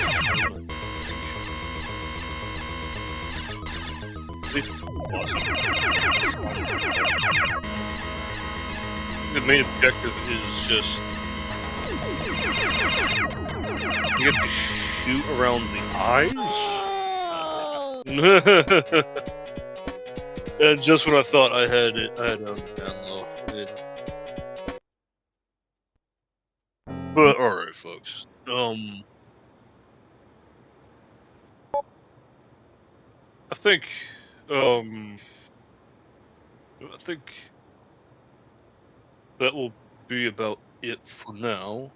At least the main objective is just you get to shoot around the eyes. And just when I thought I had it, I had it down low. But alright, folks. I think that will be about it for now.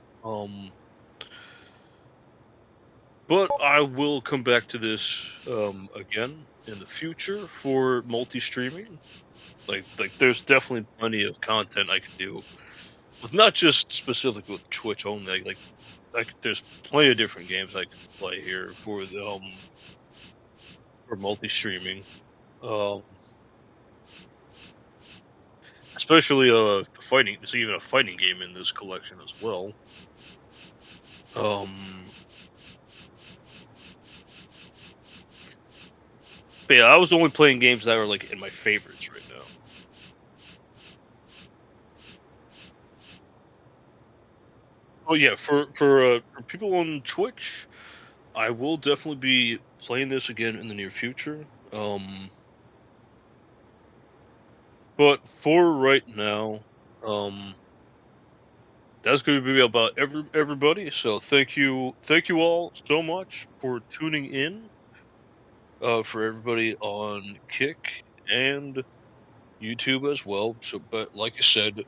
But I will come back to this again in the future for multi-streaming. Like there's definitely plenty of content I can do with not just specific with Twitch only. Like there's plenty of different games I can play here for the for multi-streaming. Especially fighting. There's even a fighting game in this collection as well. But yeah, I was only playing games that are like in my favorites right now. Oh yeah, for people on Twitch, I will definitely be playing this again in the near future. But for right now, that's going to be about everybody. So thank you all so much for tuning in. For everybody on Kick and YouTube as well. So, but like I said,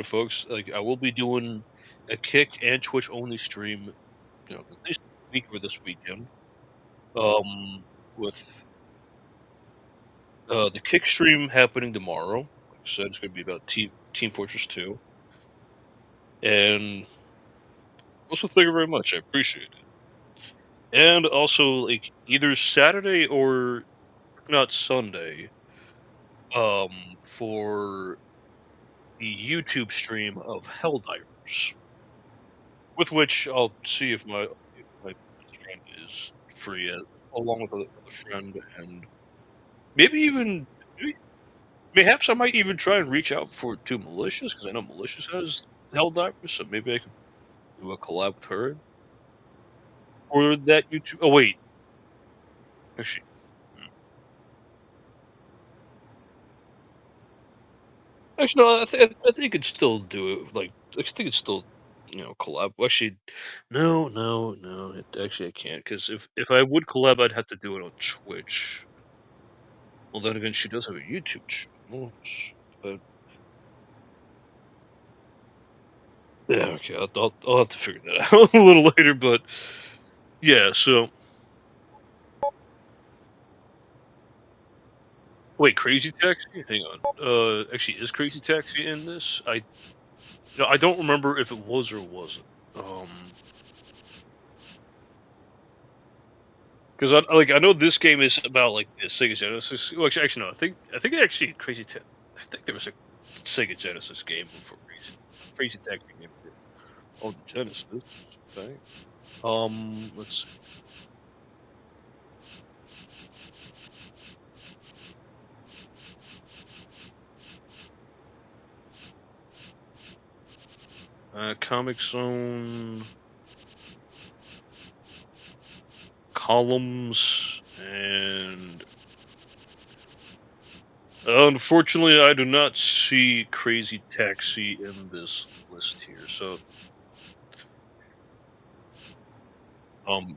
folks, like I will be doing a Kick and Twitch only stream, at least this week or this weekend. With the Kick stream happening tomorrow. Like I said, it's going to be about Team Fortress 2. And also, thank you very much. I appreciate it. And also, like either Saturday or if not Sunday, for the YouTube stream of Helldivers, with which I'll see if my best friend is free, along with another friend, and maybe even mayhaps I might even try and reach out to Malicious, because I know Malicious has Helldivers, so maybe I could do a collab with her or that YouTube. Oh wait, actually, no, I think it'd still do it. Like I think it's still collab. Actually, no. Actually, I can't, because if I would collab, I'd have to do it on Twitch. Well, then again, she does have a YouTube channel, but yeah, okay, I'll have to figure that out a little later. But yeah, so wait, Crazy Taxi? Hang on. Actually, is Crazy Taxi in this? I don't remember if it was or wasn't. Because I know this game is about like the Sega Genesis. Well, actually, no. I think actually I think there was a Sega Genesis game before Crazy Taxi game on the Genesis. I think. Let's see. Comic Zone, Columns, and unfortunately, I do not see Crazy Taxi in this list here. So,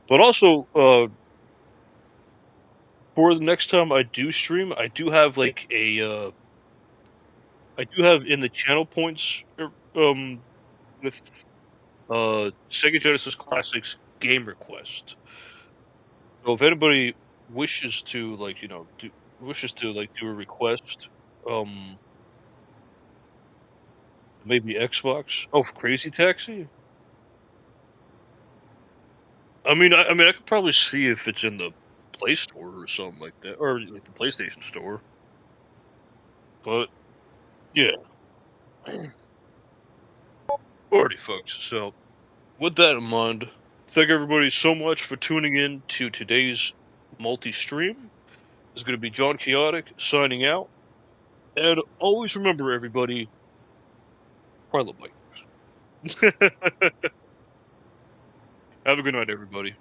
but also, for the next time I do stream, I do have like I do have in the channel points, with Sega Genesis Classics game request. So if anybody wishes to do a request, um, maybe Xbox. Oh, for Crazy Taxi. I could probably see if it's in the Play Store or something like that, or like the PlayStation Store. But yeah, alrighty, folks. So with that in mind, thank everybody so much for tuning in to today's multi-stream. This is going to be John Chaotic signing out. And always remember, everybody, Harlem Bike. Have a good night, everybody.